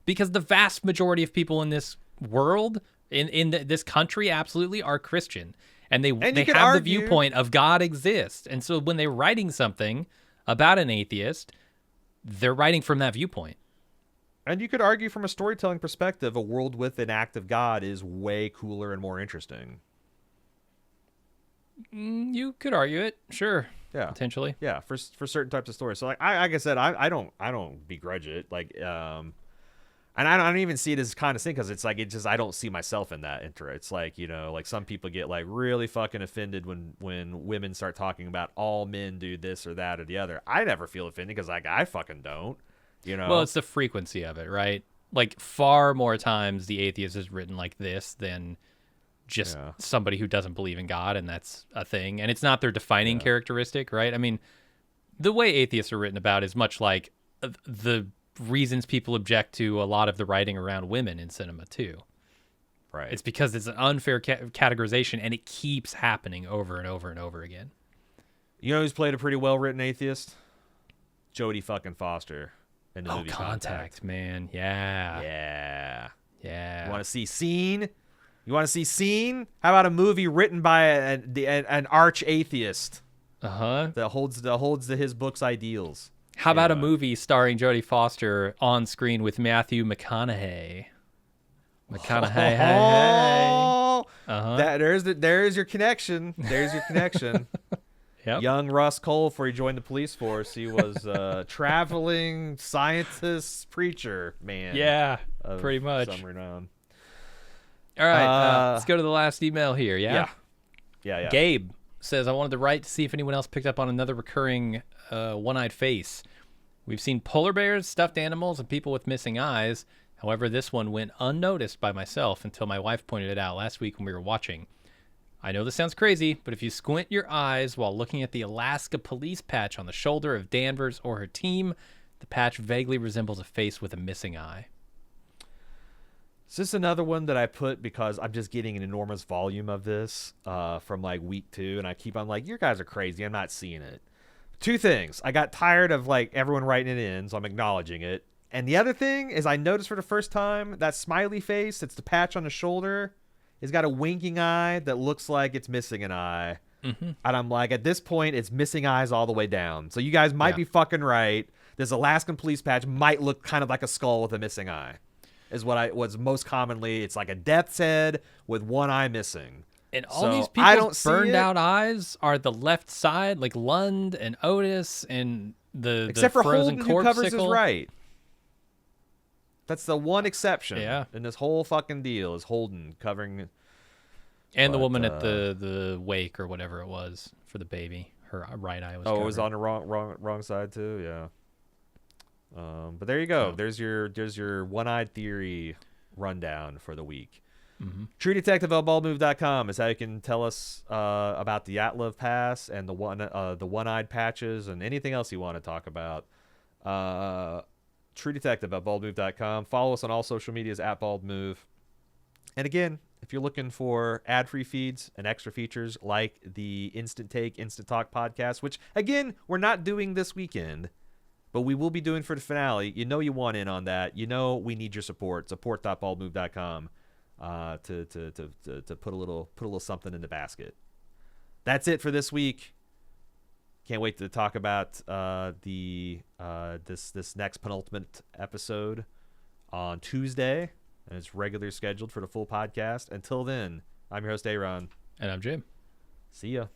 because the vast majority of people in this world, in this country, absolutely are Christian. And they have the viewpoint of God exists. And so when they're writing something about an atheist, they're writing from that viewpoint. And you could argue from a storytelling perspective, a world with an active God is way cooler and more interesting. You could argue it. Sure. Yeah. Potentially. Yeah. For certain types of stories. So like I said, I don't begrudge it. Like, and I don't even see it as condescending because it's like I don't see myself in that It's like, like some people get like really fucking offended when women start talking about all men do this or that or the other. I never feel offended because like I fucking don't, Well, it's the frequency of it, right? Like far more times the atheist is written like this than just somebody who doesn't believe in God, and that's a thing. And it's not their defining characteristic, right? I mean, the way atheists are written about is much like the reasons people object to a lot of the writing around women in cinema too. Right. It's because it's an unfair categorization and it keeps happening over and over and over again. You know who's played a pretty well-written atheist? Jodie fucking Foster in the movie Contact. Man. Yeah. You want to see Scene? How about a movie written by an arch atheist? That holds to his book's ideals. How about a movie starring Jodie Foster on screen with Matthew McConaughey? There's your connection. Yep. Young Russ Cole, before he joined the police force, he was a traveling scientist preacher man. Yeah, pretty much. Some renown. All right, let's go to the last email here. Yeah. Gabe says, I wanted to write to see if anyone else picked up on another recurring one-eyed face. We've seen polar bears, stuffed animals, and people with missing eyes. However, this one went unnoticed by myself until my wife pointed it out last week when we were watching. I know this sounds crazy, but if you squint your eyes while looking at the Alaska police patch on the shoulder of Danvers or her team, the patch vaguely resembles a face with a missing eye. Is this another one that I put because I'm just getting an enormous volume of this from like week 2, and I keep on like, you guys are crazy. I'm not seeing it. 2 things. I got tired of like everyone writing it in, so I'm acknowledging it. And the other thing is I noticed for the first time that smiley face, it's the patch on the shoulder, has got a winking eye that looks like it's missing an eye. Mm-hmm. And I'm like, at this point, it's missing eyes all the way down. So you guys might be fucking right. This Alaskan police patch might look kind of like a skull with a missing eye. Is what I was most commonly. It's like a death's head with one eye missing. And all these people's burned out eyes are the left side, like Lund and Otis and the except for frozen Holden, who covers his corpsicle. right. That's the one exception. Yeah. In this whole fucking deal is Holden covering. And the woman at the wake or whatever it was for the baby, her right eye was. Oh, covered. it was on the wrong side too. Yeah. But there you go. There's your one-eyed theory rundown for the week. Mm-hmm. TrueDetective@baldmove.com is how you can tell us about the Atlev Pass and the one-eyed patches and anything else you want to talk about. TrueDetective@baldmove.com. Follow us on all social medias @baldmove. And again, if you're looking for ad-free feeds and extra features like the Instant Take, Instant Talk podcast, which again we're not doing this weekend, but we will be doing for the finale. You know you want in on that. You know we need your support. Support.baldmove.com to put a little something in the basket. That's it for this week. Can't wait to talk about this next penultimate episode on Tuesday, and it's regularly scheduled for the full podcast. Until then, I'm your host A.Ron. And I'm Jim. See ya.